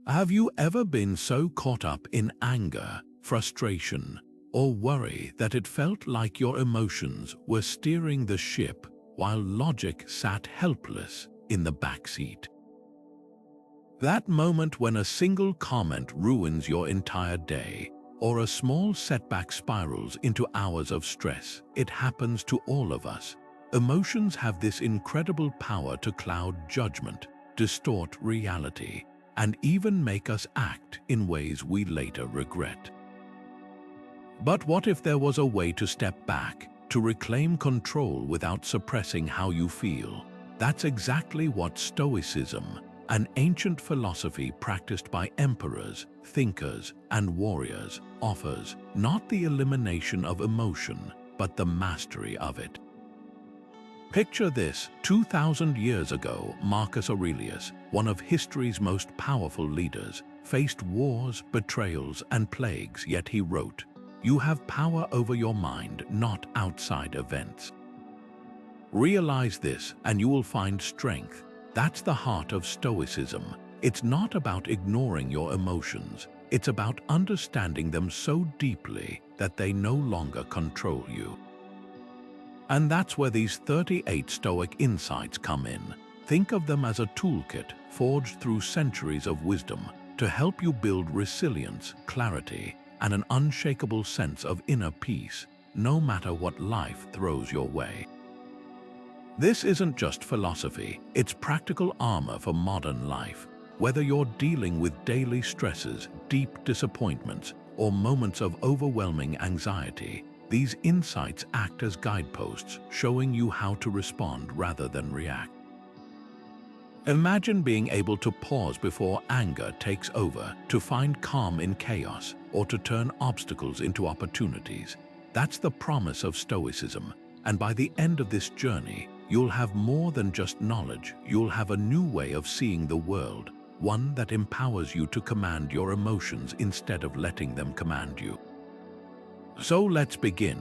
Have you ever been so caught up in anger, frustration, or worry that it felt like your emotions were steering the ship while logic sat helpless in the backseat? That moment when a single comment ruins your entire day, or a small setback spirals into hours of stress, it happens to all of us. Emotions have this incredible power to cloud judgment, distort reality, and even make us act in ways we later regret. But what if there was a way to step back, to reclaim control without suppressing how you feel? That's exactly what Stoicism, an ancient philosophy practiced by emperors, thinkers, and warriors, offers. Not the elimination of emotion, but the mastery of it. Picture this: 2,000 years ago, Marcus Aurelius, one of history's most powerful leaders, faced wars, betrayals, and plagues, yet he wrote, "You have power over your mind, not outside events." Realize this, and you will find strength. That's the heart of Stoicism. It's not about ignoring your emotions. It's about understanding them so deeply that they no longer control you. And that's where these 38 Stoic Insights come in. Think of them as a toolkit forged through centuries of wisdom to help you build resilience, clarity, and an unshakable sense of inner peace, no matter what life throws your way. This isn't just philosophy, it's practical armor for modern life. Whether you're dealing with daily stresses, deep disappointments, or moments of overwhelming anxiety, these insights act as guideposts, showing you how to respond rather than react. Imagine being able to pause before anger takes over, to find calm in chaos, or to turn obstacles into opportunities. That's the promise of Stoicism, and by the end of this journey, you'll have more than just knowledge. You'll have a new way of seeing the world, one that empowers you to command your emotions instead of letting them command you. So let's begin.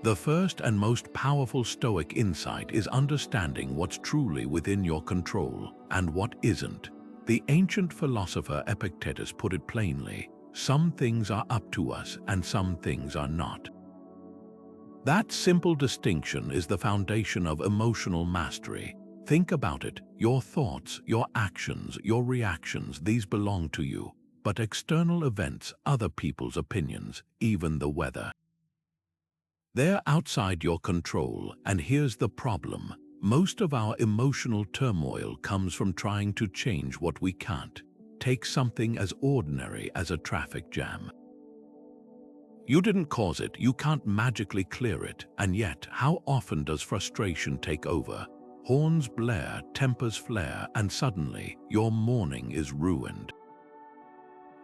The first and most powerful Stoic insight is understanding what's truly within your control and what isn't. The ancient philosopher Epictetus put it plainly: some things are up to us and some things are not. That simple distinction is the foundation of emotional mastery. Think about it. Your thoughts, your actions, your reactions, these belong to you. But external events, other people's opinions, even the weather, they're outside your control. And here's the problem. Most of our emotional turmoil comes from trying to change what we can't. Take something as ordinary as a traffic jam. You didn't cause it, you can't magically clear it, and yet, how often does frustration take over? Horns blare, tempers flare, and suddenly, your morning is ruined.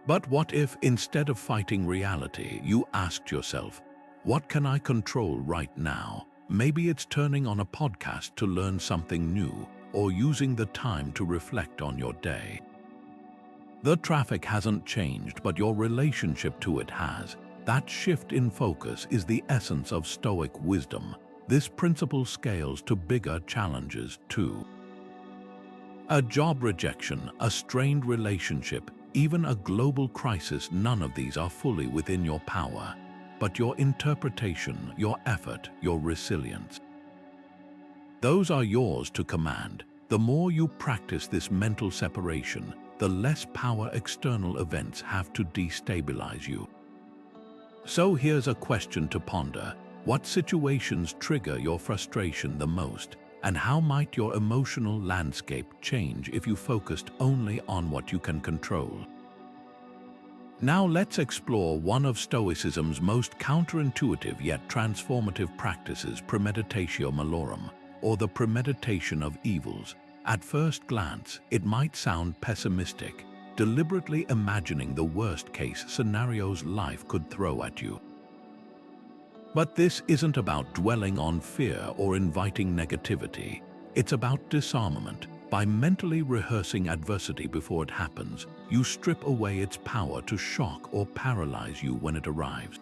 But what if, instead of fighting reality, you asked yourself, what can I control right now? Maybe it's turning on a podcast to learn something new, or using the time to reflect on your day. The traffic hasn't changed, but your relationship to it has. That shift in focus is the essence of Stoic wisdom. This principle scales to bigger challenges too. A job rejection, a strained relationship, even a global crisis, none of these are fully within your power. But your interpretation, your effort, your resilience, those are yours to command. The more you practice this mental separation, the less power external events have to destabilize you. So here's a question to ponder. What situations trigger your frustration the most? And how might your emotional landscape change if you focused only on what you can control? Now let's explore one of Stoicism's most counterintuitive yet transformative practices, Premeditatio Malorum, or the Premeditation of Evils. At first glance, it might sound pessimistic, deliberately imagining the worst-case scenarios life could throw at you. But this isn't about dwelling on fear or inviting negativity. It's about disarmament. By mentally rehearsing adversity before it happens, you strip away its power to shock or paralyze you when it arrives.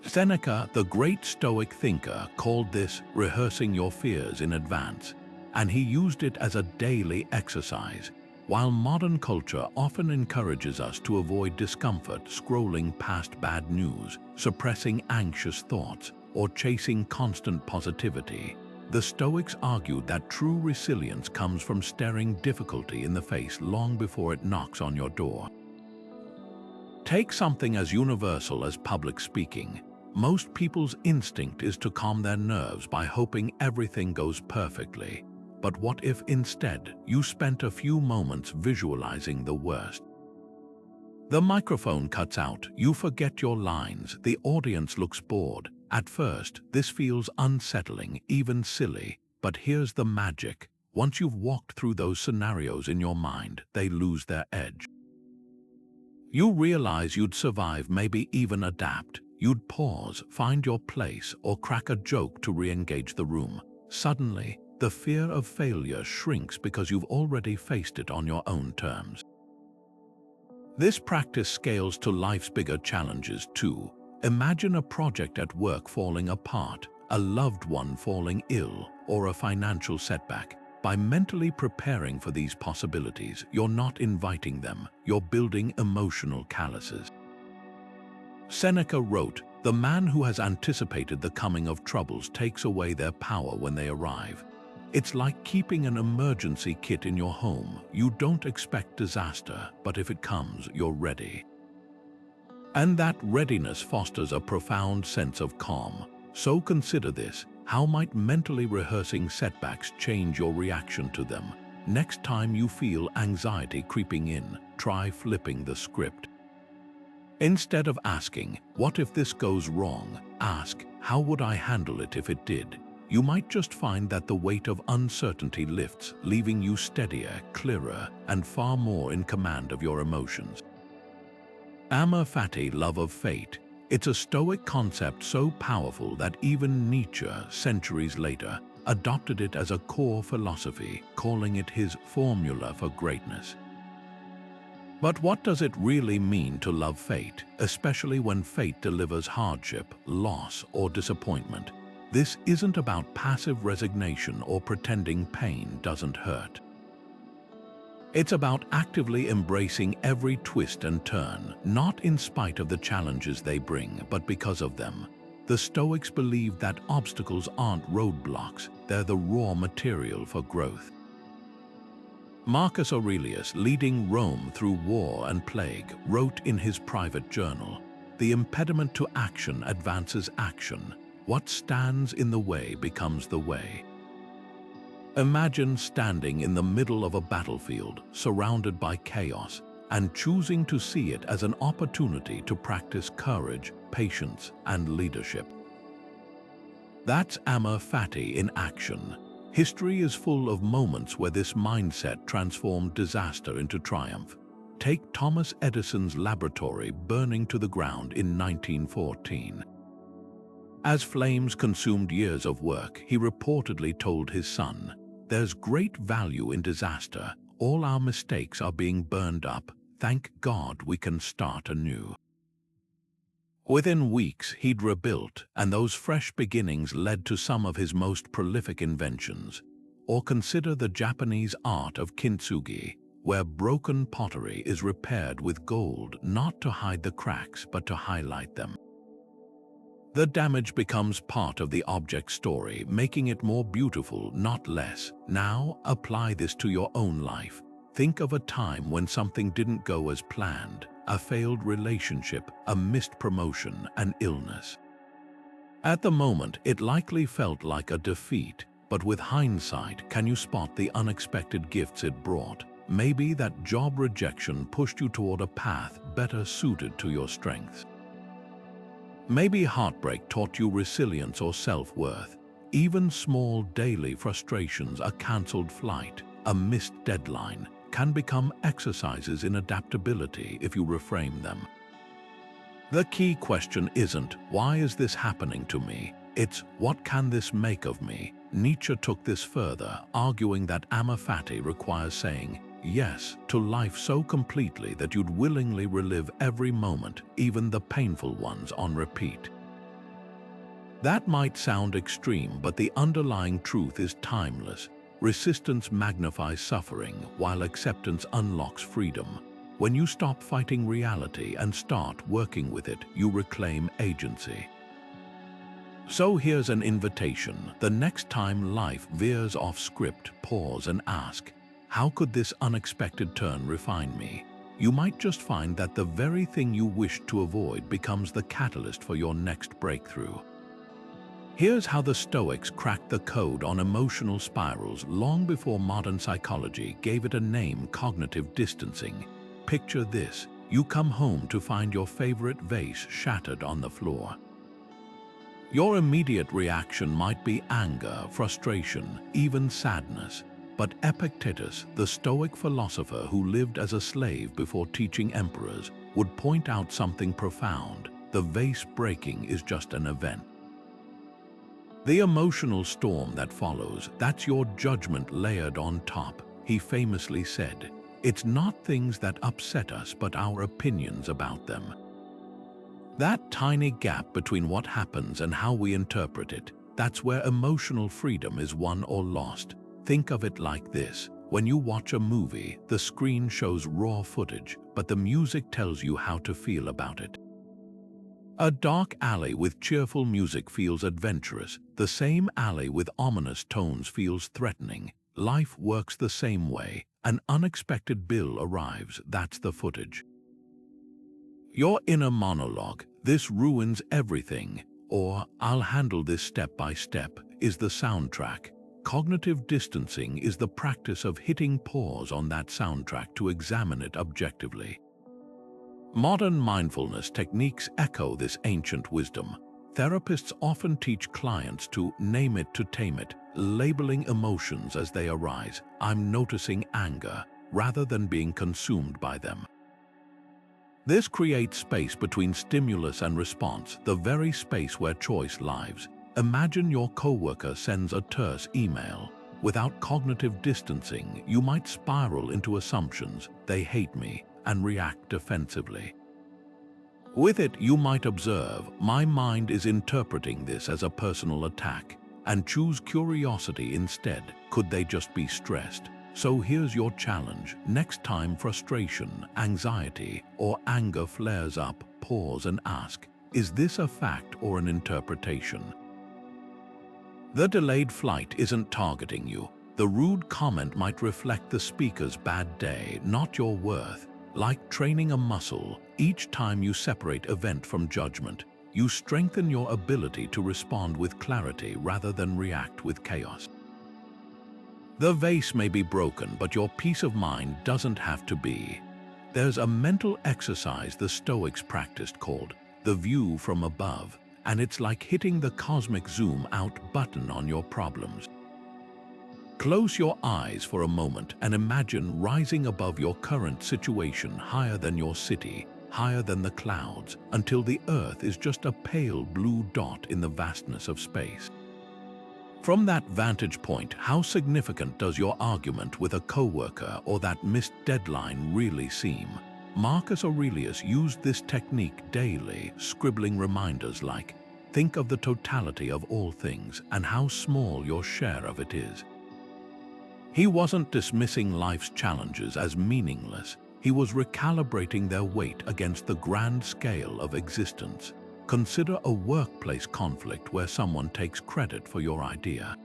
Seneca, the great Stoic thinker, called this rehearsing your fears in advance, and he used it as a daily exercise. While modern culture often encourages us to avoid discomfort, scrolling past bad news, suppressing anxious thoughts, or chasing constant positivity, the Stoics argued that true resilience comes from staring difficulty in the face long before it knocks on your door. Take something as universal as public speaking. Most people's instinct is to calm their nerves by hoping everything goes perfectly. But what if instead you spent a few moments visualizing the worst? The microphone cuts out, you forget your lines, the audience looks bored. At first, this feels unsettling, even silly, but here's the magic. Once you've walked through those scenarios in your mind, they lose their edge. You realize you'd survive, maybe even adapt. You'd pause, find your place, or crack a joke to re-engage the room. Suddenly, the fear of failure shrinks because you've already faced it on your own terms. This practice scales to life's bigger challenges too. Imagine a project at work falling apart, a loved one falling ill, or a financial setback. By mentally preparing for these possibilities, you're not inviting them, you're building emotional calluses. Seneca wrote, "The man who has anticipated the coming of troubles takes away their power when they arrive." It's like keeping an emergency kit in your home. You don't expect disaster, but if it comes, you're ready. And that readiness fosters a profound sense of calm. So consider this: how might mentally rehearsing setbacks change your reaction to them? Next time you feel anxiety creeping in, try flipping the script. Instead of asking, "What if this goes wrong?" ask, "How would I handle it if it did?" You might just find that the weight of uncertainty lifts, leaving you steadier, clearer, and far more in command of your emotions. Amor Fati, love of fate. It's a Stoic concept so powerful that even Nietzsche, centuries later, adopted it as a core philosophy, calling it his formula for greatness. But what does it really mean to love fate, especially when fate delivers hardship, loss, or disappointment? This isn't about passive resignation or pretending pain doesn't hurt. It's about actively embracing every twist and turn, not in spite of the challenges they bring, but because of them. The Stoics believe that obstacles aren't roadblocks, they're the raw material for growth. Marcus Aurelius, leading Rome through war and plague, wrote in his private journal, "The impediment to action advances action. What stands in the way becomes the way." Imagine standing in the middle of a battlefield, surrounded by chaos, and choosing to see it as an opportunity to practice courage, patience, and leadership. That's Amor Fati in action. History is full of moments where this mindset transformed disaster into triumph. Take Thomas Edison's laboratory burning to the ground in 1914. As flames consumed years of work, he reportedly told his son, "There's great value in disaster. All our mistakes are being burned up. Thank God we can start anew." Within weeks, he'd rebuilt, and those fresh beginnings led to some of his most prolific inventions. Or consider the Japanese art of kintsugi, where broken pottery is repaired with gold, not to hide the cracks, but to highlight them. The damage becomes part of the object's story, making it more beautiful, not less. Now, apply this to your own life. Think of a time when something didn't go as planned, a failed relationship, a missed promotion, an illness. At the moment, it likely felt like a defeat, but with hindsight, can you spot the unexpected gifts it brought? Maybe that job rejection pushed you toward a path better suited to your strengths. Maybe heartbreak taught you resilience or self-worth. Even small daily frustrations, a cancelled flight, a missed deadline, can become exercises in adaptability if you reframe them. The key question isn't, "Why is this happening to me?" It's, "What can this make of me?" Nietzsche took this further, arguing that Amor Fati requires saying yes to life so completely that you'd willingly relive every moment, even the painful ones, on repeat. That might sound extreme, but the underlying truth is timeless. Resistance magnifies suffering, while acceptance unlocks freedom. When you stop fighting reality and start working with it, you reclaim agency. So here's an invitation. The next time life veers off script, pause and ask, how could this unexpected turn refine me? You might just find that the very thing you wished to avoid becomes the catalyst for your next breakthrough. Here's how the Stoics cracked the code on emotional spirals long before modern psychology gave it a name: cognitive distancing. Picture this: you come home to find your favorite vase shattered on the floor. Your immediate reaction might be anger, frustration, even sadness. But Epictetus, the Stoic philosopher who lived as a slave before teaching emperors, would point out something profound: the vase breaking is just an event. The emotional storm that follows, that's your judgment layered on top. He famously said, "It's not things that upset us, but our opinions about them." That tiny gap between what happens and how we interpret it, that's where emotional freedom is won or lost. Think of it like this: when you watch a movie, the screen shows raw footage, but the music tells you how to feel about it. A dark alley with cheerful music feels adventurous. The same alley with ominous tones feels threatening. Life works the same way. An unexpected bill arrives, that's the footage. Your inner monologue, "This ruins everything," or "I'll handle this step by step," is the soundtrack. Cognitive distancing is the practice of hitting pause on that soundtrack to examine it objectively. Modern mindfulness techniques echo this ancient wisdom. Therapists often teach clients to name it to tame it, labeling emotions as they arise. "I'm noticing anger," rather than being consumed by them. This creates space between stimulus and response, the very space where choice lives. Imagine your coworker sends a terse email. Without cognitive distancing, you might spiral into assumptions: "They hate me," and react defensively. With it, you might observe, "My mind is interpreting this as a personal attack," and choose curiosity instead. Could they just be stressed? So here's your challenge. Next time frustration, anxiety, or anger flares up, pause and ask, is this a fact or an interpretation? The delayed flight isn't targeting you. The rude comment might reflect the speaker's bad day, not your worth. Like training a muscle, each time you separate event from judgment, you strengthen your ability to respond with clarity rather than react with chaos. The vase may be broken, but your peace of mind doesn't have to be. There's a mental exercise the Stoics practiced called the view from above, and it's like hitting the cosmic zoom out button on your problems. Close your eyes for a moment and imagine rising above your current situation, higher than your city, higher than the clouds, until the earth is just a pale blue dot in the vastness of space. From that vantage point, how significant does your argument with a coworker or that missed deadline really seem? Marcus Aurelius used this technique daily, scribbling reminders like, "Think of the totality of all things and how small your share of it is." He wasn't dismissing life's challenges as meaningless. He was recalibrating their weight against the grand scale of existence. Consider a workplace conflict where someone takes credit for your idea.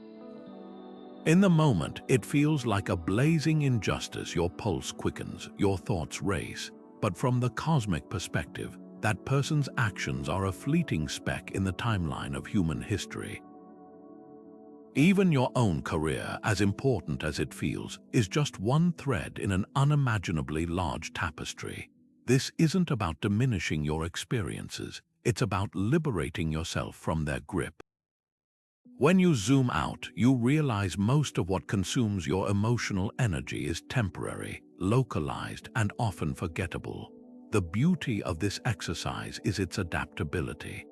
In the moment, it feels like a blazing injustice. Your pulse quickens, your thoughts race. But from the cosmic perspective, that person's actions are a fleeting speck in the timeline of human history. Even your own career, as important as it feels, is just one thread in an unimaginably large tapestry. This isn't about diminishing your experiences. It's about liberating yourself from their grip. When you zoom out, you realize most of what consumes your emotional energy is temporary, localized, and often forgettable. The beauty of this exercise is its adaptability.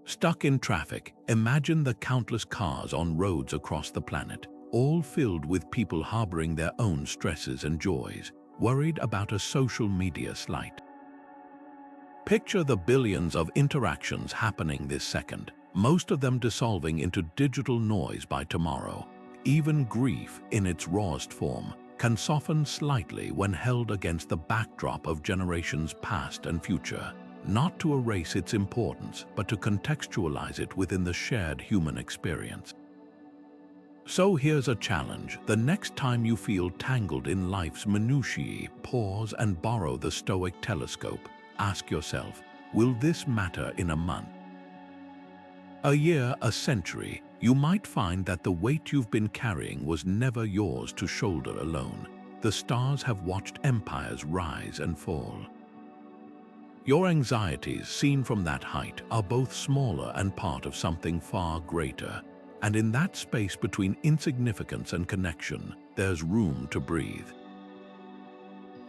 Stuck in traffic, imagine the countless cars on roads across the planet, all filled with people harboring their own stresses and joys, worried about a social media slight. Picture the billions of interactions happening this second, most of them dissolving into digital noise by tomorrow. even grief in its rawest form, can soften slightly when held against the backdrop of generations past and future, not to erase its importance, but to contextualize it within the shared human experience. So here's a challenge. The next time you feel tangled in life's minutiae, pause and borrow the Stoic telescope. Ask yourself, will this matter in a month? A year, a century? You might find that the weight you've been carrying was never yours to shoulder alone. The stars have watched empires rise and fall. Your anxieties, seen from that height, are both smaller and part of something far greater. And in that space between insignificance and connection, there's room to breathe.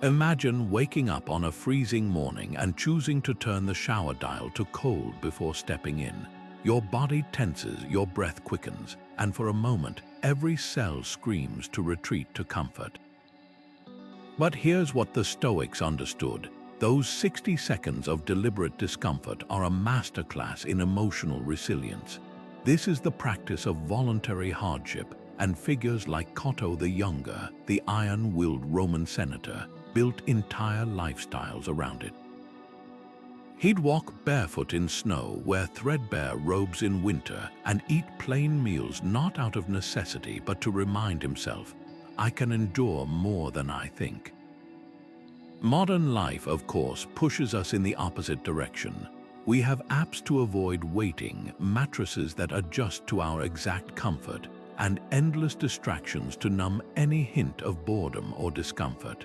Imagine waking up on a freezing morning and choosing to turn the shower dial to cold before stepping in. Your body tenses, your breath quickens, and for a moment, every cell screams to retreat to comfort. But here's what the Stoics understood. Those 60 seconds of deliberate discomfort are a masterclass in emotional resilience. This is the practice of voluntary hardship, and figures like Cato the Younger, the iron-willed Roman senator, built entire lifestyles around it. He'd walk barefoot in snow, wear threadbare robes in winter, and eat plain meals not out of necessity but to remind himself, I can endure more than I think. Modern life, of course, pushes us in the opposite direction. We have apps to avoid waiting, mattresses that adjust to our exact comfort, and endless distractions to numb any hint of boredom or discomfort.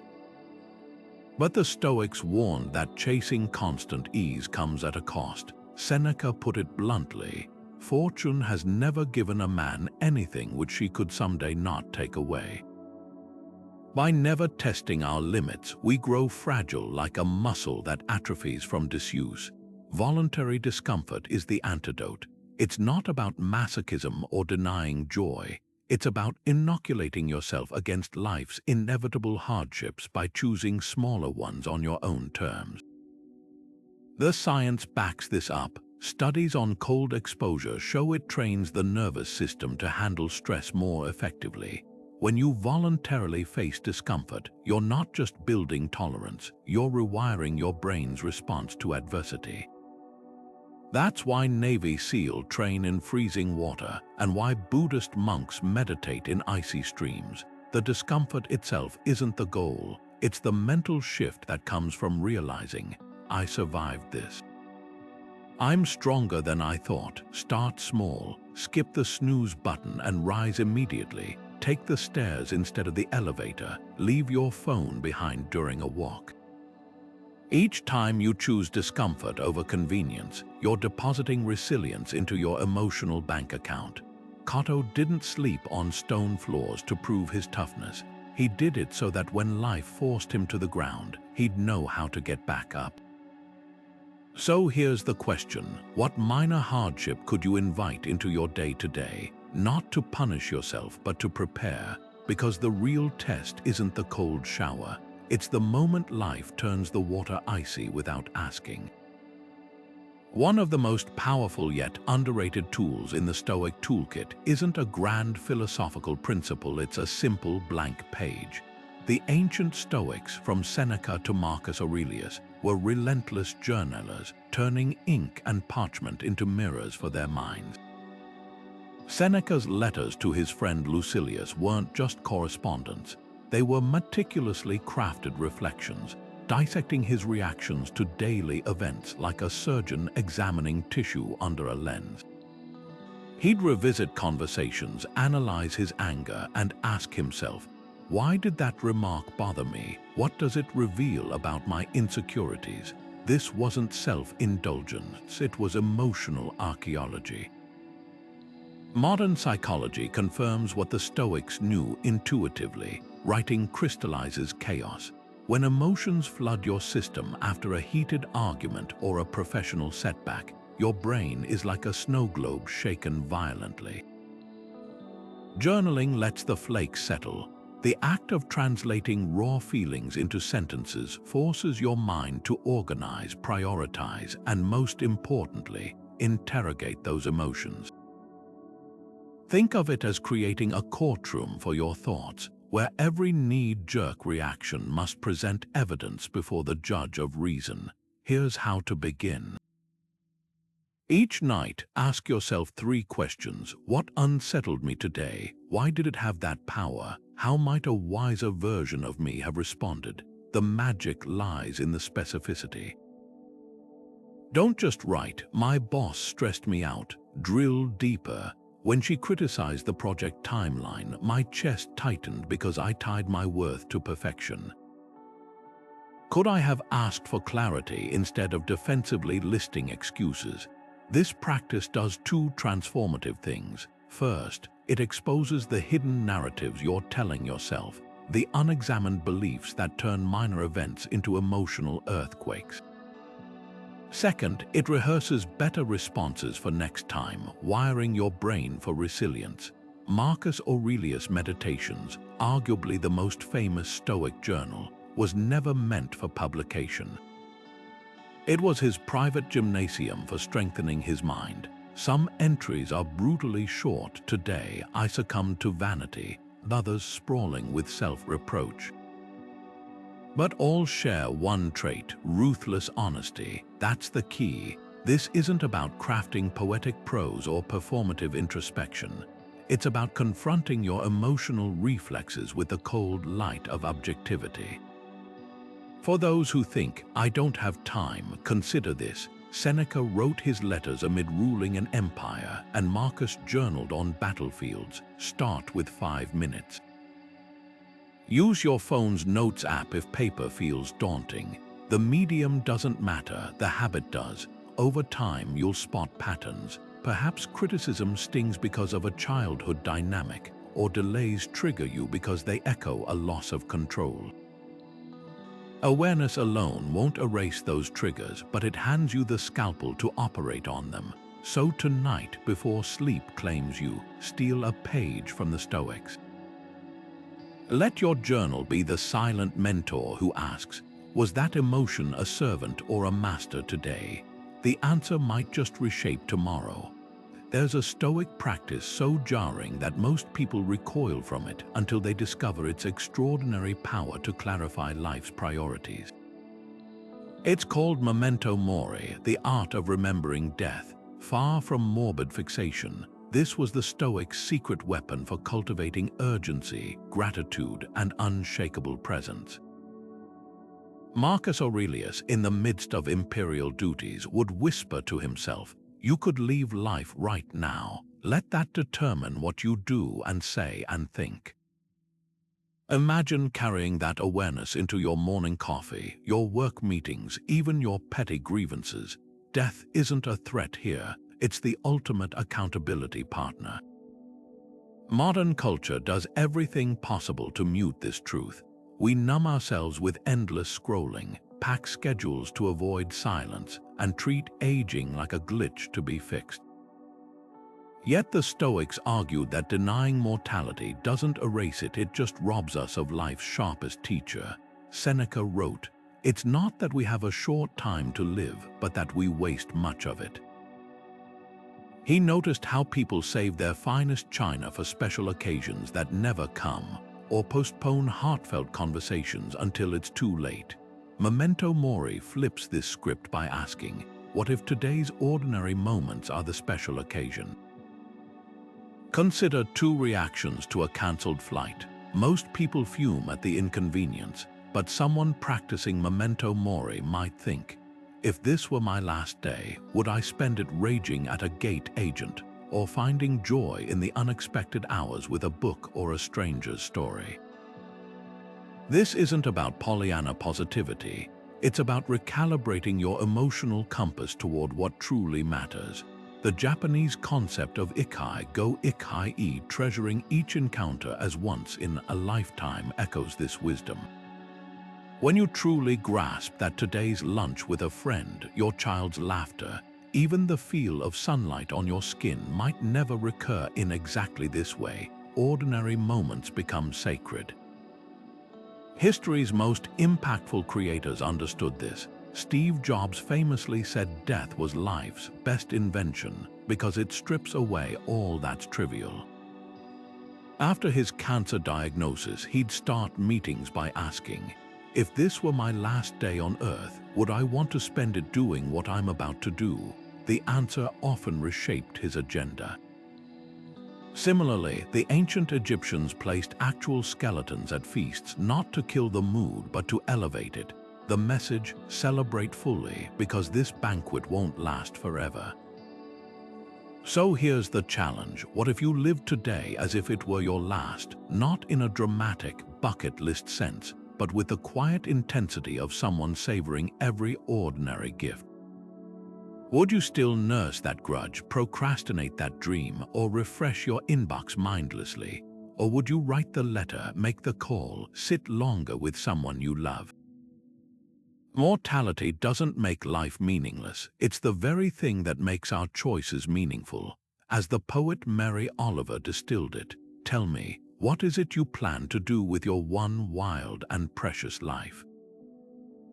But the Stoics warned that chasing constant ease comes at a cost. Seneca put it bluntly, fortune has never given a man anything which she could someday not take away. By never testing our limits, we grow fragile like a muscle that atrophies from disuse. Voluntary discomfort is the antidote. It's not about masochism or denying joy. It's about inoculating yourself against life's inevitable hardships by choosing smaller ones on your own terms. The science backs this up. Studies on cold exposure show it trains the nervous system to handle stress more effectively. When you voluntarily face discomfort, you're not just building tolerance, you're rewiring your brain's response to adversity. That's why Navy SEAL train in freezing water and why Buddhist monks meditate in icy streams. The discomfort itself isn't the goal, it's the mental shift that comes from realizing, I survived this. I'm stronger than I thought. Start small, skip the snooze button and rise immediately. Take the stairs instead of the elevator. Leave your phone behind during a walk. Each time you choose discomfort over convenience, you're depositing resilience into your emotional bank account. Cato didn't sleep on stone floors to prove his toughness. He did it so that when life forced him to the ground, he'd know how to get back up. So here's the question. What minor hardship could you invite into your day-to-day? Not to punish yourself, but to prepare, because the real test isn't the cold shower. It's the moment life turns the water icy without asking. One of the most powerful yet underrated tools in the Stoic toolkit isn't a grand philosophical principle, it's a simple blank page. The ancient Stoics, from Seneca to Marcus Aurelius, were relentless journalers, turning ink and parchment into mirrors for their minds. Seneca's letters to his friend Lucilius weren't just correspondence. They were meticulously crafted reflections, dissecting his reactions to daily events like a surgeon examining tissue under a lens. He'd revisit conversations, analyze his anger, and ask himself, why did that remark bother me? What does it reveal about my insecurities? This wasn't self-indulgence, it was emotional archaeology. Modern psychology confirms what the Stoics knew intuitively. Writing crystallizes chaos. When emotions flood your system after a heated argument or a professional setback, your brain is like a snow globe shaken violently. Journaling lets the flakes settle. The act of translating raw feelings into sentences forces your mind to organize, prioritize, and most importantly, interrogate those emotions. Think of it as creating a courtroom for your thoughts, where every knee-jerk reaction must present evidence before the judge of reason. Here's how to begin. Each night, ask yourself 3 questions. What unsettled me today? Why did it have that power? How might a wiser version of me have responded? The magic lies in the specificity. Don't just write, "My boss stressed me out." Drill deeper. When she criticized the project timeline, my chest tightened because I tied my worth to perfection. Could I have asked for clarity instead of defensively listing excuses? This practice does 2 transformative things. First, it exposes the hidden narratives you're telling yourself, the unexamined beliefs that turn minor events into emotional earthquakes. Second, it rehearses better responses for next time, wiring your brain for resilience. Marcus Aurelius' Meditations, arguably the most famous Stoic journal, was never meant for publication. It was his private gymnasium for strengthening his mind. Some entries are brutally short. "Today I succumbed to vanity," others sprawling with self-reproach. But all share one trait: ruthless honesty. That's the key. This isn't about crafting poetic prose or performative introspection. It's about confronting your emotional reflexes with the cold light of objectivity. For those who think, "I don't have time," consider this. Seneca wrote his letters amid ruling an empire, and Marcus journaled on battlefields. Start with 5 minutes. Use your phone's notes app if paper feels daunting. The medium doesn't matter, the habit does. Over time, you'll spot patterns. Perhaps criticism stings because of a childhood dynamic, or delays trigger you because they echo a loss of control. Awareness alone won't erase those triggers, but it hands you the scalpel to operate on them. So tonight, before sleep claims you, steal a page from the Stoics. Let your journal be the silent mentor who asks, "Was that emotion a servant or a master today?" The answer might just reshape tomorrow. There's a Stoic practice so jarring that most people recoil from it until they discover its extraordinary power to clarify life's priorities. It's called Memento Mori, the art of remembering death. Far from morbid fixation, this was the Stoic's secret weapon for cultivating urgency, gratitude, and unshakable presence. Marcus Aurelius, in the midst of imperial duties, would whisper to himself, "You could leave life right now. Let that determine what you do and say and think." Imagine carrying that awareness into your morning coffee, your work meetings, even your petty grievances. Death isn't a threat here. It's the ultimate accountability partner. Modern culture does everything possible to mute this truth. We numb ourselves with endless scrolling, pack schedules to avoid silence, and treat aging like a glitch to be fixed. Yet the Stoics argued that denying mortality doesn't erase it, it just robs us of life's sharpest teacher. Seneca wrote, "It's not that we have a short time to live, but that we waste much of it." He noticed how people save their finest china for special occasions that never come, or postpone heartfelt conversations until it's too late. Memento Mori flips this script by asking, what if today's ordinary moments are the special occasion? Consider 2 reactions to a cancelled flight. Most people fume at the inconvenience, but someone practicing Memento Mori might think, if this were my last day, would I spend it raging at a gate agent or finding joy in the unexpected hours with a book or a stranger's story? This isn't about Pollyanna positivity. It's about recalibrating your emotional compass toward what truly matters. The Japanese concept of ikai, go ikai, treasuring each encounter as once in a lifetime, echoes this wisdom. When you truly grasp that today's lunch with a friend, your child's laughter, even the feel of sunlight on your skin might never recur in exactly this way, ordinary moments become sacred. History's most impactful creators understood this. Steve Jobs famously said death was life's best invention because it strips away all that's trivial. After his cancer diagnosis, he'd start meetings by asking, "If this were my last day on Earth, would I want to spend it doing what I'm about to do?" The answer often reshaped his agenda. Similarly, the ancient Egyptians placed actual skeletons at feasts not to kill the mood but to elevate it. The message, celebrate fully, because this banquet won't last forever. So here's the challenge. What if you lived today as if it were your last, not in a dramatic bucket list sense, but with the quiet intensity of someone savoring every ordinary gift? Would you still nurse that grudge, procrastinate that dream, or refresh your inbox mindlessly? Or would you write the letter, make the call, sit longer with someone you love? Mortality doesn't make life meaningless. It's the very thing that makes our choices meaningful. As the poet Mary Oliver distilled it, tell me, what is it you plan to do with your one wild and precious life?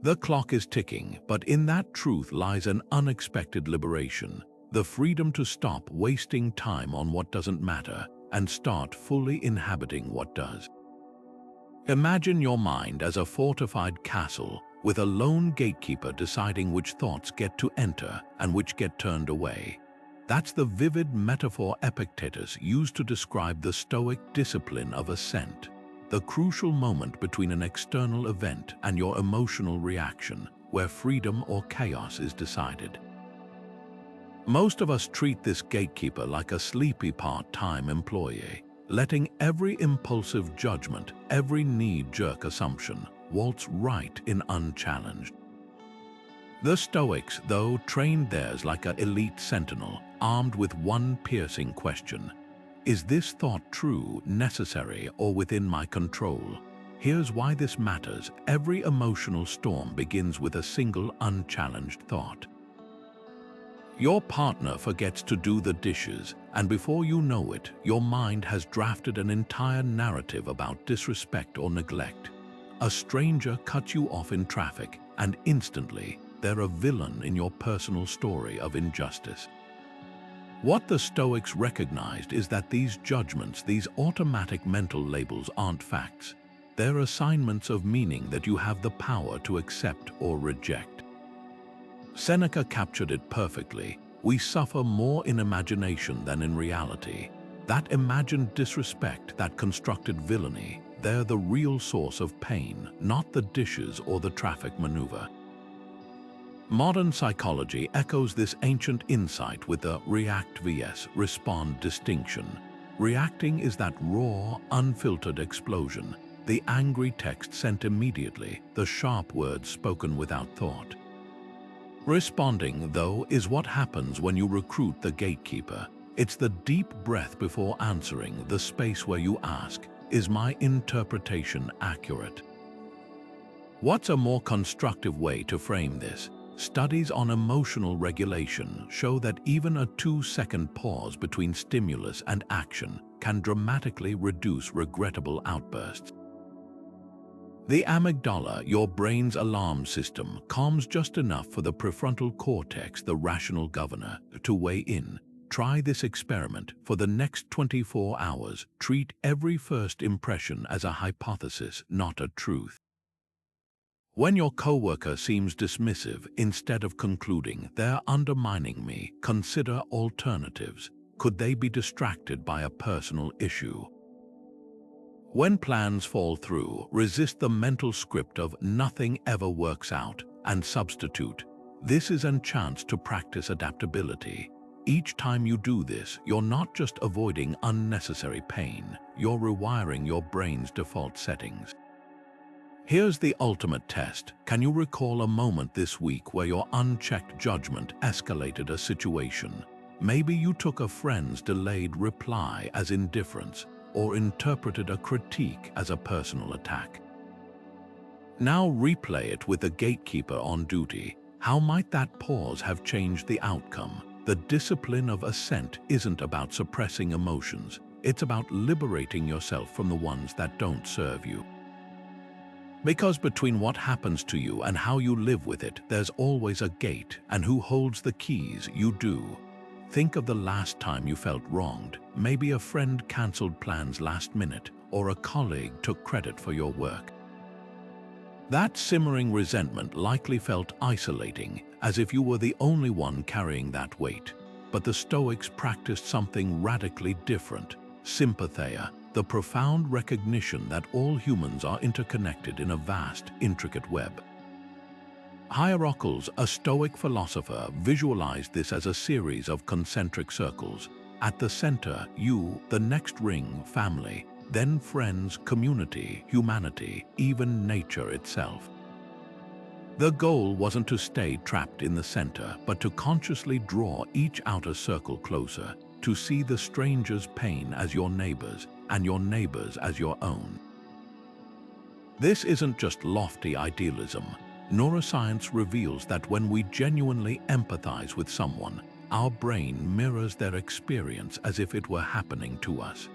The clock is ticking, but in that truth lies an unexpected liberation, the freedom to stop wasting time on what doesn't matter and start fully inhabiting what does. Imagine your mind as a fortified castle, with a lone gatekeeper deciding which thoughts get to enter and which get turned away. That's the vivid metaphor Epictetus used to describe the Stoic discipline of assent, the crucial moment between an external event and your emotional reaction, where freedom or chaos is decided. Most of us treat this gatekeeper like a sleepy part-time employee, letting every impulsive judgment, every knee-jerk assumption, waltz right in unchallenged. The Stoics, though, trained theirs like an elite sentinel, armed with one piercing question: is this thought true, necessary, or within my control? Here's why this matters. Every emotional storm begins with a single unchallenged thought. Your partner forgets to do the dishes, and before you know it, your mind has drafted an entire narrative about disrespect or neglect. A stranger cuts you off in traffic, and instantly, they're a villain in your personal story of injustice. What the Stoics recognized is that these judgments, these automatic mental labels, aren't facts. They're assignments of meaning that you have the power to accept or reject. Seneca captured it perfectly. We suffer more in imagination than in reality. That imagined disrespect, that constructed villainy, they're the real source of pain, not the dishes or the traffic maneuver. Modern psychology echoes this ancient insight with the react vs respond distinction. Reacting is that raw, unfiltered explosion, the angry text sent immediately, the sharp words spoken without thought. Responding, though, is what happens when you recruit the gatekeeper. It's the deep breath before answering, the space where you ask, is my interpretation accurate? What's a more constructive way to frame this? Studies on emotional regulation show that even a 2-second pause between stimulus and action can dramatically reduce regrettable outbursts. The amygdala, your brain's alarm system, calms just enough for the prefrontal cortex, the rational governor, to weigh in. Try this experiment. For the next 24 hours, treat every first impression as a hypothesis, not a truth. When your coworker seems dismissive, instead of concluding, "they're undermining me," consider alternatives. Could they be distracted by a personal issue? When plans fall through, resist the mental script of "nothing ever works out" and substitute, "this is a chance to practice adaptability." Each time you do this, you're not just avoiding unnecessary pain, you're rewiring your brain's default settings. Here's the ultimate test. Can you recall a moment this week where your unchecked judgment escalated a situation? Maybe you took a friend's delayed reply as indifference, or interpreted a critique as a personal attack. Now replay it with the gatekeeper on duty. How might that pause have changed the outcome? The discipline of assent isn't about suppressing emotions. It's about liberating yourself from the ones that don't serve you. Because between what happens to you and how you live with it, there's always a gate, and who holds the keys? You do. Think of the last time you felt wronged. Maybe a friend cancelled plans last minute, or a colleague took credit for your work. That simmering resentment likely felt isolating, as if you were the only one carrying that weight. But the Stoics practiced something radically different: sympathy, the profound recognition that all humans are interconnected in a vast, intricate web. Hierarchals, a Stoic philosopher, visualized this as a series of concentric circles. At the center, you, the next ring, family, then friends, community, humanity, even nature itself. The goal wasn't to stay trapped in the center, but to consciously draw each outer circle closer, to see the stranger's pain as your neighbors, and your neighbors as your own. This isn't just lofty idealism. Neuroscience reveals that when we genuinely empathize with someone, our brain mirrors their experience as if it were happening to us.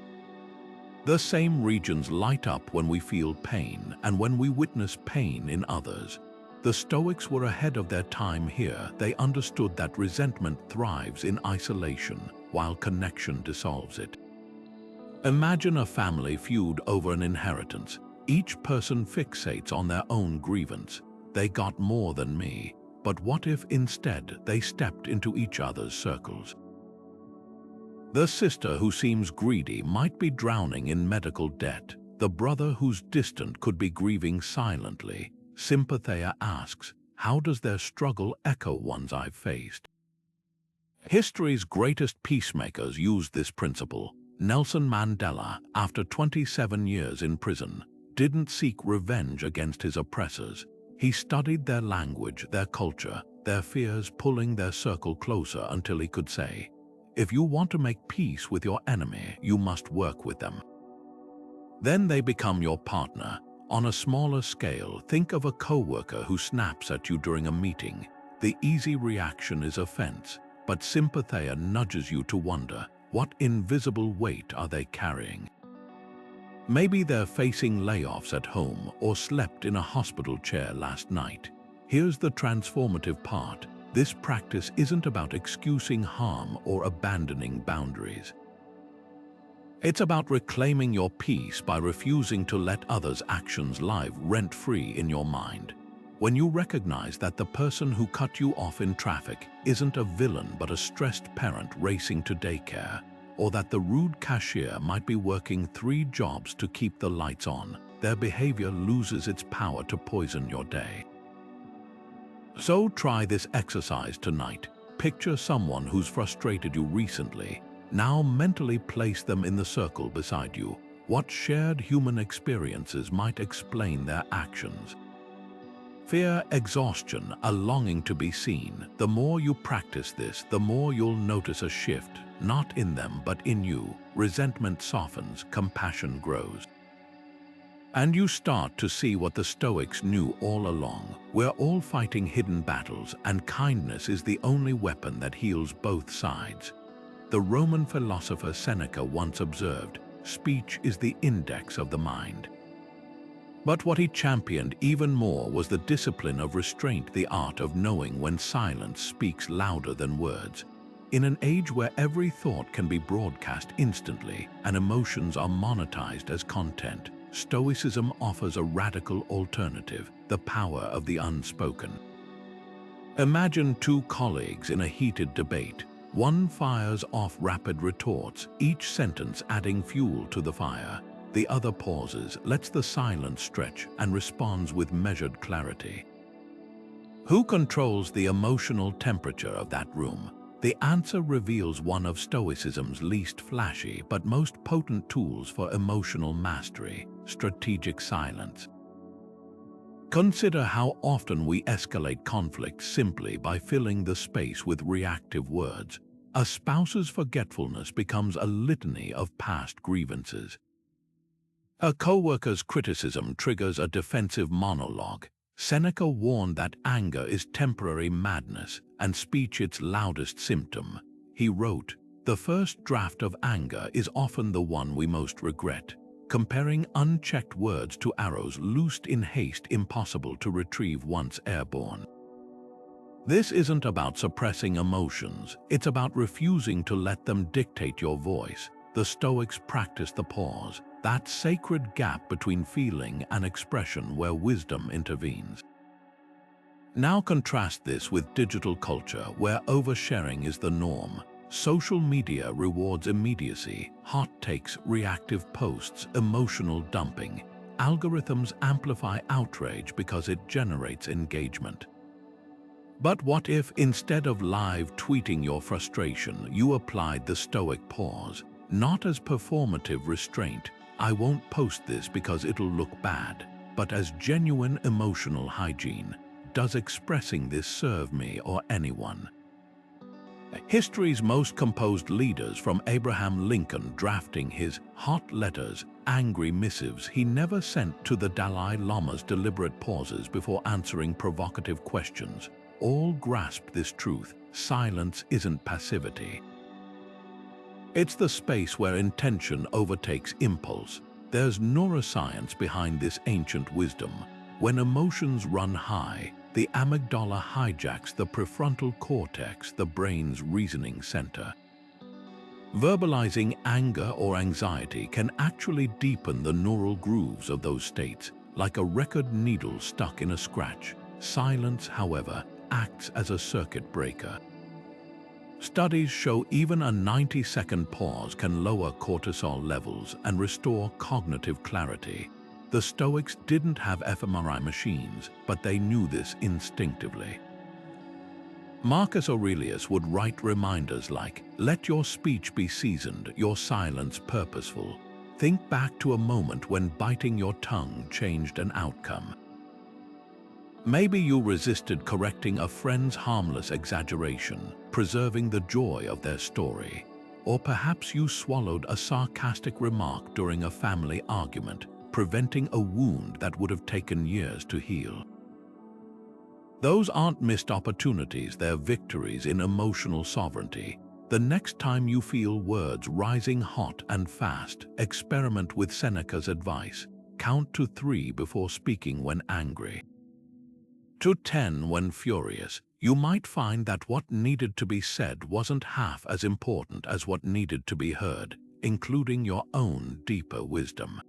The same regions light up when we feel pain and when we witness pain in others. The Stoics were ahead of their time here. They understood that resentment thrives in isolation, while connection dissolves it. Imagine a family feud over an inheritance. Each person fixates on their own grievance. They got more than me. But what if instead they stepped into each other's circles? The sister who seems greedy might be drowning in medical debt. The brother who's distant could be grieving silently. Sympathy asks, how does their struggle echo ones I've faced? History's greatest peacemakers used this principle. Nelson Mandela, after 27 years in prison, didn't seek revenge against his oppressors. He studied their language, their culture, their fears, pulling their circle closer until he could say, if you want to make peace with your enemy, you must work with them. Then they become your partner. On a smaller scale, think of a coworker who snaps at you during a meeting. The easy reaction is offense, but sympathy nudges you to wonder, what invisible weight are they carrying? Maybe they're facing layoffs at home or slept in a hospital chair last night. Here's the transformative part. This practice isn't about excusing harm or abandoning boundaries. It's about reclaiming your peace by refusing to let others' actions live rent-free in your mind. When you recognize that the person who cut you off in traffic isn't a villain but a stressed parent racing to daycare, or that the rude cashier might be working 3 jobs to keep the lights on, their behavior loses its power to poison your day. So try this exercise tonight. Picture someone who's frustrated you recently. Now mentally place them in the circle beside you. What shared human experiences might explain their actions? Fear, exhaustion, a longing to be seen. The more you practice this, the more you'll notice a shift, not in them but in you. Resentment softens, compassion grows. And you start to see what the Stoics knew all along. We're all fighting hidden battles, and kindness is the only weapon that heals both sides. The Roman philosopher Seneca once observed, speech is the index of the mind. But what he championed even more was the discipline of restraint, the art of knowing when silence speaks louder than words. In an age where every thought can be broadcast instantly and emotions are monetized as content, Stoicism offers a radical alternative: the power of the unspoken. Imagine 2 colleagues in a heated debate. One fires off rapid retorts, each sentence adding fuel to the fire. The other pauses, lets the silence stretch, and responds with measured clarity. Who controls the emotional temperature of that room? The answer reveals one of Stoicism's least flashy but most potent tools for emotional mastery: strategic silence. Consider how often we escalate conflict simply by filling the space with reactive words. A spouse's forgetfulness becomes a litany of past grievances. A coworker's criticism triggers a defensive monologue. Seneca warned that anger is temporary madness and speech its loudest symptom. He wrote, "The first draft of anger is often the one we most regret." Comparing unchecked words to arrows loosed in haste impossible to retrieve once airborne. This isn't about suppressing emotions, it's about refusing to let them dictate your voice. The Stoics practice the pause, that sacred gap between feeling and expression where wisdom intervenes. Now contrast this with digital culture where oversharing is the norm. Social media rewards immediacy, hot takes, reactive posts, emotional dumping. Algorithms amplify outrage because it generates engagement. But what if, instead of live tweeting your frustration, you applied the Stoic pause? Not as performative restraint, I won't post this because it'll look bad, but as genuine emotional hygiene. Does expressing this serve me or anyone? History's most composed leaders, from Abraham Lincoln drafting his hot letters, angry missives he never sent to the Dalai Lama's deliberate pauses before answering provocative questions, all grasped this truth: silence isn't passivity. It's the space where intention overtakes impulse. There's neuroscience behind this ancient wisdom. When emotions run high, the amygdala hijacks the prefrontal cortex, the brain's reasoning center. Verbalizing anger or anxiety can actually deepen the neural grooves of those states, like a record needle stuck in a scratch. Silence, however, acts as a circuit breaker. Studies show even a 90-second pause can lower cortisol levels and restore cognitive clarity. The Stoics didn't have fMRI machines, but they knew this instinctively. Marcus Aurelius would write reminders like, "Let your speech be seasoned, your silence purposeful." Think back to a moment when biting your tongue changed an outcome. Maybe you resisted correcting a friend's harmless exaggeration, preserving the joy of their story. Or perhaps you swallowed a sarcastic remark during a family argument, preventing a wound that would have taken years to heal. Those aren't missed opportunities, they're victories in emotional sovereignty. The next time you feel words rising hot and fast, experiment with Seneca's advice. Count to 3 before speaking when angry. To 10 when furious. You might find that what needed to be said wasn't half as important as what needed to be heard, including your own deeper wisdom.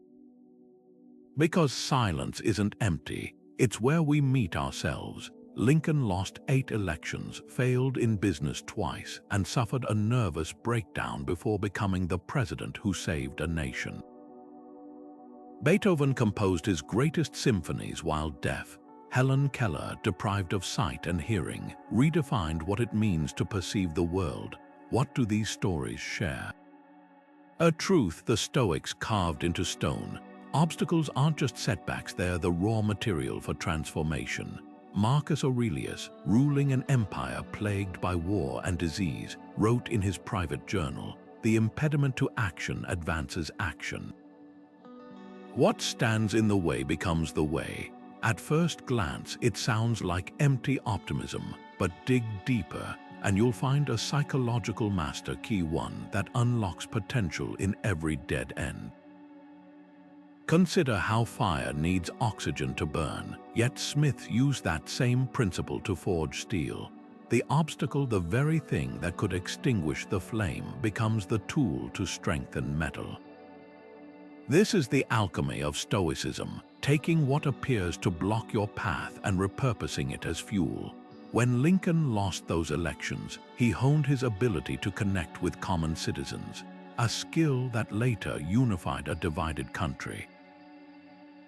Because silence isn't empty, it's where we meet ourselves. Lincoln lost 8 elections, failed in business twice, and suffered a nervous breakdown before becoming the president who saved a nation. Beethoven composed his greatest symphonies while deaf. Helen Keller, deprived of sight and hearing, redefined what it means to perceive the world. What do these stories share? A truth the Stoics carved into stone. Obstacles aren't just setbacks, they're the raw material for transformation. Marcus Aurelius, ruling an empire plagued by war and disease, wrote in his private journal, "The impediment to action advances action." What stands in the way becomes the way. At first glance, it sounds like empty optimism, but dig deeper, and you'll find a psychological master key, one that unlocks potential in every dead end. Consider how fire needs oxygen to burn, yet smiths use that same principle to forge steel. The obstacle, the very thing that could extinguish the flame, becomes the tool to strengthen metal. This is the alchemy of Stoicism, taking what appears to block your path and repurposing it as fuel. When Lincoln lost those elections, he honed his ability to connect with common citizens, a skill that later unified a divided country.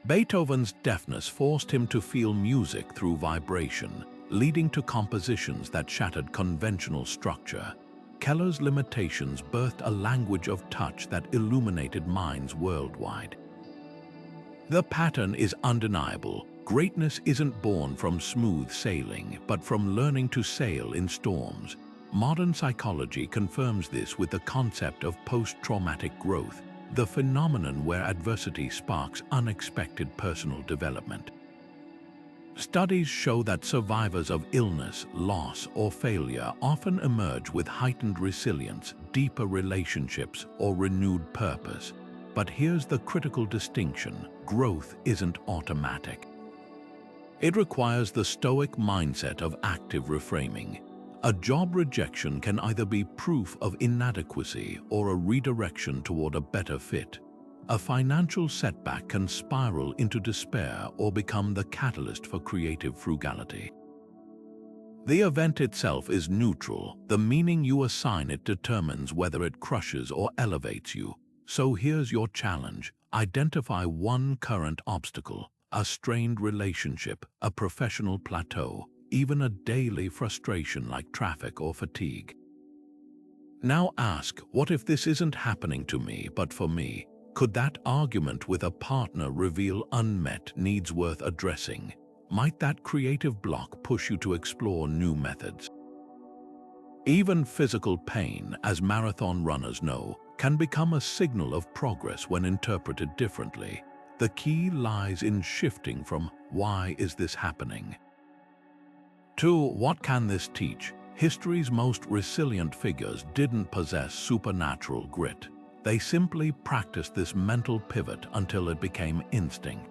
Beethoven's deafness forced him to feel music through vibration, leading to compositions that shattered conventional structure. Keller's limitations birthed a language of touch that illuminated minds worldwide. The pattern is undeniable. Greatness isn't born from smooth sailing, but from learning to sail in storms. Modern psychology confirms this with the concept of post-traumatic growth, the phenomenon where adversity sparks unexpected personal development. Studies show that survivors of illness, loss, or failure often emerge with heightened resilience, deeper relationships, or renewed purpose. But here's the critical distinction: growth isn't automatic. It requires the Stoic mindset of active reframing. A job rejection can either be proof of inadequacy or a redirection toward a better fit. A financial setback can spiral into despair or become the catalyst for creative frugality. The event itself is neutral. The meaning you assign it determines whether it crushes or elevates you. So here's your challenge. Identify one current obstacle, a strained relationship, a professional plateau, even a daily frustration like traffic or fatigue. Now ask, what if this isn't happening to me but for me? Could that argument with a partner reveal unmet needs worth addressing? Might that creative block push you to explore new methods? Even physical pain, as marathon runners know, can become a signal of progress when interpreted differently. The key lies in shifting from "why is this happening?" to "what can this teach?" History's most resilient figures didn't possess supernatural grit. They simply practiced this mental pivot until it became instinct.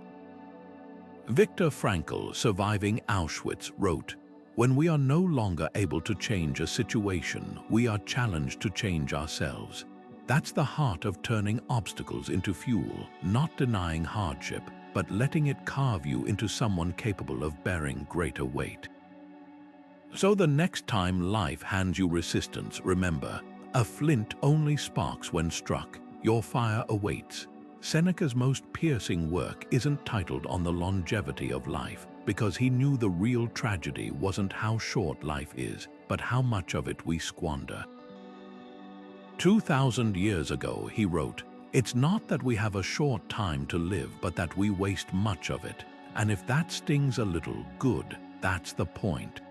Viktor Frankl, surviving Auschwitz, wrote, "When we are no longer able to change a situation, we are challenged to change ourselves." That's the heart of turning obstacles into fuel, not denying hardship, but letting it carve you into someone capable of bearing greater weight. So the next time life hands you resistance, remember, a flint only sparks when struck. Your fire awaits. Seneca's most piercing work isn't titled on the longevity of life, because he knew the real tragedy wasn't how short life is, but how much of it we squander. 2,000 years ago, he wrote, "It's not that we have a short time to live, but that we waste much of it. And if that stings a little, good, that's the point."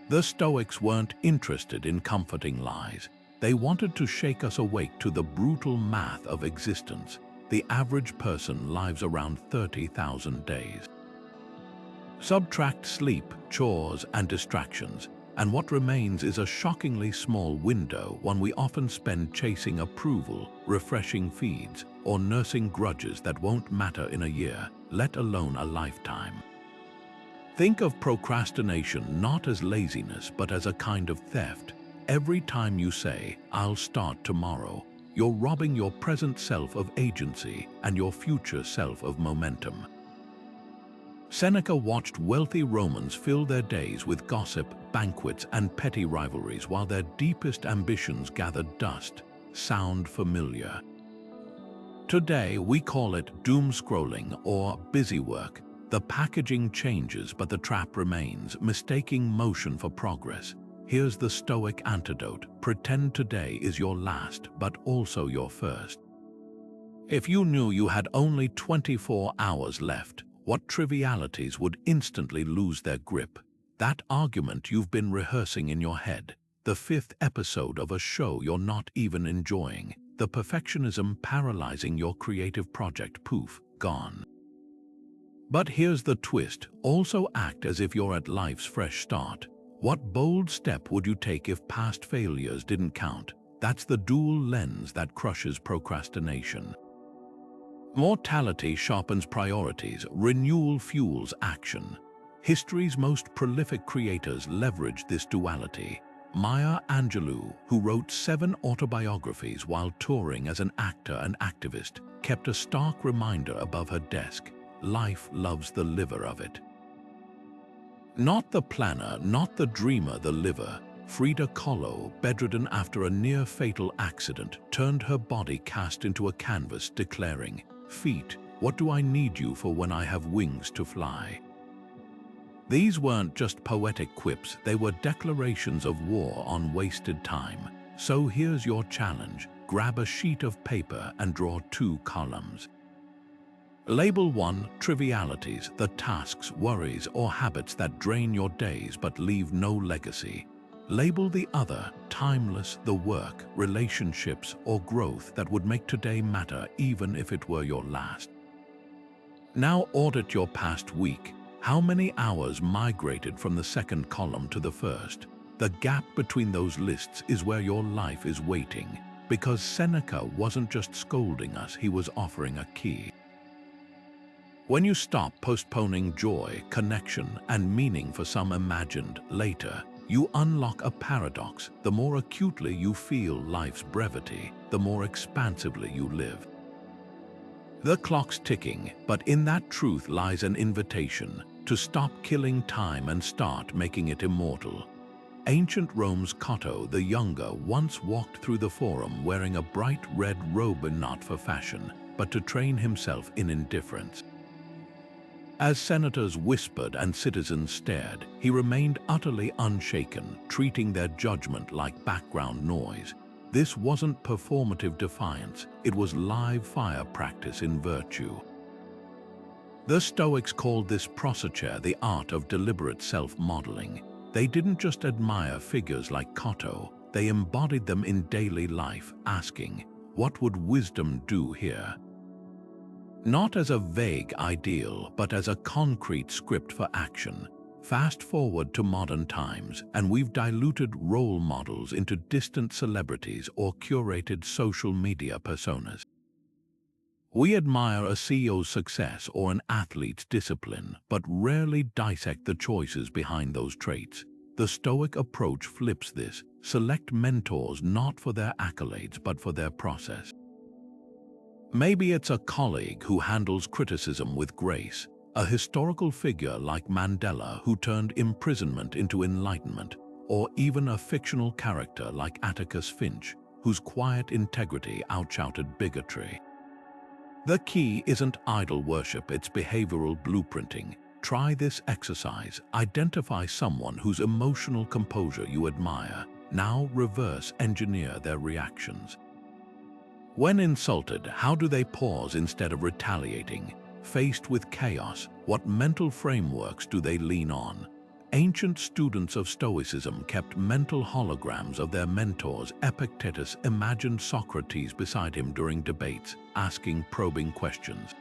The Stoics weren't interested in comforting lies. They wanted to shake us awake to the brutal math of existence. The average person lives around 30,000 days. Subtract sleep, chores, and distractions, and what remains is a shockingly small window, one we often spend chasing approval, refreshing feeds, or nursing grudges that won't matter in a year, let alone a lifetime. Think of procrastination not as laziness, but as a kind of theft. Every time you say, "I'll start tomorrow," you're robbing your present self of agency and your future self of momentum. Seneca watched wealthy Romans fill their days with gossip, banquets, and petty rivalries while their deepest ambitions gathered dust. Sound familiar? Today, we call it doom scrolling or busy work. The packaging changes, but the trap remains, mistaking motion for progress. Here's the Stoic antidote. Pretend today is your last, but also your first. If you knew you had only 24 hours left, what trivialities would instantly lose their grip? That argument you've been rehearsing in your head, the 5th episode of a show you're not even enjoying, the perfectionism paralyzing your creative project, poof, gone. But here's the twist, also act as if you're at life's fresh start. What bold step would you take if past failures didn't count? That's the dual lens that crushes procrastination. Mortality sharpens priorities, renewal fuels action. History's most prolific creators leveraged this duality. Maya Angelou, who wrote 7 autobiographies while touring as an actor and activist, kept a stark reminder above her desk: life loves the liver of it. Not the planner, not the dreamer, the liver. Frida Kahlo, bedridden after a near-fatal accident, turned her body cast into a canvas, declaring, "Feet, what do I need you for when I have wings to fly?" These weren't just poetic quips, they were declarations of war on wasted time. So here's your challenge. Grab a sheet of paper and draw 2 columns. Label 1, trivialities, the tasks, worries, or habits that drain your days but leave no legacy. Label the other, timeless, the work, relationships, or growth that would make today matter even if it were your last. Now audit your past week. How many hours migrated from the 2nd column to the 1st? The gap between those lists is where your life is waiting, because Seneca wasn't just scolding us, he was offering a key. When you stop postponing joy, connection, and meaning for some imagined later, you unlock a paradox. The more acutely you feel life's brevity, the more expansively you live. The clock's ticking, but in that truth lies an invitation to stop killing time and start making it immortal. Ancient Rome's Cotto the Younger once walked through the Forum wearing a bright red robe, not for fashion, but to train himself in indifference. As senators whispered and citizens stared, he remained utterly unshaken, treating their judgment like background noise. This wasn't performative defiance, it was live fire practice in virtue. The Stoics called this procedure the art of deliberate self-modeling. They didn't just admire figures like Cotto, they embodied them in daily life, asking, what would wisdom do here? Not as a vague ideal, but as a concrete script for action. Fast forward to modern times, and we've diluted role models into distant celebrities or curated social media personas. We admire a CEO's success or an athlete's discipline, but rarely dissect the choices behind those traits. The Stoic approach flips this. Select mentors not for their accolades, but for their process. Maybe it's a colleague who handles criticism with grace, a historical figure like Mandela who turned imprisonment into enlightenment, or even a fictional character like Atticus Finch, whose quiet integrity outshouted bigotry. The key isn't idol worship, it's behavioral blueprinting. Try this exercise. Identify someone whose emotional composure you admire. Now reverse engineer their reactions. When insulted, how do they pause instead of retaliating? Faced with chaos, what mental frameworks do they lean on? Ancient students of Stoicism kept mental holograms of their mentors. Epictetus imagined Socrates beside him during debates, asking probing questions.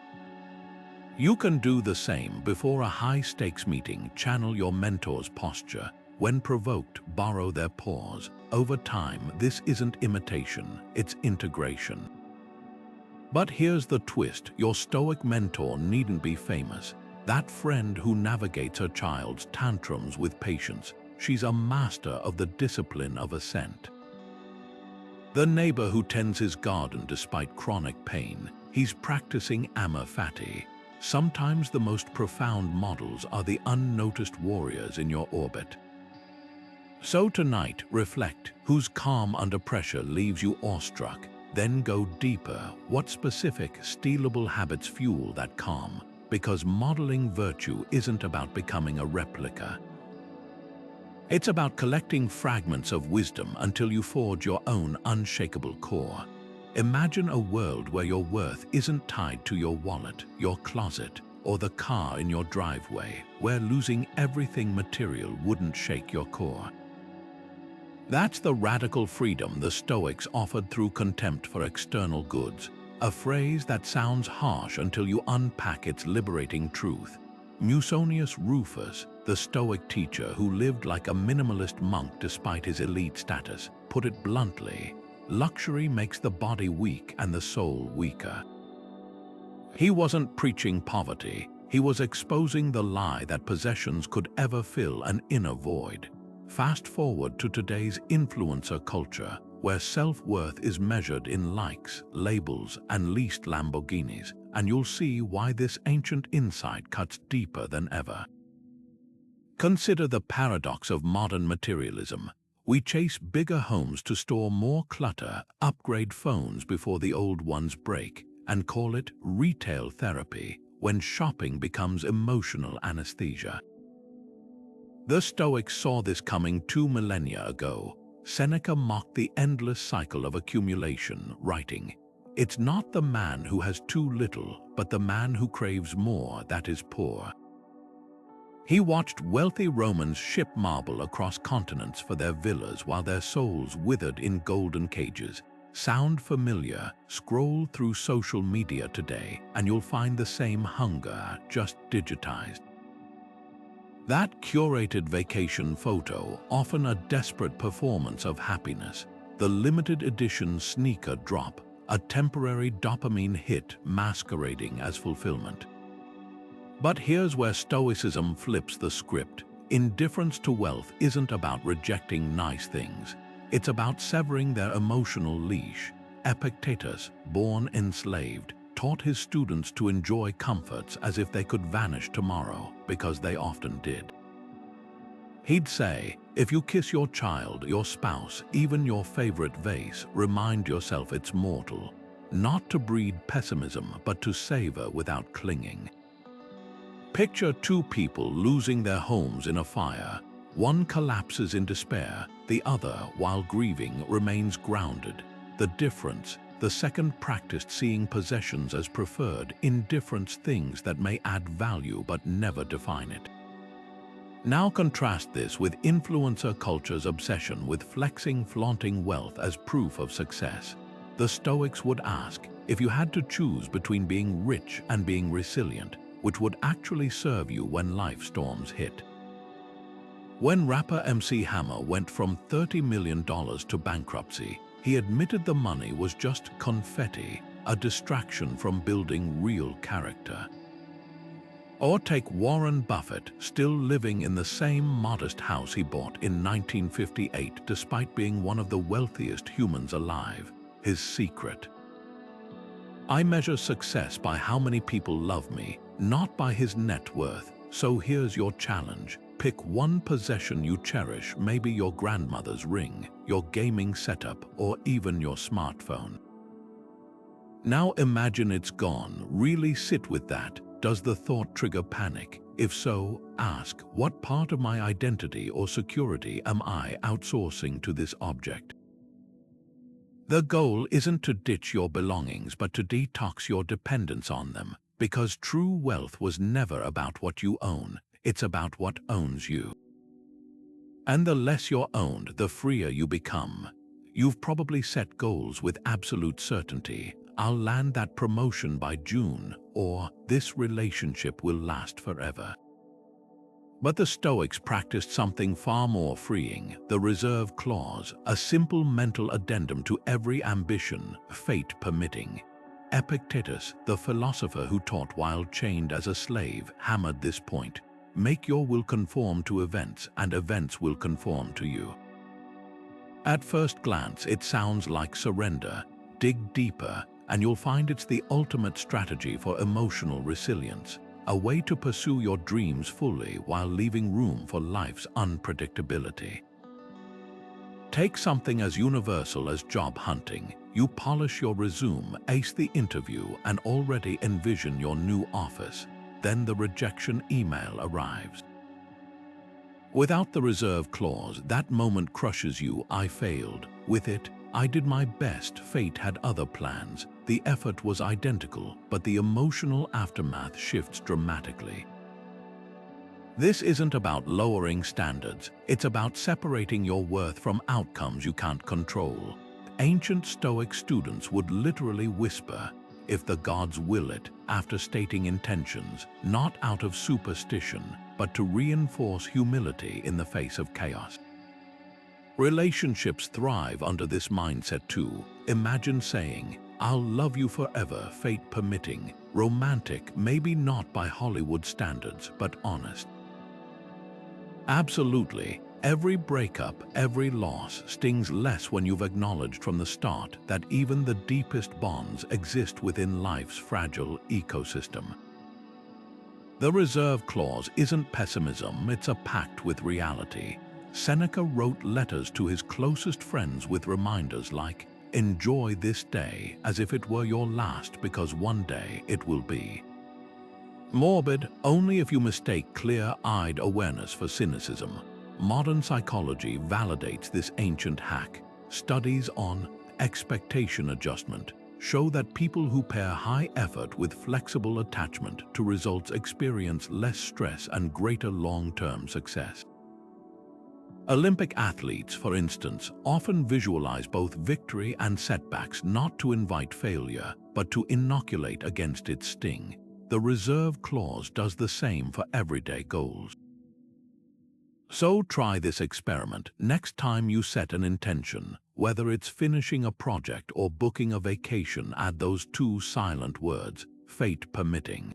You can do the same before a high-stakes meeting. Channel your mentor's posture. When provoked, borrow their pause. Over time, this isn't imitation, it's integration. But here's the twist. Your Stoic mentor needn't be famous. That friend who navigates her child's tantrums with patience, she's a master of the discipline of Assent. The neighbor who tends his garden despite chronic pain, he's practicing Amor, Fati. Sometimes the most profound models are the unnoticed warriors in your orbit. So tonight, reflect. Whose calm under pressure leaves you awestruck? Then go deeper. What specific, stealable habits fuel that calm? Because modeling virtue isn't about becoming a replica. It's about collecting fragments of wisdom until you forge your own unshakable core. Imagine a world where your worth isn't tied to your wallet, your closet, or the car in your driveway, where losing everything material wouldn't shake your core. That's the radical freedom the Stoics offered through contempt for external goods, a phrase that sounds harsh until you unpack its liberating truth. Musonius Rufus, the Stoic teacher who lived like a minimalist monk despite his elite status, put it bluntly, luxury makes the body weak and the soul weaker. He wasn't preaching poverty, he was exposing the lie that possessions could ever fill an inner void. Fast forward to today's influencer culture, where self-worth is measured in likes, labels, and leased Lamborghinis, and you'll see why this ancient insight cuts deeper than ever. Consider the paradox of modern materialism. We chase bigger homes to store more clutter, upgrade phones before the old ones break, and call it retail therapy when shopping becomes emotional anesthesia. The Stoics saw this coming 2 millennia ago. Seneca mocked the endless cycle of accumulation, writing, "It's not the man who has too little, but the man who craves more that is poor." He watched wealthy Romans ship marble across continents for their villas while their souls withered in golden cages. Sound familiar? Scroll through social media today and you'll find the same hunger, just digitized. That curated vacation photo, often a desperate performance of happiness, the limited edition sneaker drop, a temporary dopamine hit masquerading as fulfillment. But here's where Stoicism flips the script. Indifference to wealth isn't about rejecting nice things. It's about severing their emotional leash. Epictetus, born enslaved, taught his students to enjoy comforts as if they could vanish tomorrow, because they often did. He'd say, if you kiss your child, your spouse, even your favorite vase, remind yourself it's mortal. Not to breed pessimism, but to savor without clinging. Picture two people losing their homes in a fire. One collapses in despair, the other, while grieving, remains grounded. The difference: the second practiced seeing possessions as preferred, indifference, things that may add value but never define it. Now contrast this with influencer culture's obsession with flexing, flaunting wealth as proof of success. The Stoics would ask, if you had to choose between being rich and being resilient, which would actually serve you when life storms hit? When rapper MC Hammer went from $30 million to bankruptcy, he admitted the money was just confetti, a distraction from building real character. Or take Warren Buffett, still living in the same modest house he bought in 1958 despite being one of the wealthiest humans alive. His secret: I measure success by how many people love me, not by his net worth. So here's your challenge. Pick one possession you cherish, maybe your grandmother's ring, your gaming setup, or even your smartphone. Now imagine it's gone. Really sit with that. Does the thought trigger panic? If so, ask, what part of my identity or security am I outsourcing to this object? The goal isn't to ditch your belongings, but to detox your dependence on them, because true wealth was never about what you own. It's about what owns you. And the less you're owned, the freer you become. You've probably set goals with absolute certainty. I'll land that promotion by June, or this relationship will last forever. But the Stoics practiced something far more freeing: the reserve clause, a simple mental addendum to every ambition, fate permitting. Epictetus, the philosopher who taught while chained as a slave, hammered this point: make your will conform to events, and events will conform to you. At first glance, it sounds like surrender. Dig deeper, and you'll find it's the ultimate strategy for emotional resilience, a way to pursue your dreams fully while leaving room for life's unpredictability. Take something as universal as job hunting. You polish your resume, ace the interview, and already envision your new office. Then the rejection email arrives. Without the reserve clause, that moment crushes you. I failed. With it, I did my best. Fate had other plans. The effort was identical, but the emotional aftermath shifts dramatically. This isn't about lowering standards. It's about separating your worth from outcomes you can't control. Ancient Stoic students would literally whisper, "If the gods will it," after stating intentions, not out of superstition, but to reinforce humility in the face of chaos. Relationships thrive under this mindset too. Imagine saying, "I'll love you forever, fate permitting." Romantic, maybe not by Hollywood standards, but honest. Absolutely. Every breakup, every loss stings less when you've acknowledged from the start that even the deepest bonds exist within life's fragile ecosystem. The reserve clause isn't pessimism, it's a pact with reality. Seneca wrote letters to his closest friends with reminders like, "Enjoy this day as if it were your last, because one day it will be." Morbid only if you mistake clear-eyed awareness for cynicism. Modern psychology validates this ancient hack. Studies on expectation adjustment show that people who pair high effort with flexible attachment to results experience less stress and greater long-term success. Olympic athletes, for instance, often visualize both victory and setbacks, not to invite failure, but to inoculate against its sting. The reserve clause does the same for everyday goals. So try this experiment next time you set an intention. Whether it's finishing a project or booking a vacation, add those two silent words, fate permitting.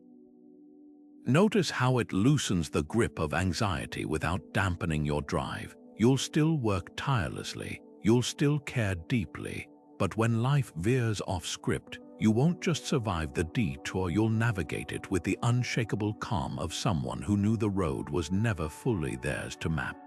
Notice how it loosens the grip of anxiety without dampening your drive. You'll still work tirelessly, you'll still care deeply, but when life veers off script, you won't just survive the detour, you'll navigate it with the unshakable calm of someone who knew the road was never fully theirs to map.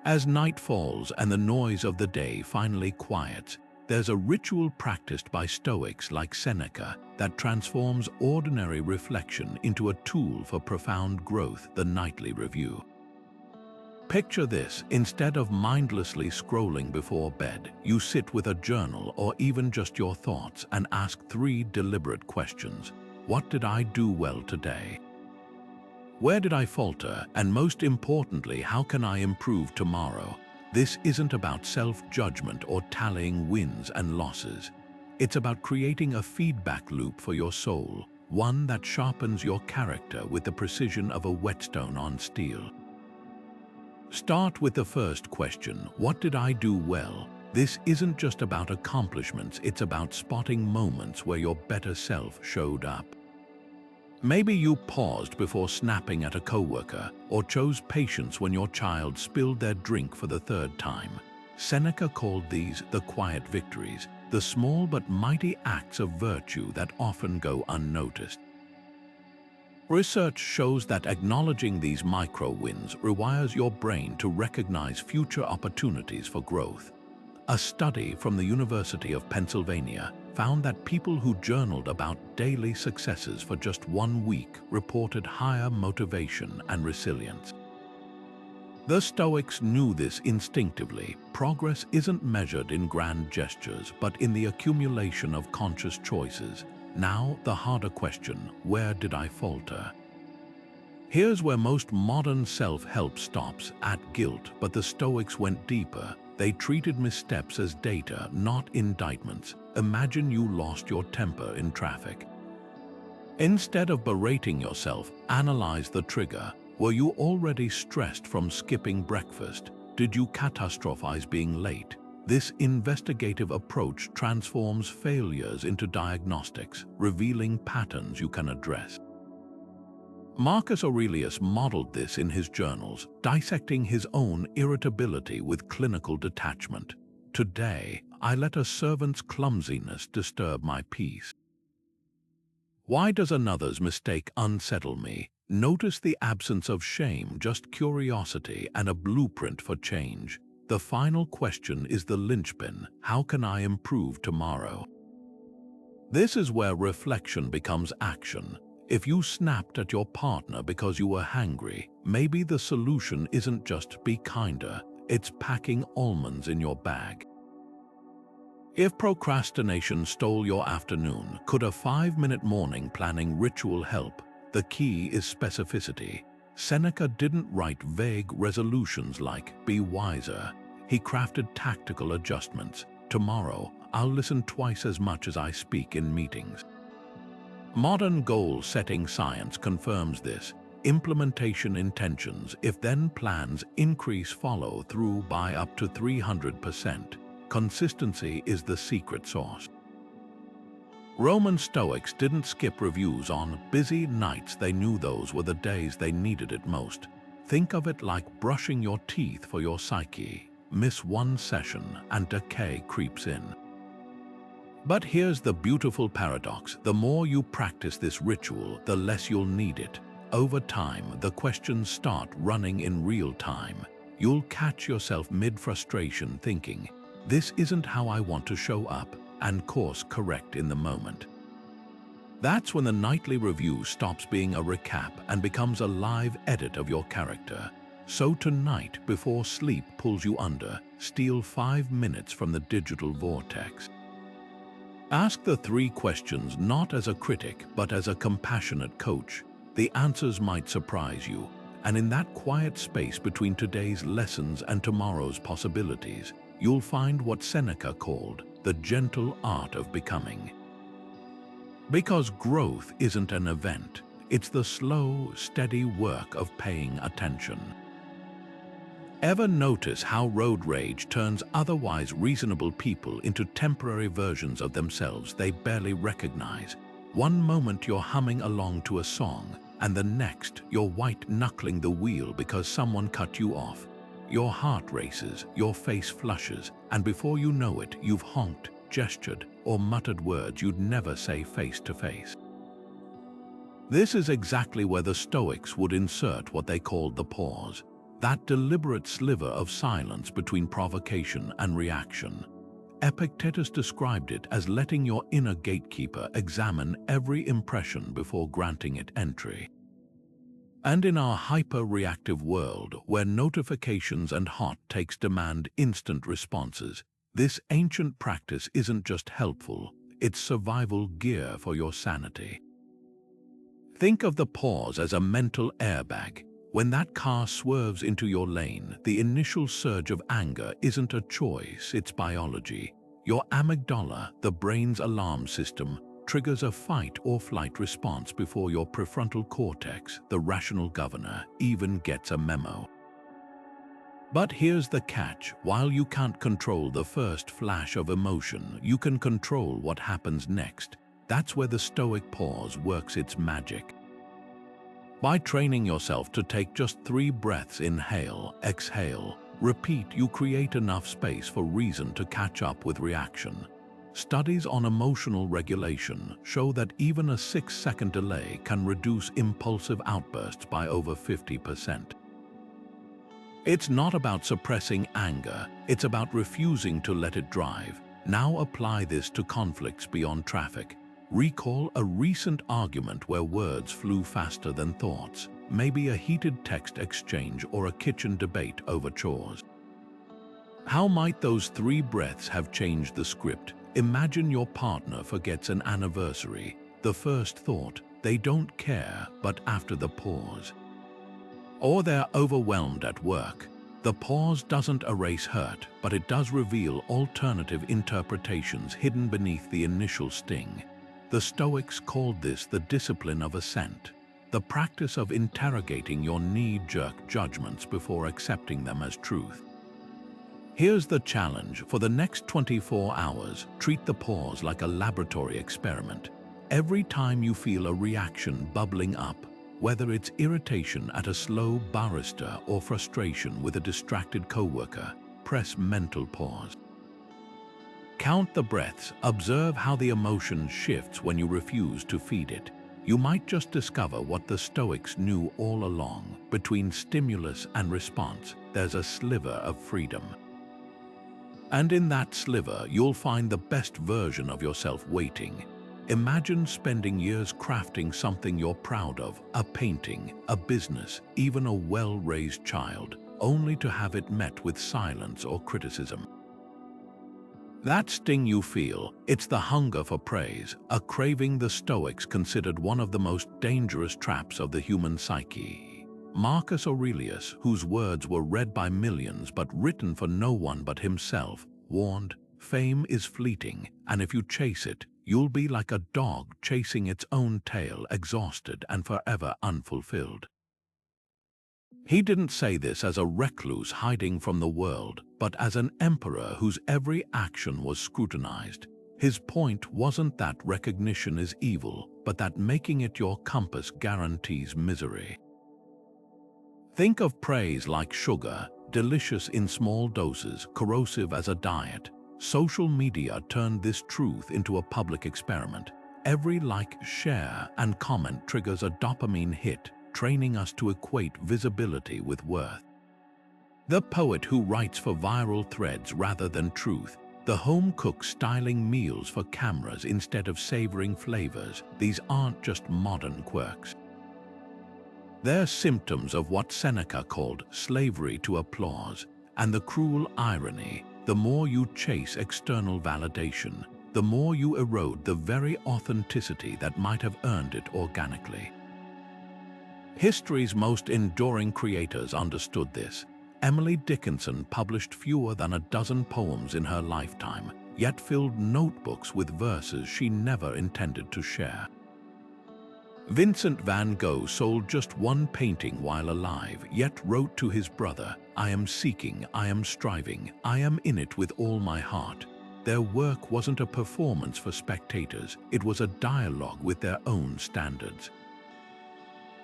As night falls and the noise of the day finally quiets, there's a ritual practiced by Stoics like Seneca that transforms ordinary reflection into a tool for profound growth: the nightly review. Picture this: instead of mindlessly scrolling before bed, you sit with a journal or even just your thoughts and ask 3 deliberate questions. What did I do well today? Where did I falter? And most importantly, how can I improve tomorrow? This isn't about self-judgment or tallying wins and losses. It's about creating a feedback loop for your soul, one that sharpens your character with the precision of a whetstone on steel. Start with the first question: what did I do well? This isn't just about accomplishments, it's about spotting moments where your better self showed up. Maybe you paused before snapping at a coworker, or chose patience when your child spilled their drink for the 3rd time. Seneca called these the quiet victories, the small but mighty acts of virtue that often go unnoticed. Research shows that acknowledging these micro-wins rewires your brain to recognize future opportunities for growth. A study from the University of Pennsylvania found that people who journaled about daily successes for just 1 week reported higher motivation and resilience. The Stoics knew this instinctively. Progress isn't measured in grand gestures, but in the accumulation of conscious choices. Now, the harder question: where did I falter? Here's where most modern self-help stops, at guilt, but the Stoics went deeper. They treated missteps as data, not indictments. Imagine you lost your temper in traffic. Instead of berating yourself, analyze the trigger. Were you already stressed from skipping breakfast? Did you catastrophize being late? This investigative approach transforms failures into diagnostics, revealing patterns you can address. Marcus Aurelius modeled this in his journals, dissecting his own irritability with clinical detachment. Today, I let a servant's clumsiness disturb my peace. Why does another's mistake unsettle me? Notice the absence of shame, just curiosity and a blueprint for change. The final question is the linchpin: how can I improve tomorrow? This is where reflection becomes action. If you snapped at your partner because you were hangry, maybe the solution isn't just be kinder, it's packing almonds in your bag. If procrastination stole your afternoon, could a 5-minute morning planning ritual help? The key is specificity. Seneca didn't write vague resolutions like "be wiser." He crafted tactical adjustments. Tomorrow, I'll listen twice as much as I speak in meetings. Modern goal-setting science confirms this. Implementation intentions, if then plans, increase follow-through by up to 300%. Consistency is the secret sauce. Roman Stoics didn't skip reviews on busy nights. They knew those were the days they needed it most. Think of it like brushing your teeth for your psyche. Miss one session and decay creeps in. But here's the beautiful paradox. The more you practice this ritual, the less you'll need it. Over time, the questions start running in real time. You'll catch yourself mid-frustration thinking, "This isn't how I want to show up," and course correct in the moment. That's when the nightly review stops being a recap and becomes a live edit of your character. So tonight, before sleep pulls you under, steal 5 minutes from the digital vortex. Ask the 3 questions not as a critic, but as a compassionate coach. The answers might surprise you, and in that quiet space between today's lessons and tomorrow's possibilities, you'll find what Seneca called the gentle art of becoming. Because growth isn't an event, it's the slow, steady work of paying attention. Ever notice how road rage turns otherwise reasonable people into temporary versions of themselves they barely recognize? One moment you're humming along to a song, and the next you're white-knuckling the wheel because someone cut you off. Your heart races, your face flushes, and before you know it, you've honked, gestured, or muttered words you'd never say face to face. This is exactly where the Stoics would insert what they called the pause, that deliberate sliver of silence between provocation and reaction. Epictetus described it as letting your inner gatekeeper examine every impression before granting it entry. And in our hyper-reactive world, where notifications and hot takes demand instant responses, this ancient practice isn't just helpful, it's survival gear for your sanity. Think of the pause as a mental airbag. When that car swerves into your lane, the initial surge of anger isn't a choice, it's biology. Your amygdala, the brain's alarm system, triggers a fight or flight response before your prefrontal cortex, the rational governor, even gets a memo. But here's the catch: while you can't control the first flash of emotion, you can control what happens next. That's where the Stoic pause works its magic. By training yourself to take just 3 breaths, inhale, exhale, repeat, you create enough space for reason to catch up with reaction. Studies on emotional regulation show that even a 6-second delay can reduce impulsive outbursts by over 50%. It's not about suppressing anger, it's about refusing to let it drive. Now apply this to conflicts beyond traffic. Recall a recent argument where words flew faster than thoughts, maybe a heated text exchange or a kitchen debate over chores. How might those 3 breaths have changed the script? Imagine your partner forgets an anniversary. The first thought, they don't care, but after the pause. Or they're overwhelmed at work. The pause doesn't erase hurt, but it does reveal alternative interpretations hidden beneath the initial sting. The Stoics called this the discipline of assent, the practice of interrogating your knee-jerk judgments before accepting them as truth. Here's the challenge: for the next 24 hours, treat the pause like a laboratory experiment. Every time you feel a reaction bubbling up, whether it's irritation at a slow barista or frustration with a distracted coworker, press mental pause. Count the breaths, observe how the emotion shifts when you refuse to feed it. You might just discover what the Stoics knew all along: between stimulus and response, there's a sliver of freedom. And in that sliver, you'll find the best version of yourself waiting. Imagine spending years crafting something you're proud of, a painting, a business, even a well-raised child, only to have it met with silence or criticism. That sting you feel, it's the hunger for praise, a craving the Stoics considered one of the most dangerous traps of the human psyche. Marcus Aurelius, whose words were read by millions but written for no one but himself, warned, "Fame is fleeting, and if you chase it, you'll be like a dog chasing its own tail, exhausted and forever unfulfilled." He didn't say this as a recluse hiding from the world, but as an emperor whose every action was scrutinized. His point wasn't that recognition is evil, but that making it your compass guarantees misery. Think of praise like sugar, delicious in small doses, corrosive as a diet. Social media turned this truth into a public experiment. Every like, share, and comment triggers a dopamine hit, training us to equate visibility with worth. The poet who writes for viral threads rather than truth, the home cook styling meals for cameras instead of savoring flavors, these aren't just modern quirks. They're symptoms of what Seneca called slavery to applause, and the cruel irony: the more you chase external validation, the more you erode the very authenticity that might have earned it organically. History's most enduring creators understood this. Emily Dickinson published fewer than a dozen poems in her lifetime, yet filled notebooks with verses she never intended to share. Vincent van Gogh sold just 1 painting while alive, yet wrote to his brother, "I am seeking, I am striving, I am in it with all my heart." Their work wasn't a performance for spectators, it was a dialogue with their own standards.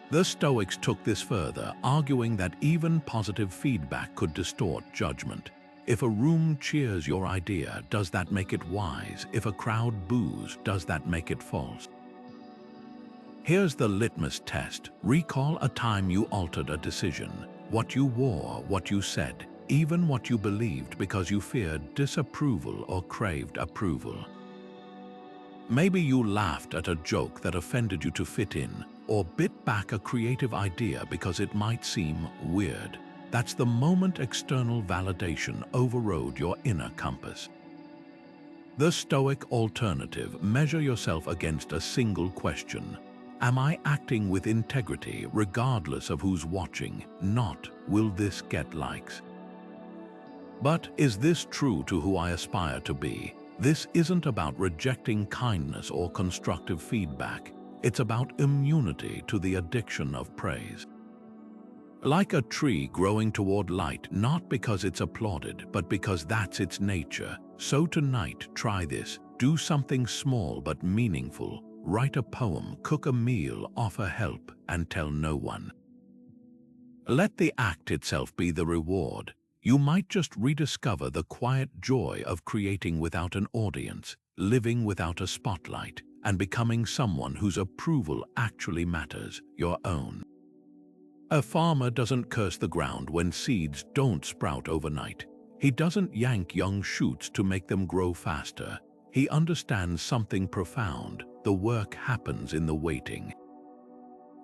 The Stoics took this further, arguing that even positive feedback could distort judgment. If a room cheers your idea, does that make it wise? If a crowd boos, does that make it false? Here's the litmus test. Recall a time you altered a decision. What you wore, what you said, even what you believed because you feared disapproval or craved approval. Maybe you laughed at a joke that offended you to fit in, or bit back a creative idea because it might seem weird. That's the moment external validation overrode your inner compass. The Stoic alternative: measure yourself against a single question. Am I acting with integrity regardless of who's watching? Not, will this get likes? But is this true to who I aspire to be? This isn't about rejecting kindness or constructive feedback. It's about immunity to the addiction of praise. Like a tree growing toward light, not because it's applauded, but because that's its nature. So tonight, try this. Do something small but meaningful. Write a poem, cook a meal, offer help, and tell no one. Let the act itself be the reward. You might just rediscover the quiet joy of creating without an audience, living without a spotlight, and becoming someone whose approval actually matters, your own. A farmer doesn't curse the ground when seeds don't sprout overnight. He doesn't yank young shoots to make them grow faster. He understands something profound. The work happens in the waiting.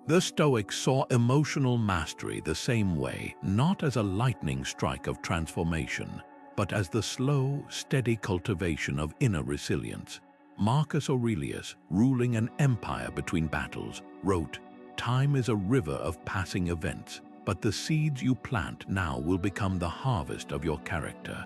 The Stoics saw emotional mastery the same way, not as a lightning strike of transformation, but as the slow, steady cultivation of inner resilience. Marcus Aurelius, ruling an empire between battles, wrote, "Time is a river of passing events, but the seeds you plant now will become the harvest of your character."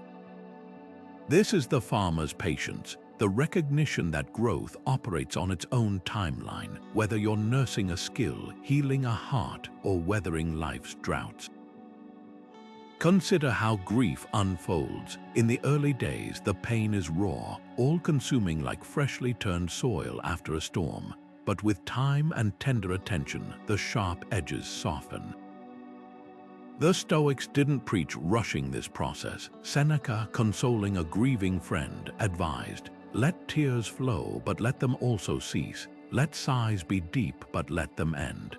This is the farmer's patience, the recognition that growth operates on its own timeline, whether you're nursing a skill, healing a heart, or weathering life's droughts. Consider how grief unfolds. In the early days, the pain is raw, all-consuming like freshly turned soil after a storm. But with time and tender attention, the sharp edges soften. The Stoics didn't preach rushing this process. Seneca, consoling a grieving friend, advised, "Let tears flow, but let them also cease. Let sighs be deep, but let them end."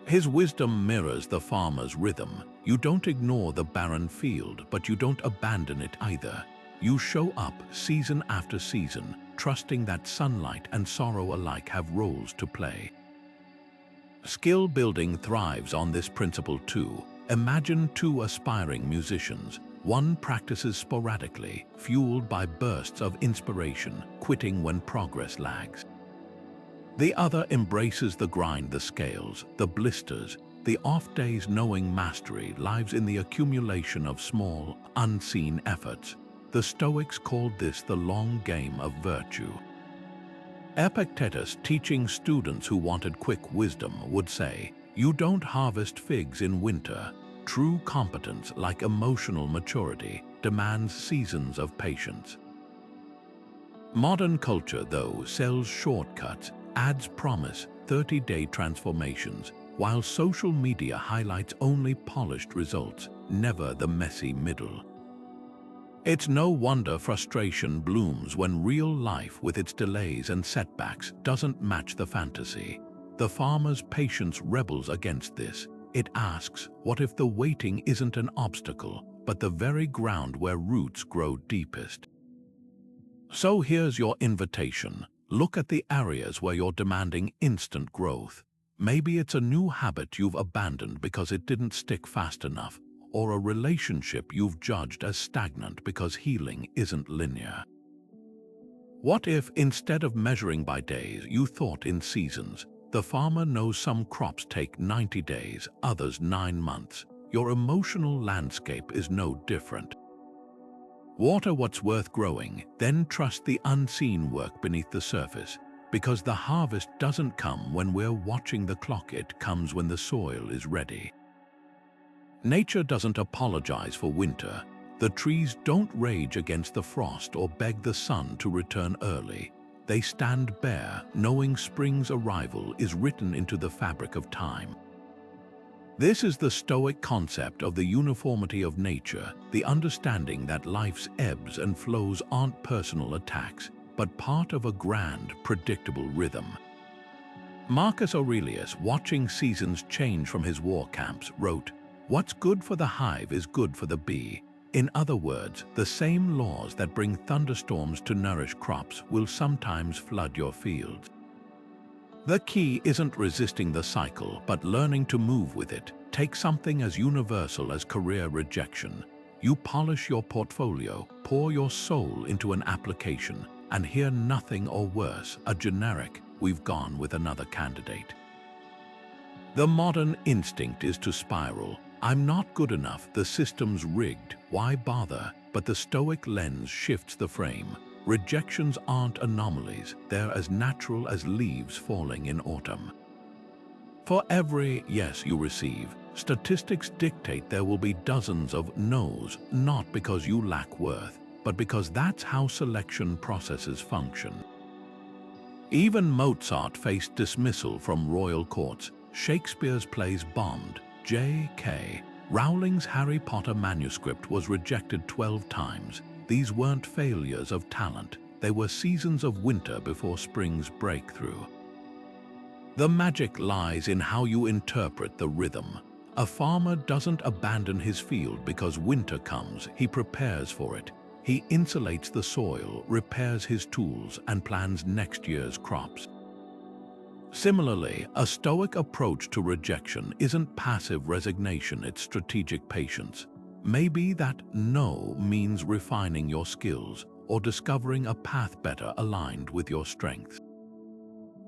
His wisdom mirrors the farmer's rhythm. You don't ignore the barren field, but you don't abandon it either. You show up season after season, trusting that sunlight and sorrow alike have roles to play. Skill building thrives on this principle too. Imagine two aspiring musicians. One practices sporadically, fueled by bursts of inspiration, quitting when progress lags. The other embraces the grind, the scales, the blisters, the off days, knowing mastery lies in the accumulation of small, unseen efforts. The Stoics called this the long game of virtue. Epictetus, teaching students who wanted quick wisdom, would say, "You don't harvest figs in winter." True competence, like emotional maturity, demands seasons of patience. Modern culture, though, sells shortcuts, adds promise, 30-day transformations, while social media highlights only polished results, never the messy middle. It's no wonder frustration blooms when real life, with its delays and setbacks, doesn't match the fantasy. The farmer's patience rebels against this. It asks, what if the waiting isn't an obstacle, but the very ground where roots grow deepest? So here's your invitation. Look at the areas where you're demanding instant growth. Maybe it's a new habit you've abandoned because it didn't stick fast enough, or a relationship you've judged as stagnant because healing isn't linear. What if, instead of measuring by days, you thought in seasons? The farmer knows some crops take 90 days, others 9 months. Your emotional landscape is no different. Water what's worth growing, then trust the unseen work beneath the surface, because the harvest doesn't come when we're watching the clock, it comes when the soil is ready. Nature doesn't apologize for winter. The trees don't rage against the frost or beg the sun to return early. They stand bare, knowing spring's arrival is written into the fabric of time. This is the Stoic concept of the uniformity of nature, the understanding that life's ebbs and flows aren't personal attacks, but part of a grand, predictable rhythm. Marcus Aurelius, watching seasons change from his war camps, wrote, "What's good for the hive is good for the bee." In other words, the same laws that bring thunderstorms to nourish crops will sometimes flood your fields. The key isn't resisting the cycle, but learning to move with it. Take something as universal as career rejection. You polish your portfolio, pour your soul into an application, and hear nothing or worse, a generic, "We've gone with another candidate." The modern instinct is to spiral. "I'm not good enough, the system's rigged, why bother?" But the Stoic lens shifts the frame. Rejections aren't anomalies, they're as natural as leaves falling in autumn. For every yes you receive, statistics dictate there will be dozens of no's, not because you lack worth, but because that's how selection processes function. Even Mozart faced dismissal from royal courts. Shakespeare's plays bombed. J.K. Rowling's Harry Potter manuscript was rejected 12 times. These weren't failures of talent, they were seasons of winter before spring's breakthrough. The magic lies in how you interpret the rhythm. A farmer doesn't abandon his field because winter comes, he prepares for it. He insulates the soil, repairs his tools, and plans next year's crops. Similarly, a Stoic approach to rejection isn't passive resignation, it's strategic patience. Maybe that no means refining your skills or discovering a path better aligned with your strengths.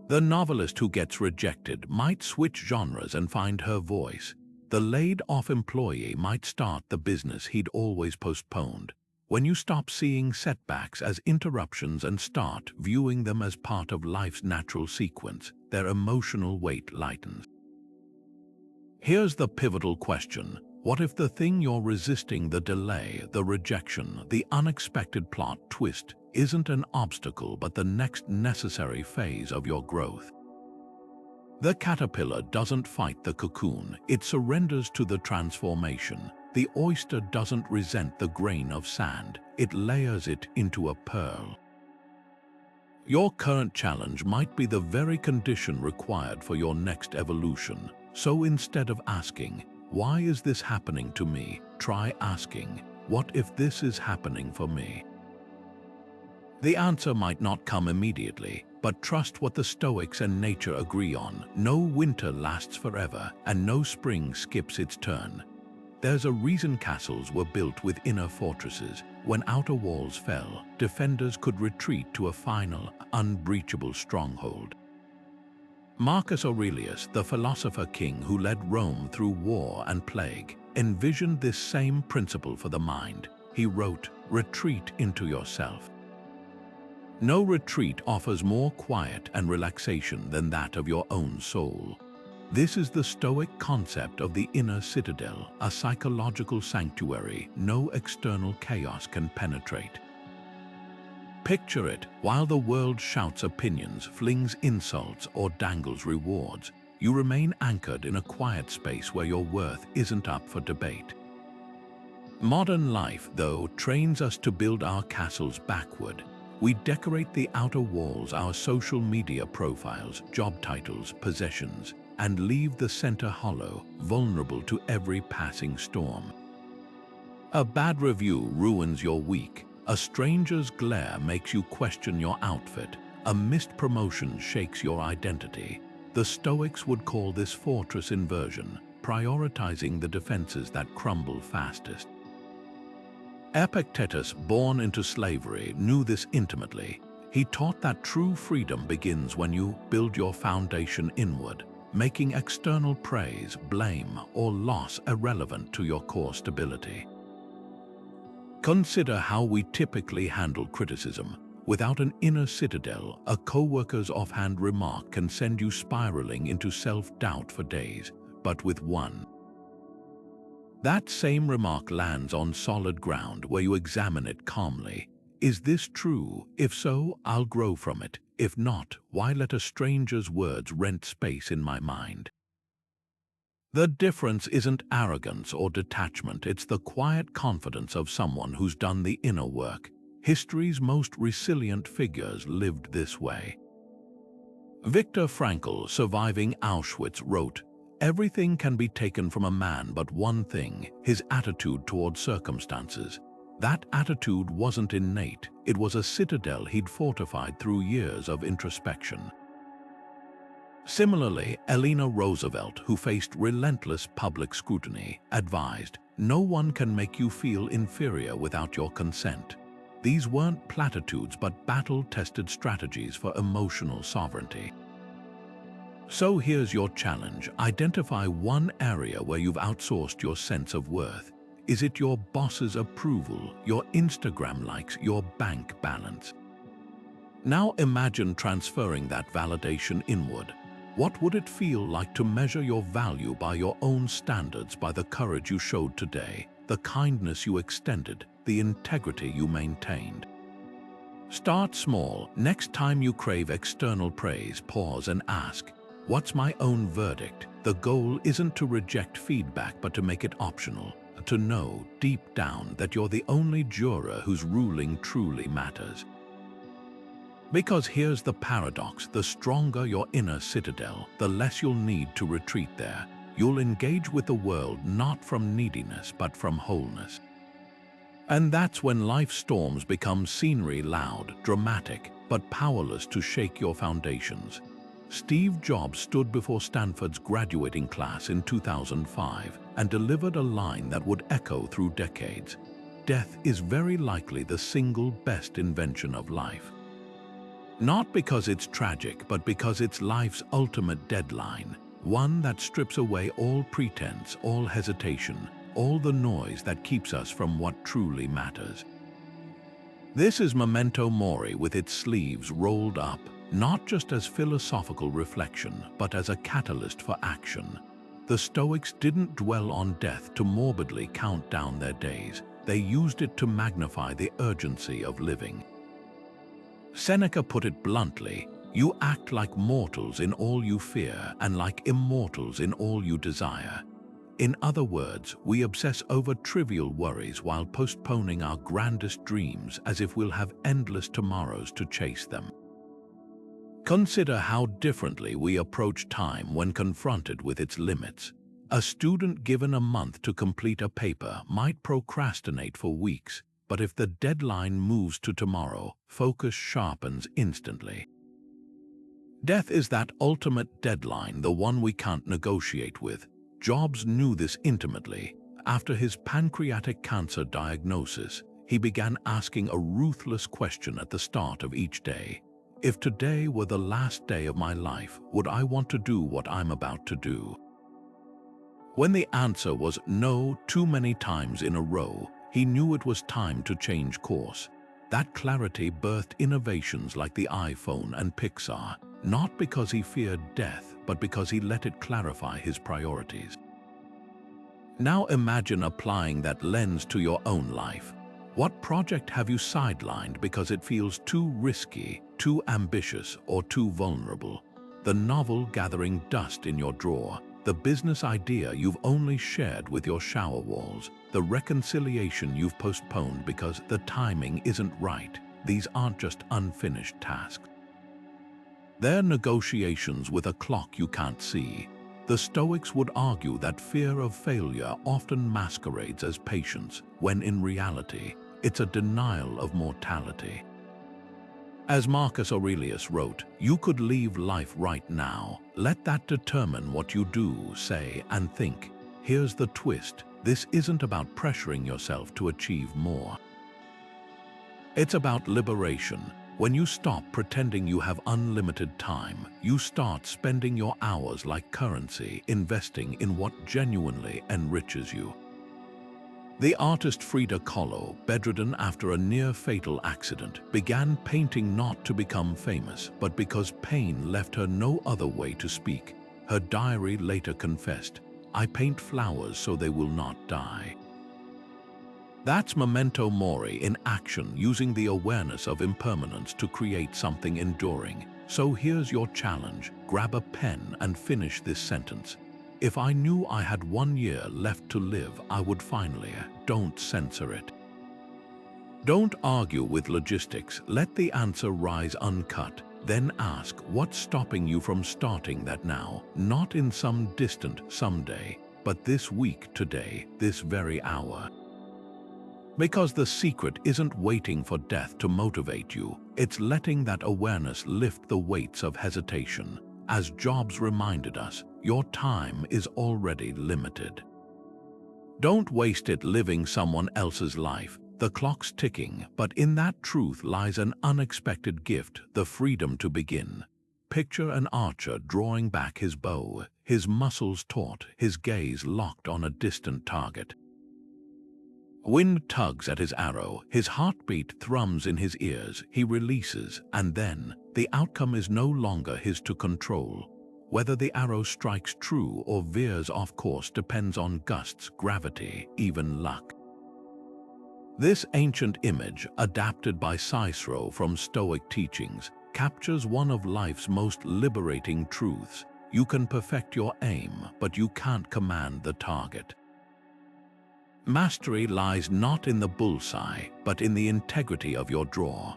The novelist who gets rejected might switch genres and find her voice. The laid-off employee might start the business he'd always postponed. When you stop seeing setbacks as interruptions and start viewing them as part of life's natural sequence, their emotional weight lightens. Here's the pivotal question. What if the thing you're resisting, the delay, the rejection, the unexpected plot twist, isn't an obstacle but the next necessary phase of your growth? The caterpillar doesn't fight the cocoon, it surrenders to the transformation. The oyster doesn't resent the grain of sand, it layers it into a pearl. Your current challenge might be the very condition required for your next evolution. So instead of asking, "Why is this happening to me?" try asking, "What if this is happening for me?" The answer might not come immediately, but trust what the Stoics and nature agree on. No winter lasts forever, and no spring skips its turn. There's a reason castles were built with inner fortresses. When outer walls fell, defenders could retreat to a final, unbreachable stronghold. Marcus Aurelius, the philosopher king who led Rome through war and plague, envisioned this same principle for the mind. He wrote, "Retreat into yourself." No retreat offers more quiet and relaxation than that of your own soul. This is the Stoic concept of the inner citadel, a psychological sanctuary no external chaos can penetrate. Picture it, while the world shouts opinions, flings insults, or dangles rewards, you remain anchored in a quiet space where your worth isn't up for debate. Modern life, though, trains us to build our castles backward. We decorate the outer walls, our social media profiles, job titles, possessions, and leave the center hollow, vulnerable to every passing storm. A bad review ruins your week. A stranger's glare makes you question your outfit. A missed promotion shakes your identity. The Stoics would call this fortress inversion, prioritizing the defenses that crumble fastest. Epictetus, born into slavery, knew this intimately. He taught that true freedom begins when you build your foundation inward, making external praise, blame, or loss irrelevant to your core stability. Consider how we typically handle criticism. Without an inner citadel, a coworker's offhand remark can send you spiraling into self-doubt for days, but with one, that same remark lands on solid ground where you examine it calmly. Is this true? If so, I'll grow from it. If not, why let a stranger's words rent space in my mind? The difference isn't arrogance or detachment, it's the quiet confidence of someone who's done the inner work. History's most resilient figures lived this way. Viktor Frankl, surviving Auschwitz, wrote, "Everything can be taken from a man but one thing, his attitude toward circumstances. That attitude wasn't innate, it was a citadel he'd fortified through years of introspection." Similarly, Eleanor Roosevelt, who faced relentless public scrutiny, advised, "No one can make you feel inferior without your consent." These weren't platitudes but battle-tested strategies for emotional sovereignty. So here's your challenge. Identify one area where you've outsourced your sense of worth. Is it your boss's approval, your Instagram likes, your bank balance? Now imagine transferring that validation inward. What would it feel like to measure your value by your own standards, by the courage you showed today, the kindness you extended, the integrity you maintained? Start small. Next time you crave external praise, pause and ask, what's my own verdict? The goal isn't to reject feedback but to make it optional, to know deep down that you're the only juror whose ruling truly matters. Because here's the paradox, the stronger your inner citadel, the less you'll need to retreat there. You'll engage with the world not from neediness but from wholeness. And that's when life's storms become scenery, loud, dramatic, but powerless to shake your foundations. Steve Jobs stood before Stanford's graduating class in 2005 and delivered a line that would echo through decades. Death is very likely the single best invention of life. Not because it's tragic, but because it's life's ultimate deadline, one that strips away all pretense, all hesitation, all the noise that keeps us from what truly matters. This is Memento Mori, with its sleeves rolled up, not just as philosophical reflection, but as a catalyst for action. The Stoics didn't dwell on death to morbidly count down their days. They used it to magnify the urgency of living. Seneca put it bluntly, "You act like mortals in all you fear and like immortals in all you desire." In other words, we obsess over trivial worries while postponing our grandest dreams as if we'll have endless tomorrows to chase them. Consider how differently we approach time when confronted with its limits. A student given a month to complete a paper might procrastinate for weeks, but if the deadline moves to tomorrow, focus sharpens instantly. Death is that ultimate deadline, the one we can't negotiate with. Jobs knew this intimately. After his pancreatic cancer diagnosis, he began asking a ruthless question at the start of each day. If today were the last day of my life, would I want to do what I'm about to do? When the answer was no too many times in a row, he knew it was time to change course. That clarity birthed innovations like the iPhone and Pixar, not because he feared death, but because he let it clarify his priorities. Now imagine applying that lens to your own life. What project have you sidelined because it feels too risky, too ambitious, or too vulnerable? The novel gathering dust in your drawer, the business idea you've only shared with your shower walls, the reconciliation you've postponed because the timing isn't right. These aren't just unfinished tasks. They're negotiations with a clock you can't see. The Stoics would argue that fear of failure often masquerades as patience, when in reality, it's a denial of mortality. As Marcus Aurelius wrote, "You could leave life right now. Let that determine what you do, say, and think." Here's the twist. This isn't about pressuring yourself to achieve more. It's about liberation. When you stop pretending you have unlimited time, you start spending your hours like currency, investing in what genuinely enriches you. The artist Frida Kahlo, bedridden after a near-fatal accident, began painting not to become famous, but because pain left her no other way to speak. Her diary later confessed, "I paint flowers so they will not die." That's Memento Mori in action, using the awareness of impermanence to create something enduring. So here's your challenge. Grab a pen and finish this sentence. If I knew I had 1 year left to live, I would finally. Don't censor it. Don't argue with logistics. Let the answer rise uncut. Then ask, what's stopping you from starting that now? Not in some distant someday, but this week, today, this very hour. Because the secret isn't waiting for death to motivate you, it's letting that awareness lift the weights of hesitation. As Jobs reminded us, your time is already limited. Don't waste it living someone else's life. The clock's ticking, but in that truth lies an unexpected gift, the freedom to begin. Picture an archer drawing back his bow, his muscles taut, his gaze locked on a distant target. Wind tugs at his arrow, his heartbeat thrums in his ears, he releases, and then, the outcome is no longer his to control. Whether the arrow strikes true or veers off course depends on gusts, gravity, even luck. This ancient image, adapted by Cicero from Stoic teachings, captures one of life's most liberating truths. You can perfect your aim, but you can't command the target. Mastery lies not in the bullseye, but in the integrity of your draw.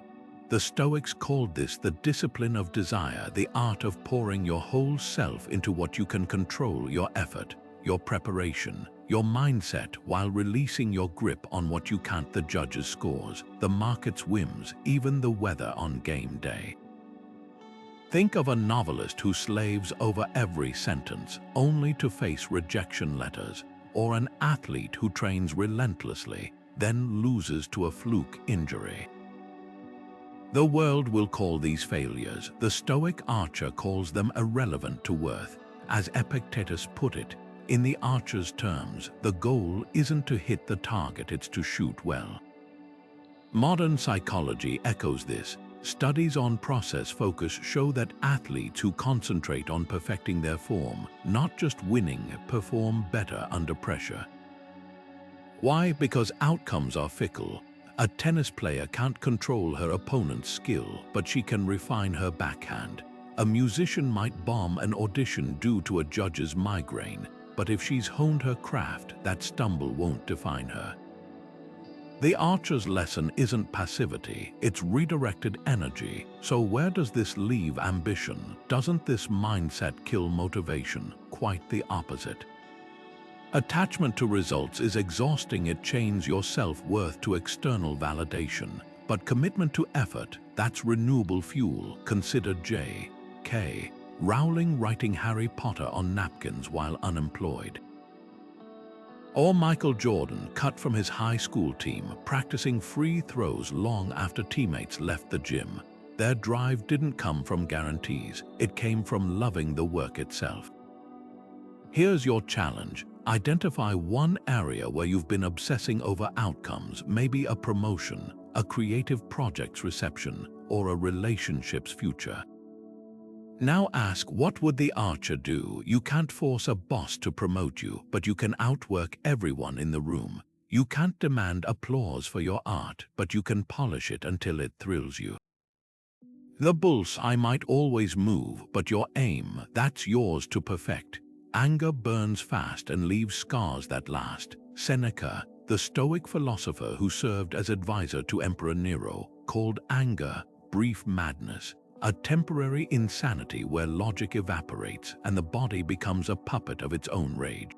The Stoics called this the discipline of desire, the art of pouring your whole self into what you can control: your effort, your preparation, your mindset, while releasing your grip on what you can't: the judge's scores, the market's whims, even the weather on game day. Think of a novelist who slaves over every sentence, only to face rejection letters, or an athlete who trains relentlessly, then loses to a fluke injury. The world will call these failures. The Stoic archer calls them irrelevant to worth. As Epictetus put it, in the archer's terms, the goal isn't to hit the target, it's to shoot well. Modern psychology echoes this. Studies on process focus show that athletes who concentrate on perfecting their form, not just winning, perform better under pressure. Why? Because outcomes are fickle. A tennis player can't control her opponent's skill, but she can refine her backhand. A musician might bomb an audition due to a judge's migraine, but if she's honed her craft, that stumble won't define her. The archer's lesson isn't passivity, it's redirected energy. So where does this leave ambition? Doesn't this mindset kill motivation? Quite the opposite. Attachment to results is exhausting. It chains your self-worth to external validation. But commitment to effort, that's renewable fuel. Consider J.K. Rowling writing Harry Potter on napkins while unemployed. Or Michael Jordan, cut from his high school team, practicing free throws long after teammates left the gym. Their drive didn't come from guarantees, it came from loving the work itself. Here's your challenge. Identify one area where you've been obsessing over outcomes, maybe a promotion, a creative project's reception, or a relationship's future. Now ask, what would the archer do? You can't force a boss to promote you, but you can outwork everyone in the room. You can't demand applause for your art, but you can polish it until it thrills you. The bullseye might always move, but your aim, that's yours to perfect. Anger burns fast and leaves scars that last. Seneca, the Stoic philosopher who served as advisor to Emperor Nero, called anger brief madness, a temporary insanity where logic evaporates and the body becomes a puppet of its own rage.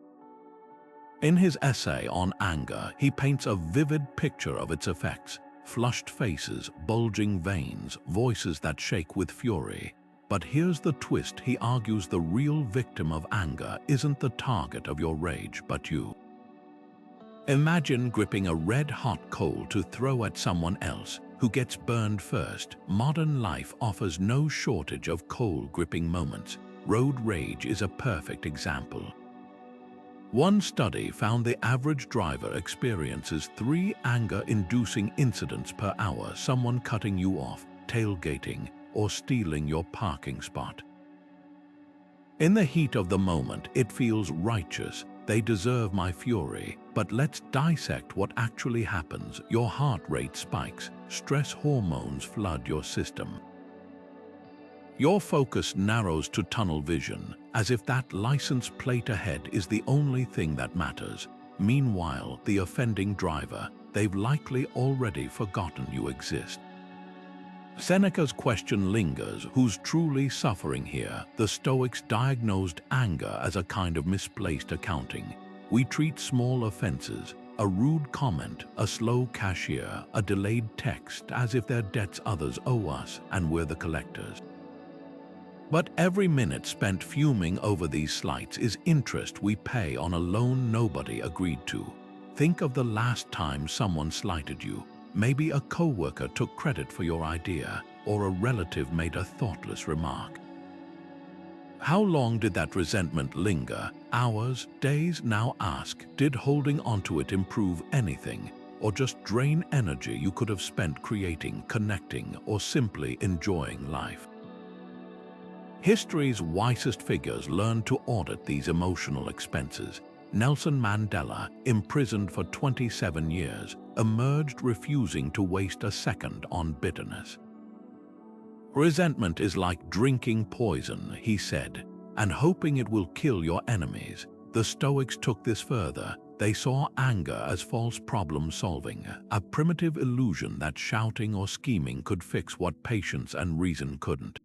In his essay on anger, he paints a vivid picture of its effects: flushed faces, bulging veins, voices that shake with fury. But here's the twist. He argues the real victim of anger isn't the target of your rage, but you. Imagine gripping a red-hot coal to throw at someone else, who gets burned first. Modern life offers no shortage of coal-gripping moments. Road rage is a perfect example. One study found the average driver experiences 3 anger-inducing incidents per hour: someone cutting you off, tailgating, or stealing your parking spot. In the heat of the moment, it feels righteous. They deserve my fury. But let's dissect what actually happens. Your heart rate spikes, stress hormones flood your system. Your focus narrows to tunnel vision, as if that license plate ahead is the only thing that matters. Meanwhile, the offending driver, they've likely already forgotten you exist. Seneca's question lingers: who's truly suffering here? The Stoics diagnosed anger as a kind of misplaced accounting. We treat small offenses, a rude comment, a slow cashier, a delayed text, as if they're debts others owe us and we're the collectors. But every minute spent fuming over these slights is interest we pay on a loan nobody agreed to. Think of the last time someone slighted you. Maybe a coworker took credit for your idea, or a relative made a thoughtless remark. How long did that resentment linger? Hours, days? Now ask, did holding onto it improve anything, or just drain energy you could have spent creating, connecting, or simply enjoying life? History's wisest figures learned to audit these emotional expenses. Nelson Mandela, imprisoned for 27 years, emerged refusing to waste a second on bitterness. Resentment is like drinking poison, he said, and hoping it will kill your enemies. The Stoics took this further. They saw anger as false problem-solving, a primitive illusion that shouting or scheming could fix what patience and reason couldn't.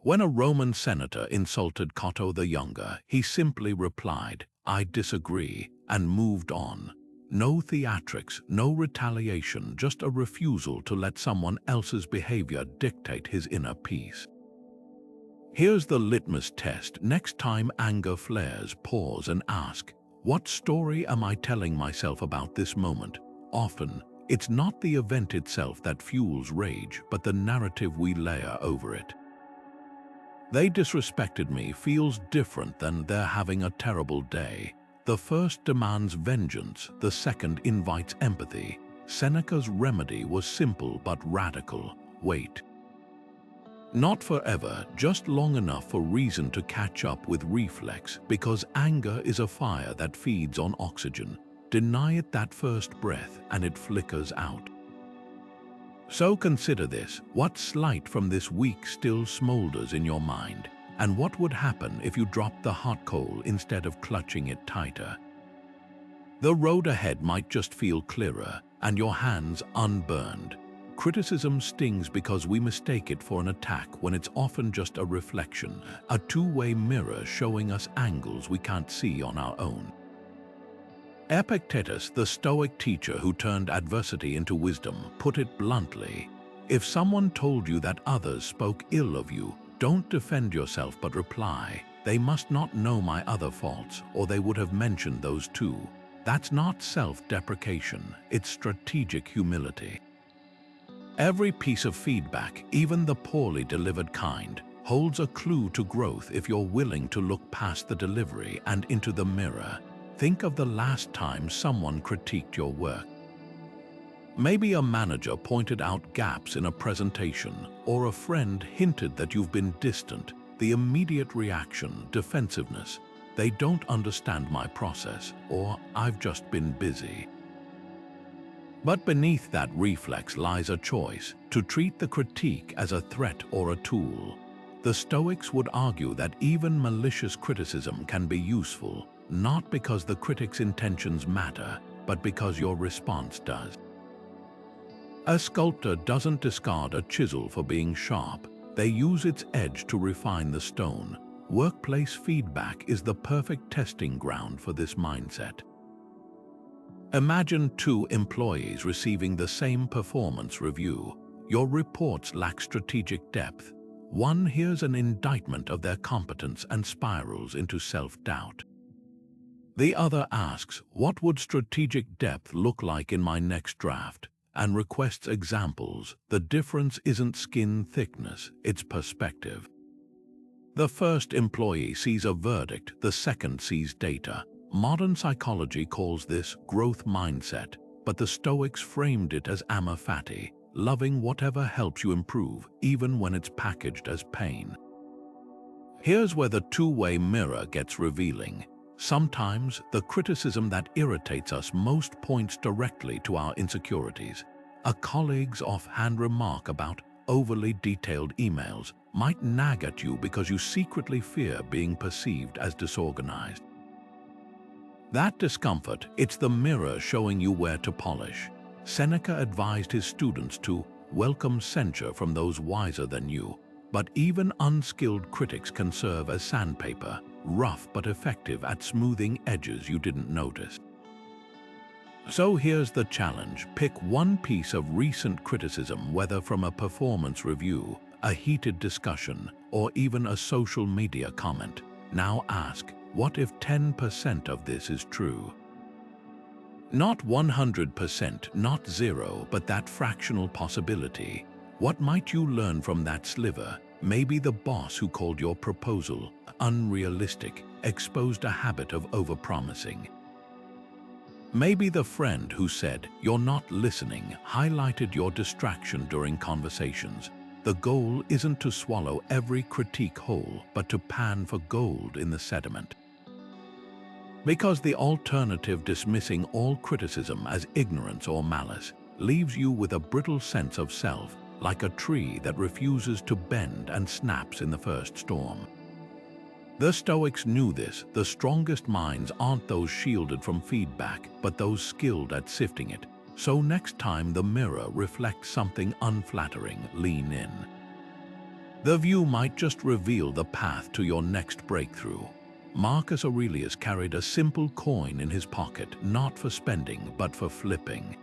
When a Roman senator insulted Cato the Younger, he simply replied, "I disagree," and moved on. No theatrics, no retaliation, just a refusal to let someone else's behavior dictate his inner peace. Here's the litmus test. Next time anger flares, pause and ask, what story am I telling myself about this moment? Often, it's not the event itself that fuels rage, but the narrative we layer over it. They disrespected me feels different than they're having a terrible day. The first demands vengeance, the second invites empathy. Seneca's remedy was simple but radical: wait. Not forever, just long enough for reason to catch up with reflex, because anger is a fire that feeds on oxygen. Deny it that first breath and it flickers out. So consider this: what slight from this week still smolders in your mind? And what would happen if you dropped the hot coal instead of clutching it tighter? The road ahead might just feel clearer, and your hands unburned. Criticism stings because we mistake it for an attack when it's often just a reflection, a two-way mirror showing us angles we can't see on our own. Epictetus, the Stoic teacher who turned adversity into wisdom, put it bluntly: if someone told you that others spoke ill of you, don't defend yourself but reply, "They must not know my other faults, or they would have mentioned those too." That's not self-deprecation, it's strategic humility. Every piece of feedback, even the poorly delivered kind, holds a clue to growth if you're willing to look past the delivery and into the mirror. Think of the last time someone critiqued your work. Maybe a manager pointed out gaps in a presentation, or a friend hinted that you've been distant. The immediate reaction, defensiveness: they don't understand my process, or I've just been busy. But beneath that reflex lies a choice: to treat the critique as a threat or a tool. The Stoics would argue that even malicious criticism can be useful, not because the critic's intentions matter, but because your response does. A sculptor doesn't discard a chisel for being sharp. They use its edge to refine the stone. Workplace feedback is the perfect testing ground for this mindset. Imagine two employees receiving the same performance review. Your reports lack strategic depth. One hears an indictment of their competence and spirals into self-doubt. The other asks, "What would strategic depth look like in my next draft?" and requests examples. The difference isn't skin thickness, it's perspective. The first employee sees a verdict, the second sees data. Modern psychology calls this growth mindset, but the Stoics framed it as Amor, Fati, loving whatever helps you improve, even when it's packaged as pain. Here's where the two-way mirror gets revealing. Sometimes the criticism that irritates us most points directly to our insecurities. A colleague's offhand remark about overly detailed emails might nag at you because you secretly fear being perceived as disorganized. That discomfort, it's the mirror showing you where to polish. Seneca advised his students to welcome censure from those wiser than you, but even unskilled critics can serve as sandpaper, rough but effective at smoothing edges you didn't notice. So here's the challenge. Pick one piece of recent criticism, whether from a performance review, a heated discussion, or even a social media comment. Now ask, what if 10% of this is true? Not 100%, not zero, but that fractional possibility. What might you learn from that sliver? Maybe the boss who called your proposal unrealistic exposed a habit of overpromising. Maybe the friend who said, "You're not listening," highlighted your distraction during conversations. The goal isn't to swallow every critique whole, but to pan for gold in the sediment. Because the alternative, dismissing all criticism as ignorance or malice, leaves you with a brittle sense of self, like a tree that refuses to bend and snaps in the first storm. The Stoics knew this. The strongest minds aren't those shielded from feedback, but those skilled at sifting it. So next time the mirror reflects something unflattering, lean in. The view might just reveal the path to your next breakthrough. Marcus Aurelius carried a simple coin in his pocket, not for spending, but for flipping.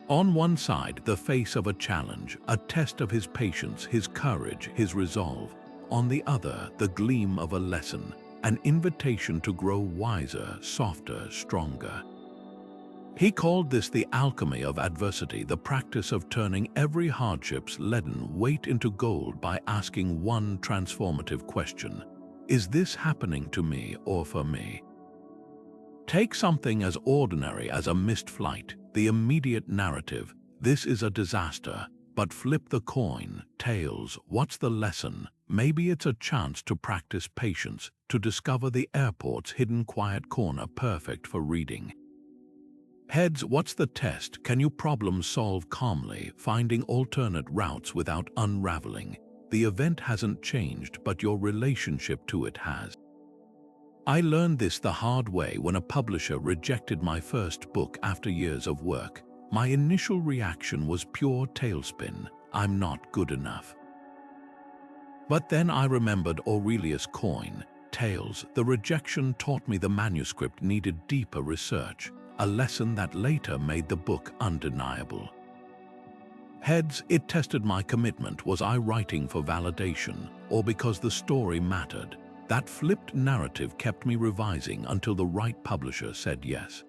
On one side, the face of a challenge, a test of his patience, his courage, his resolve. On the other, the gleam of a lesson, an invitation to grow wiser, softer, stronger. He called this the alchemy of adversity, the practice of turning every hardship's leaden weight into gold by asking one transformative question: is this happening to me or for me? Take something as ordinary as a missed flight, the immediate narrative, "This is a disaster," but flip the coin, tails, what's the lesson? Maybe it's a chance to practice patience, to discover the airport's hidden quiet corner perfect for reading. Heads, what's the test? Can you problem solve calmly, finding alternate routes without unraveling? The event hasn't changed, but your relationship to it has. I learned this the hard way when a publisher rejected my first book after years of work. My initial reaction was pure tailspin. I'm not good enough. But then I remembered Aurelius' coin, tails. The rejection taught me the manuscript needed deeper research, a lesson that later made the book undeniable. Heads, it tested my commitment. Was I writing for validation, or because the story mattered? That flipped narrative kept me revising until the right publisher said yes.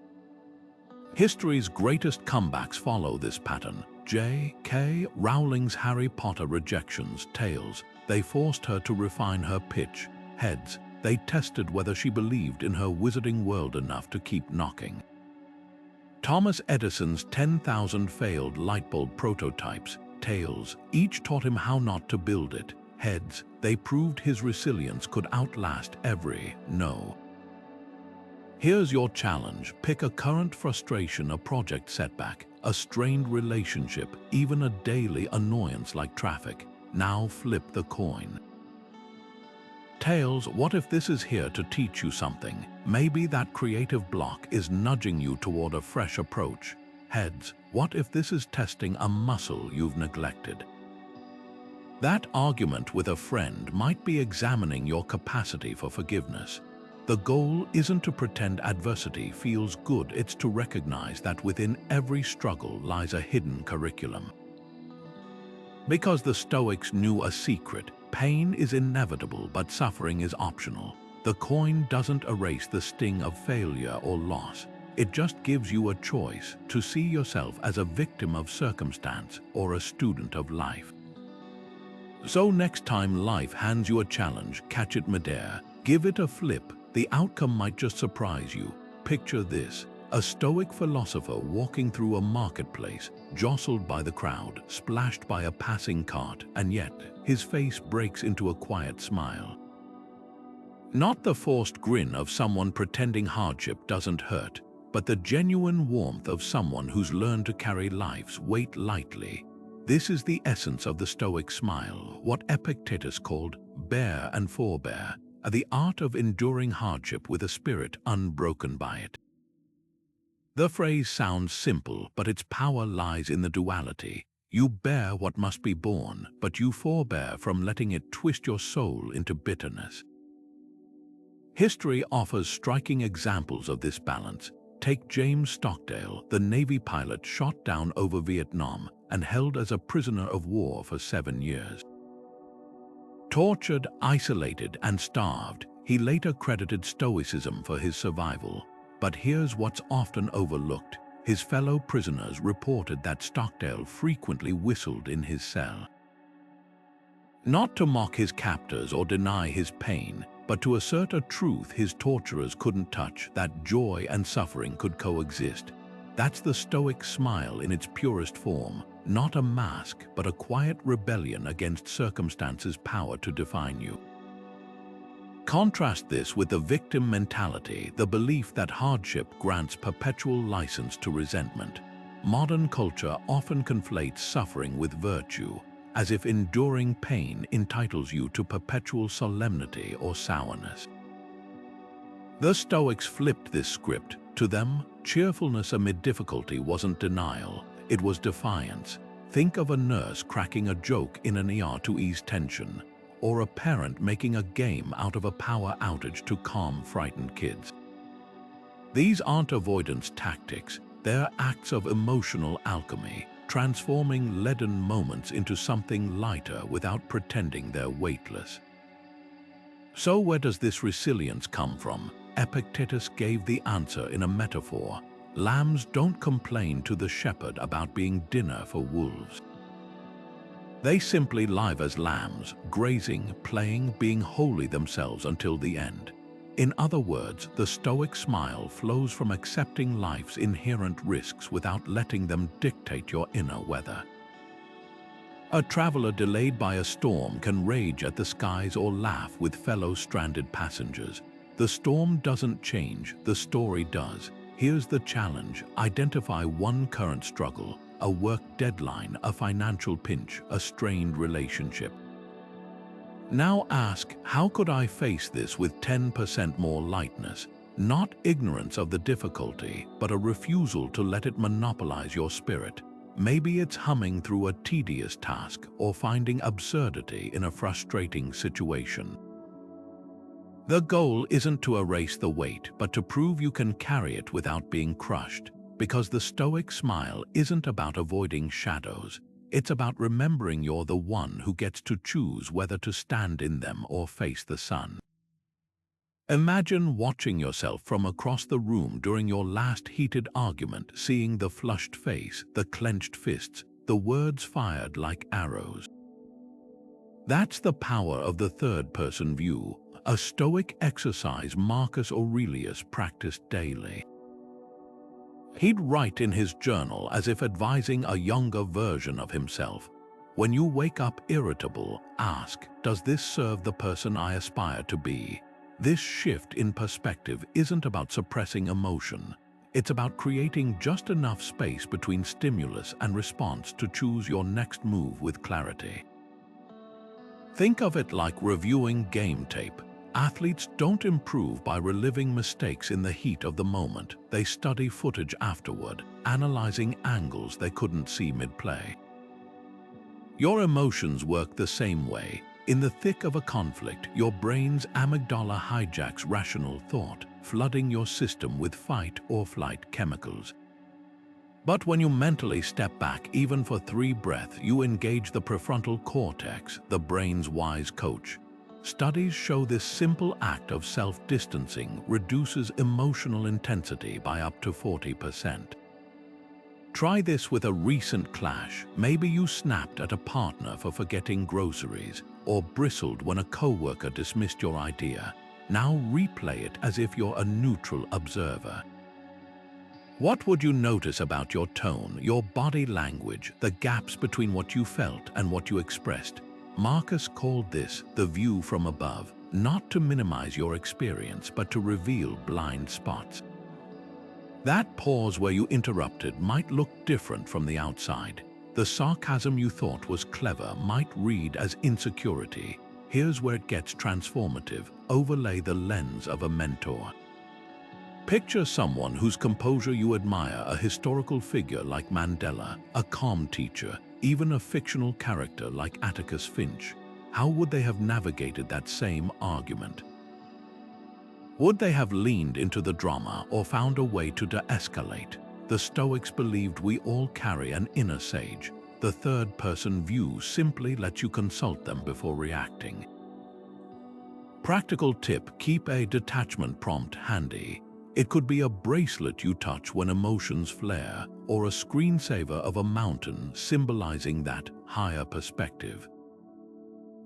History's greatest comebacks follow this pattern. J.K. Rowling's Harry Potter rejections, tails. They forced her to refine her pitch. Heads, they tested whether she believed in her wizarding world enough to keep knocking. Thomas Edison's 10,000 failed lightbulb prototypes, tails. Each taught him how not to build it. Heads, they proved his resilience could outlast every no. Here's your challenge. Pick a current frustration, a project setback, a strained relationship, even a daily annoyance like traffic. Now flip the coin. Tails, what if this is here to teach you something? Maybe that creative block is nudging you toward a fresh approach. Heads, what if this is testing a muscle you've neglected? That argument with a friend might be examining your capacity for forgiveness. The goal isn't to pretend adversity feels good, it's to recognize that within every struggle lies a hidden curriculum. Because the Stoics knew a secret, pain is inevitable but suffering is optional. The coin doesn't erase the sting of failure or loss. It just gives you a choice to see yourself as a victim of circumstance or a student of life. So next time life hands you a challenge, catch it midair, give it a flip. The outcome might just surprise you. Picture this: a Stoic philosopher walking through a marketplace, jostled by the crowd, splashed by a passing cart, and yet his face breaks into a quiet smile. Not the forced grin of someone pretending hardship doesn't hurt, but the genuine warmth of someone who's learned to carry life's weight lightly. This is the essence of the Stoic smile, what Epictetus called bear and forbear, the art of enduring hardship with a spirit unbroken by it. The phrase sounds simple, but its power lies in the duality. You bear what must be borne, but you forbear from letting it twist your soul into bitterness. History offers striking examples of this balance. Take James Stockdale, the Navy pilot shot down over Vietnam and held as a prisoner of war for 7 years. Tortured, isolated, and starved, he later credited Stoicism for his survival. But here's what's often overlooked. His fellow prisoners reported that Stockdale frequently whistled in his cell. Not to mock his captors or deny his pain, but to assert a truth his torturers couldn't touch, that joy and suffering could coexist. That's the Stoic smile in its purest form, not a mask, but a quiet rebellion against circumstance's power to define you. Contrast this with the victim mentality, the belief that hardship grants perpetual license to resentment. Modern culture often conflates suffering with virtue, as if enduring pain entitles you to perpetual solemnity or sourness. The Stoics flipped this script. To them, cheerfulness amid difficulty wasn't denial, it was defiance. Think of a nurse cracking a joke in an ER to ease tension, or a parent making a game out of a power outage to calm frightened kids. These aren't avoidance tactics, they're acts of emotional alchemy, transforming leaden moments into something lighter without pretending they're weightless. So where does this resilience come from? Epictetus gave the answer in a metaphor. Lambs don't complain to the shepherd about being dinner for wolves. They simply live as lambs, grazing, playing, being wholly themselves until the end. In other words, the Stoic smile flows from accepting life's inherent risks without letting them dictate your inner weather. A traveler delayed by a storm can rage at the skies or laugh with fellow stranded passengers. The storm doesn't change, the story does. Here's the challenge: identify one current struggle, a work deadline, a financial pinch, a strained relationship. Now ask, how could I face this with 10% more lightness? Not ignorance of the difficulty, but a refusal to let it monopolize your spirit. Maybe it's humming through a tedious task or finding absurdity in a frustrating situation. The goal isn't to erase the weight, but to prove you can carry it without being crushed. Because the Stoic smile isn't about avoiding shadows. It's about remembering you're the one who gets to choose whether to stand in them or face the sun. Imagine watching yourself from across the room during your last heated argument, seeing the flushed face, the clenched fists, the words fired like arrows. That's the power of the third-person view, a Stoic exercise Marcus Aurelius practiced daily. He'd write in his journal as if advising a younger version of himself. When you wake up irritable, ask, does this serve the person I aspire to be? This shift in perspective isn't about suppressing emotion. It's about creating just enough space between stimulus and response to choose your next move with clarity. Think of it like reviewing game tape. Athletes don't improve by reliving mistakes in the heat of the moment. They study footage afterward, analyzing angles they couldn't see mid-play. Your emotions work the same way. In the thick of a conflict, your brain's amygdala hijacks rational thought, flooding your system with fight or flight chemicals. But when you mentally step back, even for 3 breaths, you engage the prefrontal cortex, the brain's wise coach. Studies show this simple act of self-distancing reduces emotional intensity by up to 40%. Try this with a recent clash. Maybe you snapped at a partner for forgetting groceries, or bristled when a coworker dismissed your idea. Now replay it as if you're a neutral observer. What would you notice about your tone, your body language, the gaps between what you felt and what you expressed? Marcus called this the view from above. not to minimize your experience, but to reveal blind spots. That pause where you interrupted might look different from the outside. The sarcasm you thought was clever might read as insecurity. Here's where it gets transformative. Overlay the lens of a mentor. Picture someone whose composure you admire, a historical figure like Mandela, a calm teacher, even a fictional character like Atticus Finch. How would they have navigated that same argument? Would they have leaned into the drama or found a way to de-escalate? The Stoics believed we all carry an inner sage. The third-person view simply lets you consult them before reacting. Practical tip: keep a detachment prompt handy. It could be a bracelet you touch when emotions flare, or a screensaver of a mountain symbolizing that higher perspective.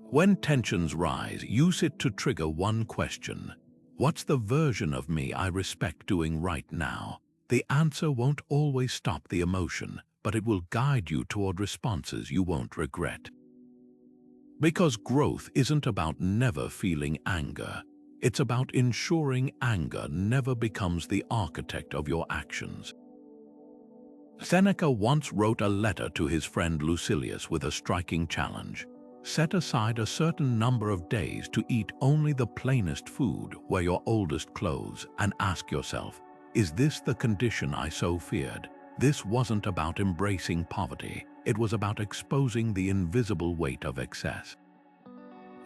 When tensions rise, use it to trigger one question. What's the version of me I respect doing right now? The answer won't always stop the emotion, but it will guide you toward responses you won't regret. Because growth isn't about never feeling anger. It's about ensuring anger never becomes the architect of your actions. Seneca once wrote a letter to his friend Lucilius with a striking challenge. Set aside a certain number of days to eat only the plainest food, wear your oldest clothes, and ask yourself, is this the condition I so feared? This wasn't about embracing poverty. It was about exposing the invisible weight of excess.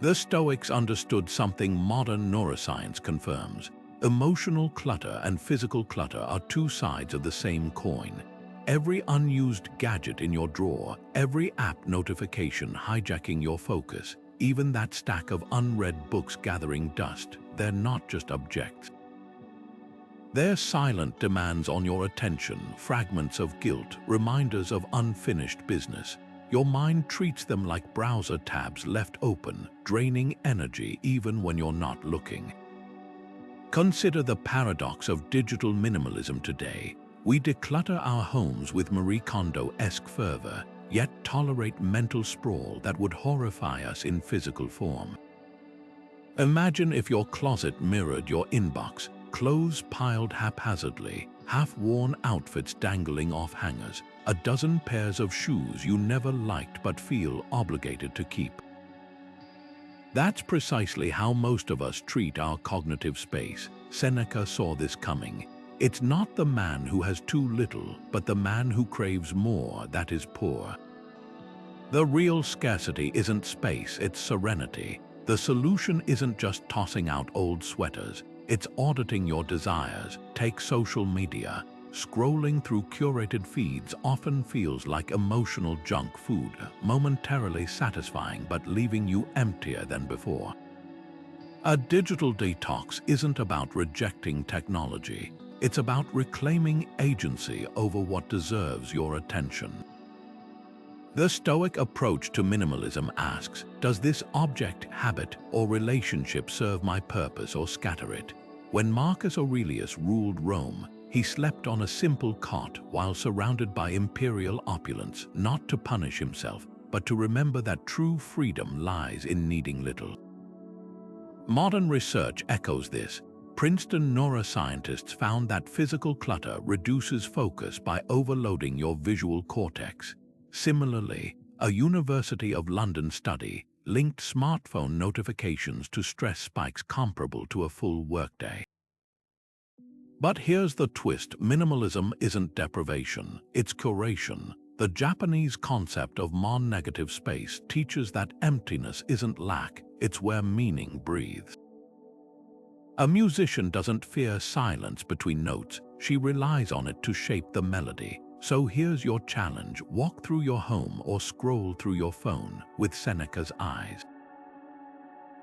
The Stoics understood something modern neuroscience confirms. Emotional clutter and physical clutter are two sides of the same coin. Every unused gadget in your drawer, every app notification hijacking your focus, even that stack of unread books gathering dust, they're not just objects. They're silent demands on your attention, fragments of guilt, reminders of unfinished business. Your mind treats them like browser tabs left open, draining energy even when you're not looking. Consider the paradox of digital minimalism today. We declutter our homes with Marie Kondo-esque fervor, yet tolerate mental sprawl that would horrify us in physical form. Imagine if your closet mirrored your inbox, clothes piled haphazardly, half-worn outfits dangling off hangers, a dozen pairs of shoes you never liked but feel obligated to keep. That's precisely how most of us treat our cognitive space. Seneca saw this coming. It's not the man who has too little, but the man who craves more that is poor. The real scarcity isn't space, it's serenity. The solution isn't just tossing out old sweaters, it's auditing your desires. Take social media. Scrolling through curated feeds often feels like emotional junk food, momentarily satisfying but leaving you emptier than before. A digital detox isn't about rejecting technology. It's about reclaiming agency over what deserves your attention. The Stoic approach to minimalism asks, does this object, habit, or relationship serve my purpose or scatter it? When Marcus Aurelius ruled Rome, he slept on a simple cot while surrounded by imperial opulence, not to punish himself, but to remember that true freedom lies in needing little. Modern research echoes this. Princeton neuroscientists found that physical clutter reduces focus by overloading your visual cortex. Similarly, a University of London study linked smartphone notifications to stress spikes comparable to a full workday. But here's the twist: minimalism isn't deprivation, it's curation. The Japanese concept of non-negative space teaches that emptiness isn't lack, it's where meaning breathes. A musician doesn't fear silence between notes, she relies on it to shape the melody. So here's your challenge: walk through your home or scroll through your phone with Seneca's eyes.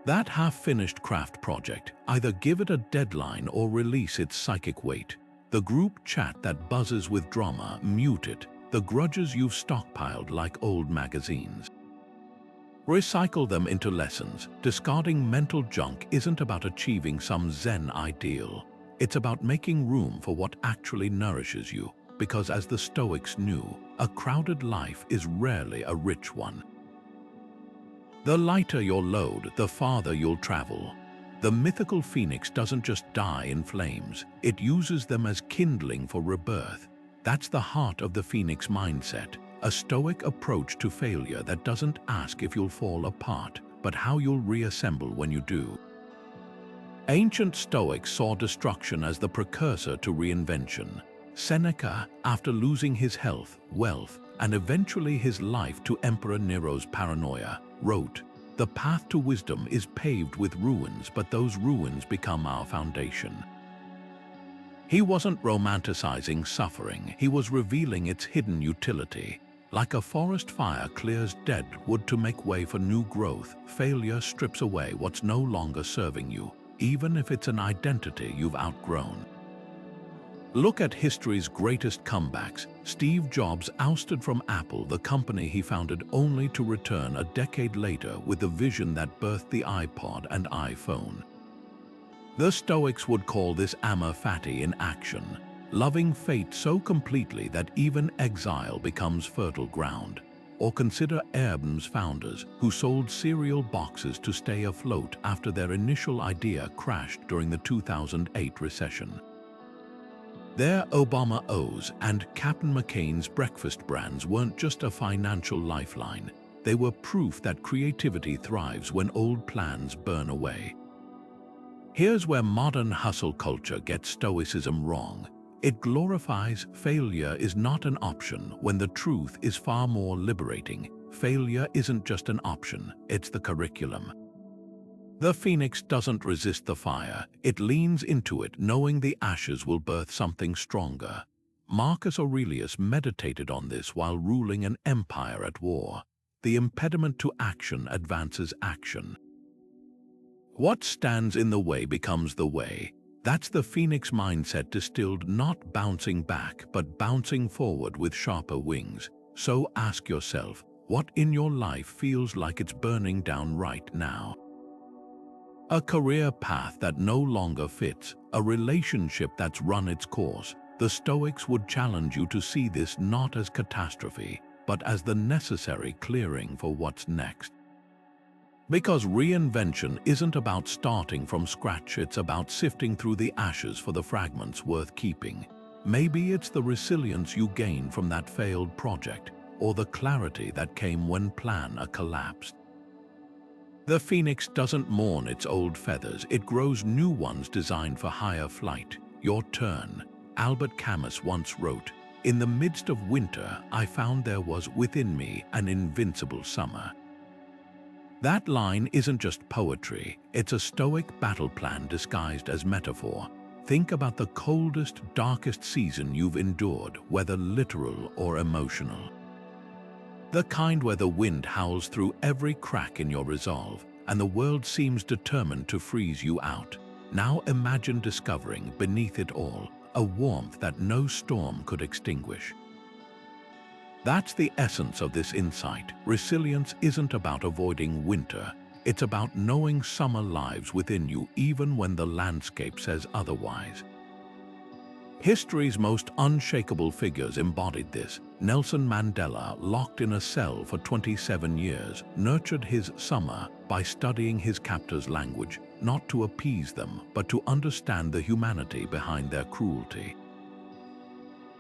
That half-finished craft project, either give it a deadline or release its psychic weight. The group chat that buzzes with drama, mute it. The grudges you've stockpiled like old magazines. Recycle them into lessons. Discarding mental junk isn't about achieving some Zen ideal. It's about making room for what actually nourishes you. Because as the Stoics knew, a crowded life is rarely a rich one. The lighter your load, the farther you'll travel. The mythical phoenix doesn't just die in flames, it uses them as kindling for rebirth. That's the heart of the phoenix mindset, a Stoic approach to failure that doesn't ask if you'll fall apart, but how you'll reassemble when you do. Ancient Stoics saw destruction as the precursor to reinvention. Seneca, after losing his health, wealth, and eventually his life to Emperor Nero's paranoia, wrote, "The path to wisdom is paved with ruins, but those ruins become our foundation." He wasn't romanticizing suffering, he was revealing its hidden utility. Like a forest fire clears dead wood to make way for new growth, failure strips away what's no longer serving you, even if it's an identity you've outgrown. Look at history's greatest comebacks. Steve Jobs ousted from Apple, the company he founded, only to return a decade later with the vision that birthed the iPod and iPhone. The Stoics would call this Amor Fati in action, loving fate so completely that even exile becomes fertile ground. Or consider Airbnb's founders, who sold cereal boxes to stay afloat after their initial idea crashed during the 2008 recession. Their Obama O's and Captain McCain's breakfast brands weren't just a financial lifeline. They were proof that creativity thrives when old plans burn away. Here's where modern hustle culture gets Stoicism wrong. It glorifies failure is not an option when the truth is far more liberating. Failure isn't just an option, it's the curriculum. The phoenix doesn't resist the fire, it leans into it knowing the ashes will birth something stronger. Marcus Aurelius meditated on this while ruling an empire at war. The impediment to action advances action. What stands in the way becomes the way. That's the phoenix mindset distilled, not bouncing back, but bouncing forward with sharper wings. So ask yourself, what in your life feels like it's burning down right now? A career path that no longer fits, a relationship that's run its course. The Stoics would challenge you to see this not as catastrophe, but as the necessary clearing for what's next. Because reinvention isn't about starting from scratch, it's about sifting through the ashes for the fragments worth keeping. Maybe it's the resilience you gain from that failed project, or the clarity that came when plan collapsed. The phoenix doesn't mourn its old feathers, it grows new ones designed for higher flight. Your turn. Albert Camus once wrote, "In the midst of winter, I found there was within me an invincible summer." That line isn't just poetry, it's a Stoic battle plan disguised as metaphor. Think about the coldest, darkest season you've endured, whether literal or emotional. The kind where the wind howls through every crack in your resolve, and the world seems determined to freeze you out. Now imagine discovering, beneath it all, a warmth that no storm could extinguish. That's the essence of this insight. Resilience isn't about avoiding winter. It's about knowing summer lives within you even when the landscape says otherwise. History's most unshakable figures embodied this. Nelson Mandela, locked in a cell for 27 years, nurtured his summer by studying his captors' language, not to appease them, but to understand the humanity behind their cruelty.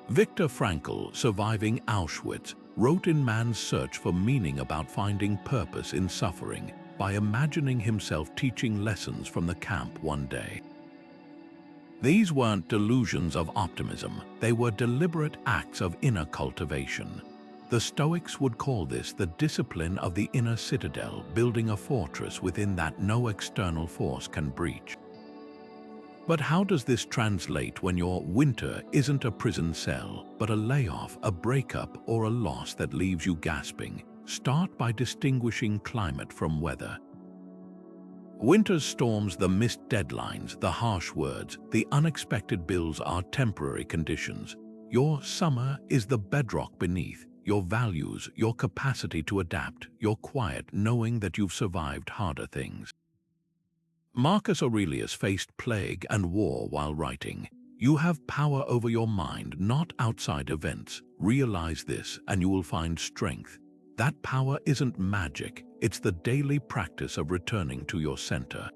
Viktor Frankl, surviving Auschwitz, wrote in man's search for meaning about finding purpose in suffering by imagining himself teaching lessons from the camp one day. These weren't delusions of optimism, they were deliberate acts of inner cultivation. The Stoics would call this the discipline of the inner citadel, building a fortress within that no external force can breach. But how does this translate when your winter isn't a prison cell, but a layoff, a breakup, or a loss that leaves you gasping? Start by distinguishing climate from weather. Winter's storms, the missed deadlines, the harsh words, the unexpected bills are temporary conditions. Your summer is the bedrock beneath, your values, your capacity to adapt, your quiet knowing that you've survived harder things. Marcus Aurelius faced plague and war while writing. You have power over your mind, not outside events. Realize this and you will find strength. That power isn't magic, it's the daily practice of returning to your center.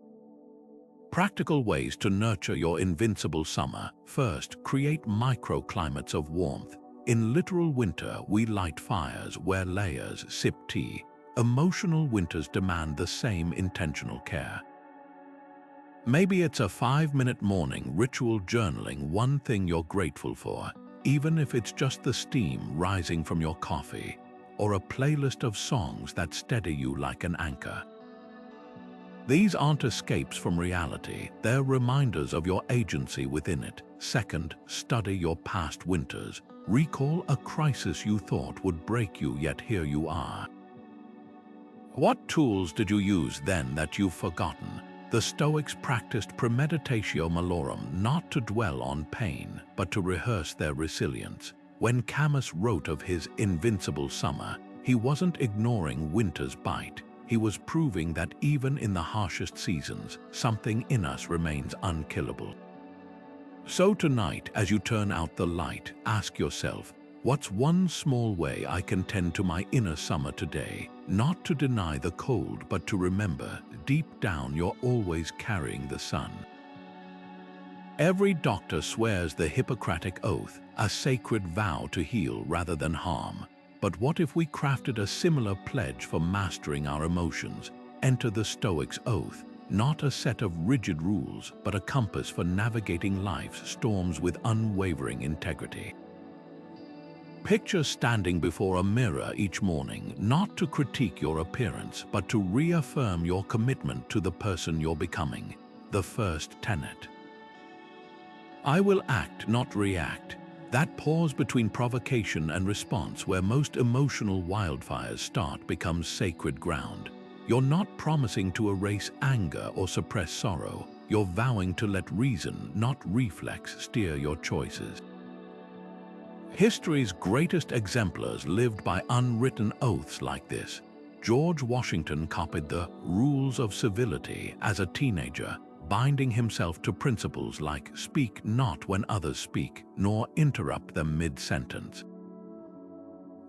Practical ways to nurture your invincible summer. First, create microclimates of warmth. In literal winter, we light fires, wear layers, sip tea. Emotional winters demand the same intentional care. Maybe it's a 5-minute morning ritual journaling one thing you're grateful for, even if it's just the steam rising from your coffee, or a playlist of songs that steady you like an anchor. These aren't escapes from reality, they're reminders of your agency within it. Second, study your past winters. Recall a crisis you thought would break you, yet here you are. What tools did you use then that you've forgotten? The Stoics practiced premeditatio malorum, not to dwell on pain, but to rehearse their resilience. When Camus wrote of his invincible summer, he wasn't ignoring winter's bite. He was proving that even in the harshest seasons, something in us remains unkillable. So tonight, as you turn out the light, ask yourself, what's one small way I can tend to my inner summer today? Not to deny the cold, but to remember, deep down you're always carrying the sun. Every doctor swears the Hippocratic Oath, a sacred vow to heal rather than harm. But what if we crafted a similar pledge for mastering our emotions? Enter the Stoic's Oath, not a set of rigid rules, but a compass for navigating life's storms with unwavering integrity. Picture standing before a mirror each morning, not to critique your appearance, but to reaffirm your commitment to the person you're becoming. The first tenet. I will act, not react. That pause between provocation and response, where most emotional wildfires start, becomes sacred ground. You're not promising to erase anger or suppress sorrow. You're vowing to let reason, not reflex, steer your choices. History's greatest exemplars lived by unwritten oaths like this. George Washington copied the rules of civility as a teenager, binding himself to principles like speak not when others speak, nor interrupt them mid-sentence.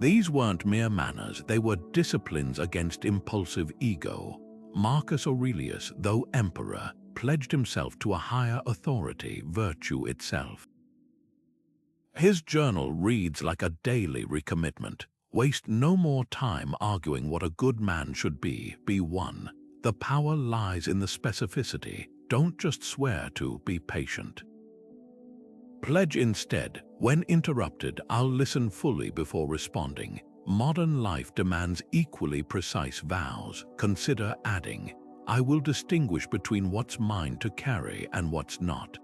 These weren't mere manners, they were disciplines against impulsive ego. Marcus Aurelius, though emperor, pledged himself to a higher authority, virtue itself. His journal reads like a daily recommitment. Waste no more time arguing what a good man should be one. The power lies in the specificity. Don't just swear to, be patient. Pledge instead, when interrupted, I'll listen fully before responding. Modern life demands equally precise vows. Consider adding, I will distinguish between what's mine to carry and what's not.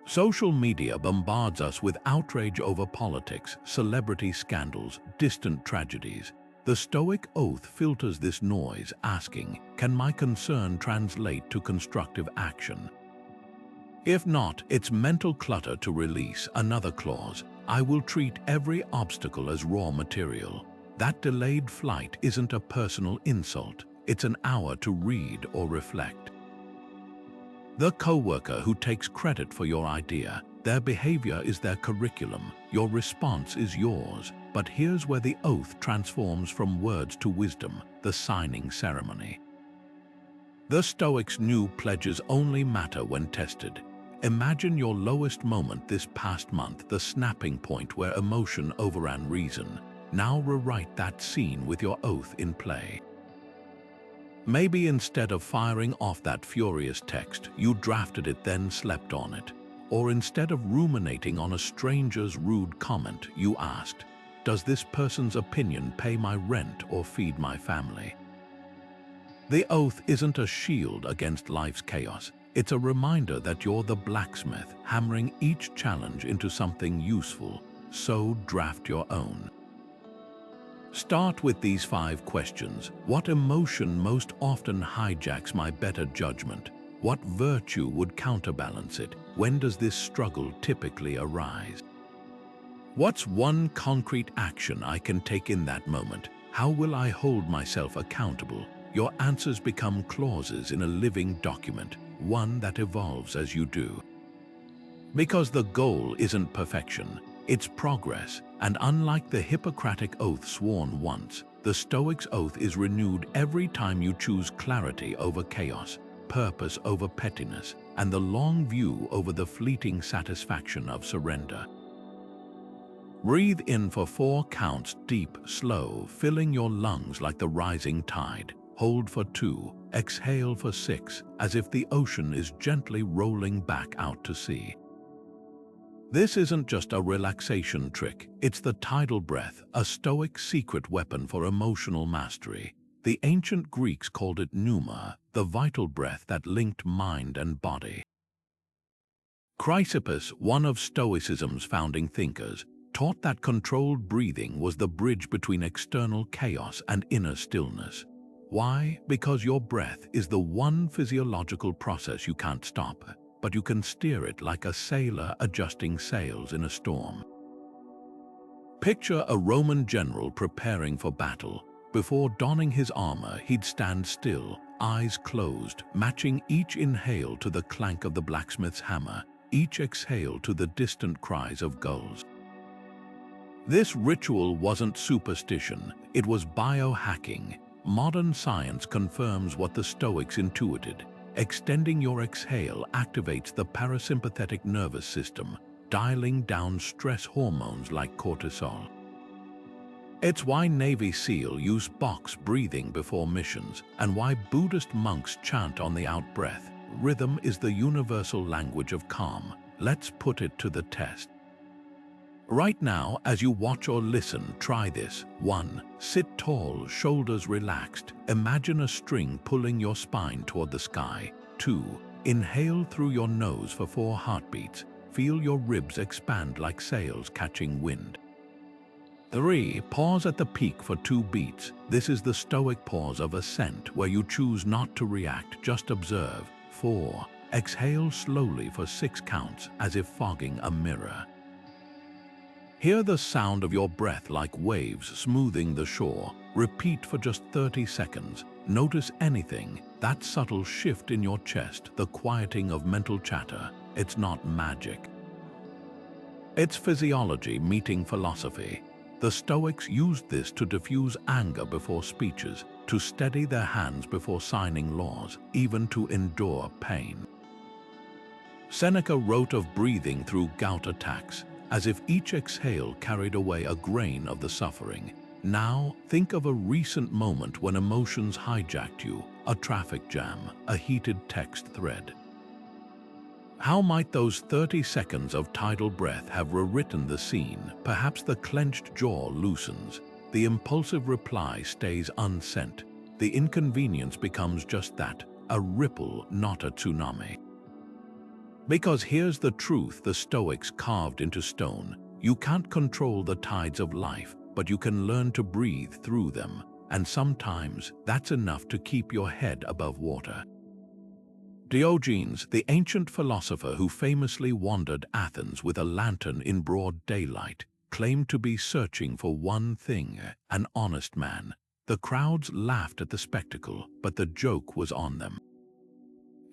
Social media bombards us with outrage over politics, celebrity scandals, distant tragedies. The Stoic Oath filters this noise, asking, can my concern translate to constructive action? If not, it's mental clutter to release. Another clause, I will treat every obstacle as raw material. That delayed flight isn't a personal insult, it's an hour to read or reflect. The coworker who takes credit for your idea, their behavior is their curriculum, your response is yours. But here's where the oath transforms from words to wisdom, the signing ceremony. The Stoics knew pledges only matter when tested. Imagine your lowest moment this past month, the snapping point where emotion overran reason. Now rewrite that scene with your oath in play. Maybe instead of firing off that furious text, you drafted it then slept on it. Or instead of ruminating on a stranger's rude comment, you asked, does this person's opinion pay my rent or feed my family? The oath isn't a shield against life's chaos. It's a reminder that you're the blacksmith, hammering each challenge into something useful. So draft your own. Start with these 5 questions. What emotion most often hijacks my better judgment? What virtue would counterbalance it? When does this struggle typically arise? What's one concrete action I can take in that moment? How will I hold myself accountable? Your answers become clauses in a living document, one that evolves as you do. Because the goal isn't perfection, it's progress, and unlike the Hippocratic Oath sworn once, the Stoic's Oath is renewed every time you choose clarity over chaos. purpose over pettiness, and the long view over the fleeting satisfaction of surrender. Breathe in for 4 counts, deep, slow, filling your lungs like the rising tide. Hold for 2, exhale for 6, as if the ocean is gently rolling back out to sea. This isn't just a relaxation trick, it's the tidal breath, a Stoic secret weapon for emotional mastery. The ancient Greeks called it pneuma, the vital breath that linked mind and body. Chrysippus, one of Stoicism's founding thinkers, taught that controlled breathing was the bridge between external chaos and inner stillness. Why? Because your breath is the one physiological process you can't stop, but you can steer it like a sailor adjusting sails in a storm. Picture a Roman general preparing for battle. Before donning his armor, he'd stand still, eyes closed, matching each inhale to the clank of the blacksmith's hammer, each exhale to the distant cries of gulls. This ritual wasn't superstition, it was biohacking. Modern science confirms what the Stoics intuited. Extending your exhale activates the parasympathetic nervous system, dialing down stress hormones like cortisol. It's why Navy SEAL use box breathing before missions, and why Buddhist monks chant on the out-breath. Rhythm is the universal language of calm. Let's put it to the test. Right now, as you watch or listen, try this. 1. Sit tall, shoulders relaxed. Imagine a string pulling your spine toward the sky. 2. Inhale through your nose for 4 heartbeats. Feel your ribs expand like sails catching wind. 3. Pause at the peak for 2 beats. This is the Stoic pause of Assent, where you choose not to react, just observe. 4. Exhale slowly for 6 counts, as if fogging a mirror. Hear the sound of your breath like waves smoothing the shore. Repeat for just 30 seconds. Notice anything, that subtle shift in your chest, the quieting of mental chatter. It's not magic. It's physiology meeting philosophy. The Stoics used this to diffuse anger before speeches, to steady their hands before signing laws, even to endure pain. Seneca wrote of breathing through gout attacks, as if each exhale carried away a grain of the suffering. Now, think of a recent moment when emotions hijacked you, a traffic jam, a heated text thread. How might those 30 seconds of tidal breath have rewritten the scene? Perhaps the clenched jaw loosens, the impulsive reply stays unsent, the inconvenience becomes just that, a ripple, not a tsunami. Because here's the truth the Stoics carved into stone. You can't control the tides of life, but you can learn to breathe through them, and sometimes that's enough to keep your head above water. Diogenes, the ancient philosopher who famously wandered Athens with a lantern in broad daylight, claimed to be searching for one thing, an honest man. The crowds laughed at the spectacle, but the joke was on them.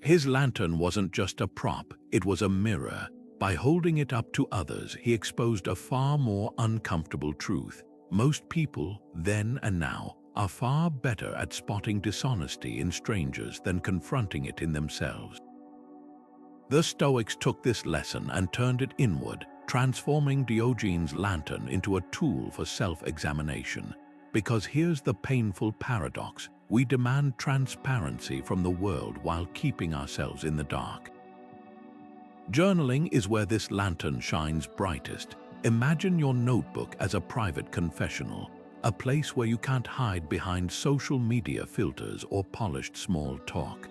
His lantern wasn't just a prop, it was a mirror. By holding it up to others, he exposed a far more uncomfortable truth. Most people, then and now, are far better at spotting dishonesty in strangers than confronting it in themselves. The Stoics took this lesson and turned it inward, transforming Diogenes' lantern into a tool for self-examination. Because here's the painful paradox. We demand transparency from the world while keeping ourselves in the dark. Journaling is where this lantern shines brightest. Imagine your notebook as a private confessional, a place where you can't hide behind social media filters or polished small talk.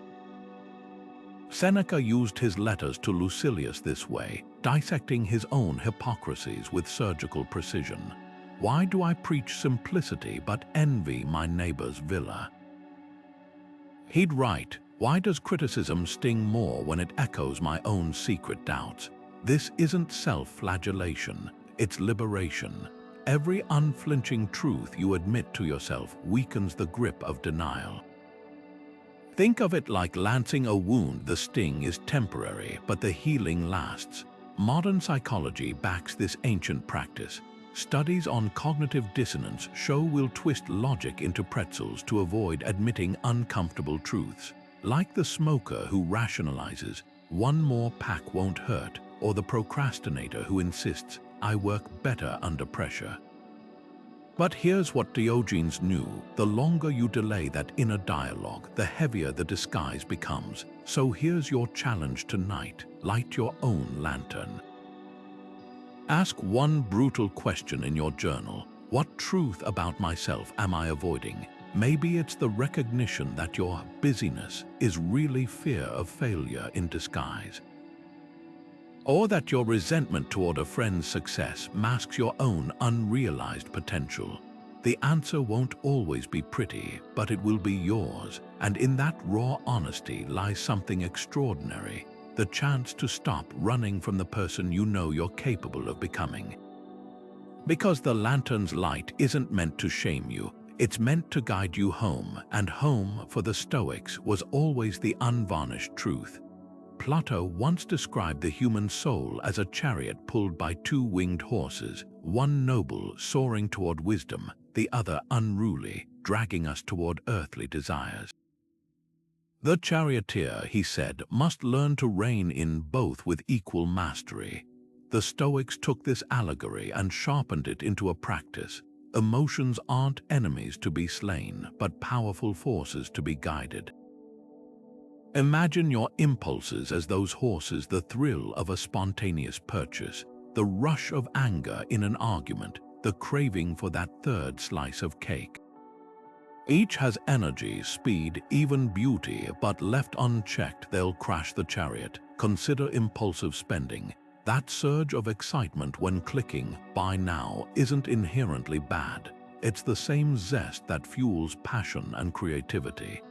Seneca used his letters to Lucilius this way, dissecting his own hypocrisies with surgical precision. Why do I preach simplicity but envy my neighbor's villa? He'd write, why does criticism sting more when it echoes my own secret doubts? This isn't self-flagellation, it's liberation. Every unflinching truth you admit to yourself weakens the grip of denial. Think of it like lancing a wound. The sting is temporary, but the healing lasts. Modern psychology backs this ancient practice. Studies on cognitive dissonance show we'll twist logic into pretzels to avoid admitting uncomfortable truths. Like the smoker who rationalizes, one more pack won't hurt, or the procrastinator who insists, I work better under pressure. But here's what Diogenes knew: the longer you delay that inner dialogue, the heavier the disguise becomes. So here's your challenge tonight: light your own lantern. Ask one brutal question in your journal. What truth about myself am I avoiding? Maybe it's the recognition that your busyness is really fear of failure in disguise. Or that your resentment toward a friend's success masks your own unrealized potential. The answer won't always be pretty, but it will be yours, and in that raw honesty lies something extraordinary: the chance to stop running from the person you know you're capable of becoming. Because the lantern's light isn't meant to shame you, it's meant to guide you home, and home, for the Stoics, was always the unvarnished truth. Plato once described the human soul as a chariot pulled by two winged horses, one noble, soaring toward wisdom, the other unruly, dragging us toward earthly desires. The charioteer, he said, must learn to rein in both with equal mastery. The Stoics took this allegory and sharpened it into a practice. Emotions aren't enemies to be slain, but powerful forces to be guided. Imagine your impulses as those horses: the thrill of a spontaneous purchase, the rush of anger in an argument, the craving for that third slice of cake. Each has energy, speed, even beauty, but left unchecked, they'll crash the chariot. Consider impulsive spending. That surge of excitement when clicking "buy now" isn't inherently bad. It's the same zest that fuels passion and creativity.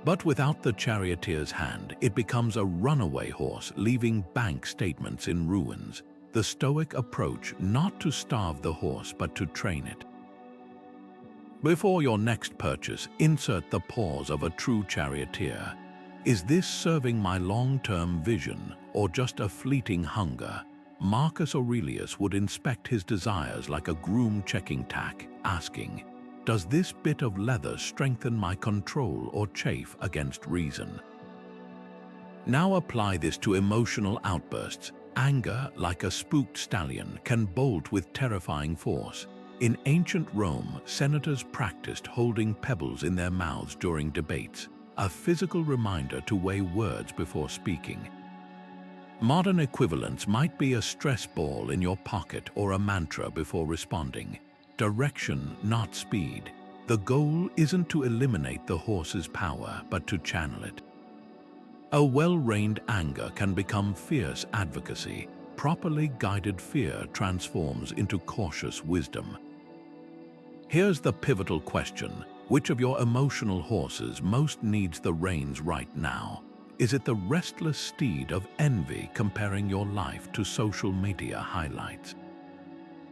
But without the charioteer's hand, it becomes a runaway horse, leaving bank statements in ruins. The Stoic approach: not to starve the horse, but to train it. Before your next purchase, insert the pause of a true charioteer. Is this serving my long-term vision, or just a fleeting hunger? Marcus Aurelius would inspect his desires like a groom checking tack, asking, does this bit of leather strengthen my control or chafe against reason? Now apply this to emotional outbursts. Anger, like a spooked stallion, can bolt with terrifying force. In ancient Rome, senators practiced holding pebbles in their mouths during debates, a physical reminder to weigh words before speaking. Modern equivalents might be a stress ball in your pocket or a mantra before responding. Direction, not speed. The goal isn't to eliminate the horse's power, but to channel it. A well-reined anger can become fierce advocacy. Properly guided fear transforms into cautious wisdom. Here's the pivotal question: which of your emotional horses most needs the reins right now? Is it the restless steed of envy comparing your life to social media highlights?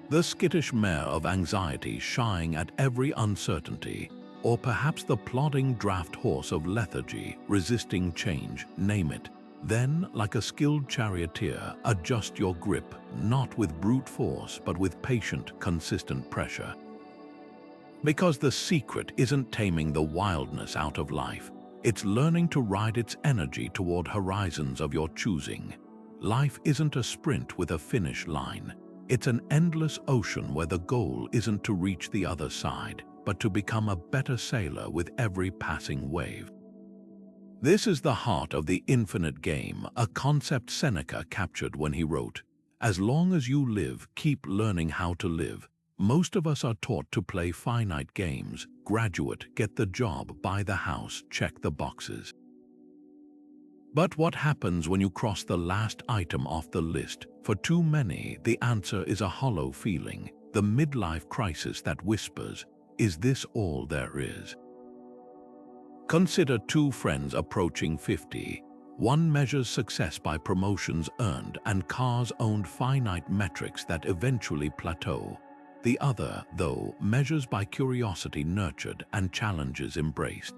The skittish mare of anxiety shying at every uncertainty? Or perhaps the plodding draft horse of lethargy, resisting change? Name it. Then, like a skilled charioteer, adjust your grip, not with brute force, but with patient, consistent pressure. Because the secret isn't taming the wildness out of life. It's learning to ride its energy toward horizons of your choosing. Life isn't a sprint with a finish line. It's an endless ocean where the goal isn't to reach the other side, but to become a better sailor with every passing wave. This is the heart of the infinite game, a concept Seneca captured when he wrote, "As long as you live, keep learning how to live." Most of us are taught to play finite games: graduate, get the job, buy the house, check the boxes. But what happens when you cross the last item off the list? For too many, the answer is a hollow feeling, the midlife crisis that whispers, "Is this all there is?" Consider two friends approaching 50. One measures success by promotions earned and cars owned, finite metrics that eventually plateau. The other, though, measures by curiosity nurtured and challenges embraced.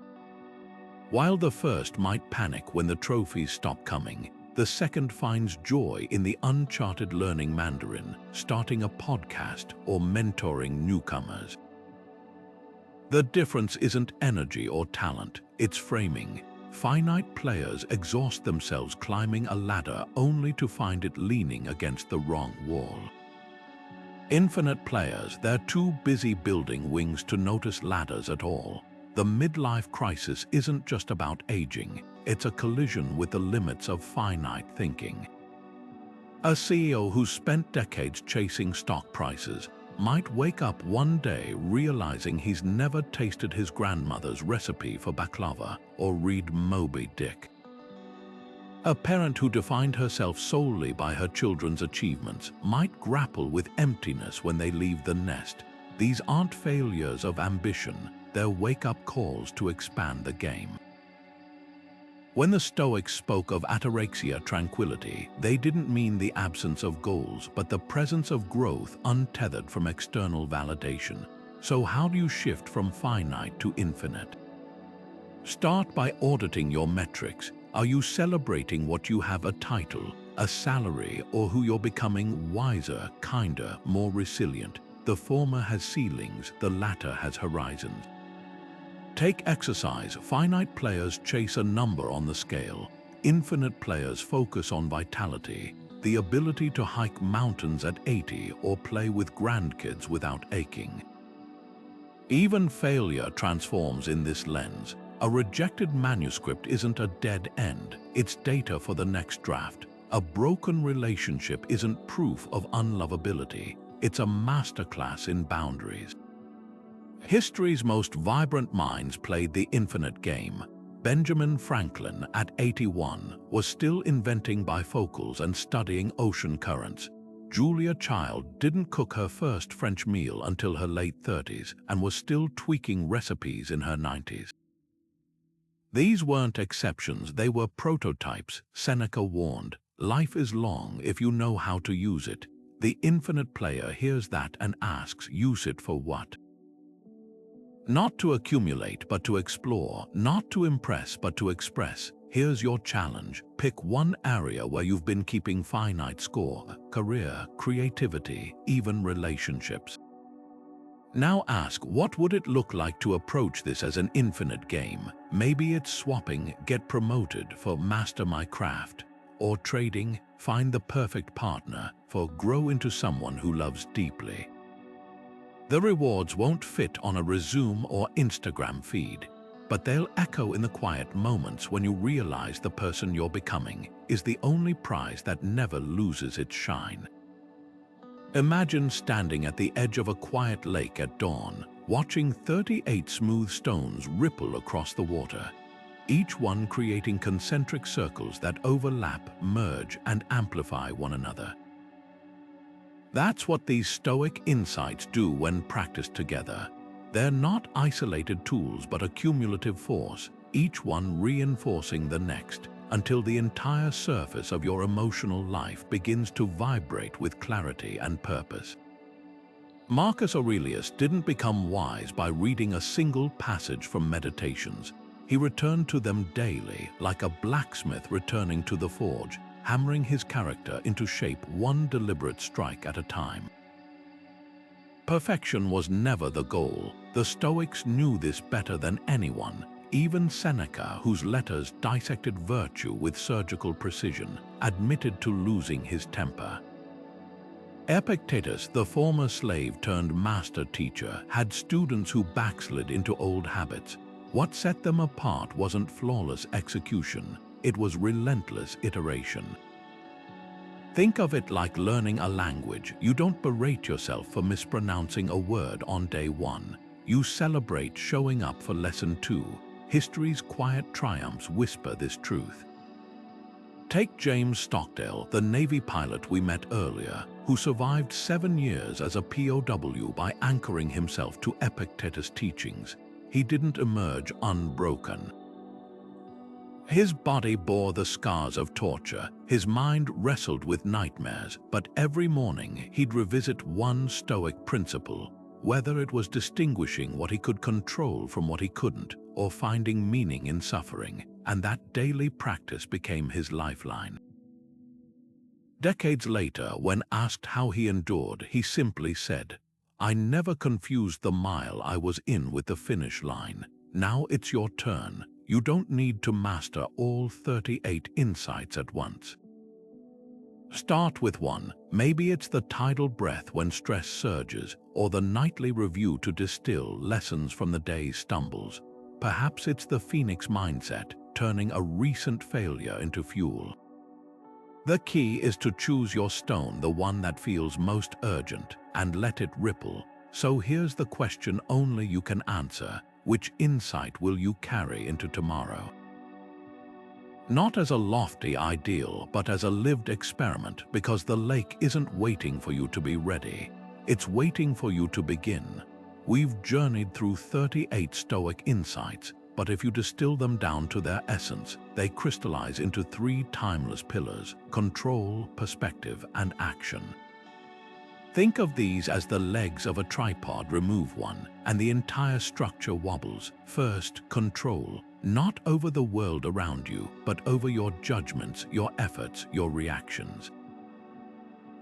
While the first might panic when the trophies stop coming, the second finds joy in the uncharted, learning Mandarin, starting a podcast, or mentoring newcomers. The difference isn't energy or talent, it's framing. Finite players exhaust themselves climbing a ladder only to find it leaning against the wrong wall. Infinite players, they're too busy building wings to notice ladders at all. The midlife crisis isn't just about aging, it's a collision with the limits of finite thinking. A CEO who's spent decades chasing stock prices might wake up one day realizing he's never tasted his grandmother's recipe for baklava or read Moby Dick. A parent who defined herself solely by her children's achievements might grapple with emptiness when they leave the nest. These aren't failures of ambition, they're wake-up calls to expand the game. When the Stoics spoke of ataraxia tranquility, they didn't mean the absence of goals, but the presence of growth untethered from external validation. So how do you shift from finite to infinite? Start by auditing your metrics. Are you celebrating what you have, a title, a salary, or who you're becoming? Wiser, kinder, more resilient? The former has ceilings, the latter has horizons. Take exercise. Finite players chase a number on the scale. Infinite players focus on vitality, the ability to hike mountains at 80 or play with grandkids without aching. Even failure transforms in this lens. A rejected manuscript isn't a dead end, it's data for the next draft. A broken relationship isn't proof of unlovability, it's a masterclass in boundaries. History's most vibrant minds played the infinite game. Benjamin Franklin, at 81, was still inventing bifocals and studying ocean currents. Julia Child didn't cook her first French meal until her late 30s and was still tweaking recipes in her 90s. These weren't exceptions, they were prototypes. Seneca warned, "Life is long if you know how to use it." The infinite player hears that and asks, use it for what? Not to accumulate, but to explore. Not to impress, but to express. Here's your challenge. Pick one area where you've been keeping finite score: career, creativity, even relationships. Now ask, what would it look like to approach this as an infinite game? Maybe it's swapping, get promoted, for master my craft, or trading, find the perfect partner, for grow into someone who loves deeply. The rewards won't fit on a resume or Instagram feed, but they'll echo in the quiet moments when you realize the person you're becoming is the only prize that never loses its shine. Imagine standing at the edge of a quiet lake at dawn, watching 38 smooth stones ripple across the water, each one creating concentric circles that overlap, merge, and amplify one another. That's what these Stoic insights do when practiced together. They're not isolated tools but a cumulative force, each one reinforcing the next, until the entire surface of your emotional life begins to vibrate with clarity and purpose. Marcus Aurelius didn't become wise by reading a single passage from Meditations. He returned to them daily, like a blacksmith returning to the forge, hammering his character into shape one deliberate strike at a time. Perfection was never the goal. The Stoics knew this better than anyone. Even Seneca, whose letters dissected virtue with surgical precision, admitted to losing his temper. Epictetus, the former slave turned master teacher, had students who backslid into old habits. What set them apart wasn't flawless execution. It was relentless iteration. Think of it like learning a language. You don't berate yourself for mispronouncing a word on day one. You celebrate showing up for lesson 2. History's quiet triumphs whisper this truth. Take James Stockdale, the Navy pilot we met earlier, who survived 7 years as a POW by anchoring himself to Epictetus' teachings. He didn't emerge unbroken. His body bore the scars of torture, his mind wrestled with nightmares, but every morning he'd revisit one Stoic principle, whether it was distinguishing what he could control from what he couldn't, or finding meaning in suffering, and that daily practice became his lifeline. Decades later, when asked how he endured, he simply said, I never confused the mile I was in with the finish line. Now it's your turn. You don't need to master all 38 insights at once. Start with one. Maybe it's the tidal breath when stress surges, or the nightly review to distill lessons from the day's stumbles. Perhaps it's the phoenix mindset, turning a recent failure into fuel. The key is to choose your stone, the one that feels most urgent, and let it ripple. So here's the question only you can answer. Which insight will you carry into tomorrow? Not as a lofty ideal, but as a lived experiment, because the lake isn't waiting for you to be ready. It's waiting for you to begin. We've journeyed through 38 Stoic insights, but if you distill them down to their essence, they crystallize into 3 timeless pillars: control, perspective, and action. Think of these as the legs of a tripod. Remove one, and the entire structure wobbles. First, control. Not over the world around you, but over your judgments, your efforts, your reactions.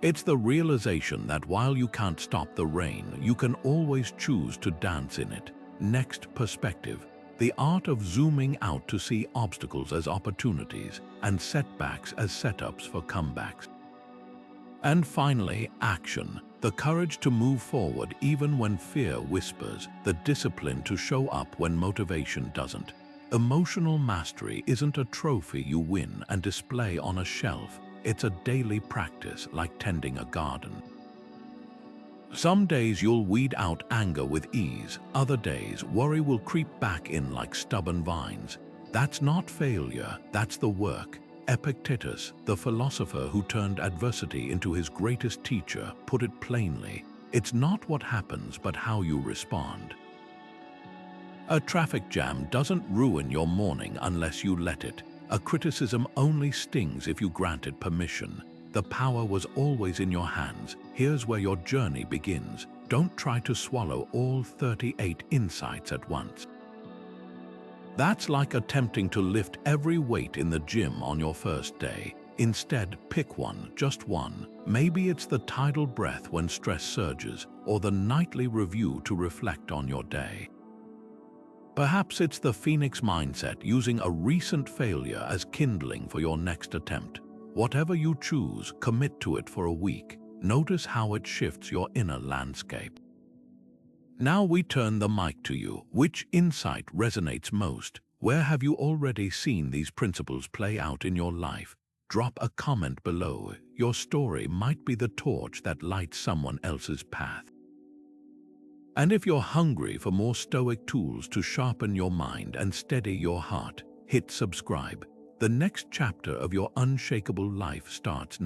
It's the realization that while you can't stop the rain, you can always choose to dance in it. Next, perspective. The art of zooming out to see obstacles as opportunities and setbacks as setups for comebacks. And finally, action. The courage to move forward even when fear whispers, the discipline to show up when motivation doesn't. Emotional mastery isn't a trophy you win and display on a shelf. It's a daily practice, like tending a garden. Some days you'll weed out anger with ease. Other days, worry will creep back in like stubborn vines. That's not failure, that's the work. Epictetus, the philosopher who turned adversity into his greatest teacher, put it plainly: it's not what happens, but how you respond. A traffic jam doesn't ruin your morning unless you let it. A criticism only stings if you grant it permission. The power was always in your hands. Here's where your journey begins. Don't try to swallow all 38 insights at once. That's like attempting to lift every weight in the gym on your first day. Instead, pick one, just one. Maybe it's the tidal breath when stress surges, or the nightly review to reflect on your day. Perhaps it's the phoenix mindset, using a recent failure as kindling for your next attempt. Whatever you choose, commit to it for a week. Notice how it shifts your inner landscape. Now we turn the mic to you. Which insight resonates most? Where have you already seen these principles play out in your life? Drop a comment below. Your story might be the torch that lights someone else's path. And if you're hungry for more Stoic tools to sharpen your mind and steady your heart, hit subscribe. The next chapter of your unshakable life starts now.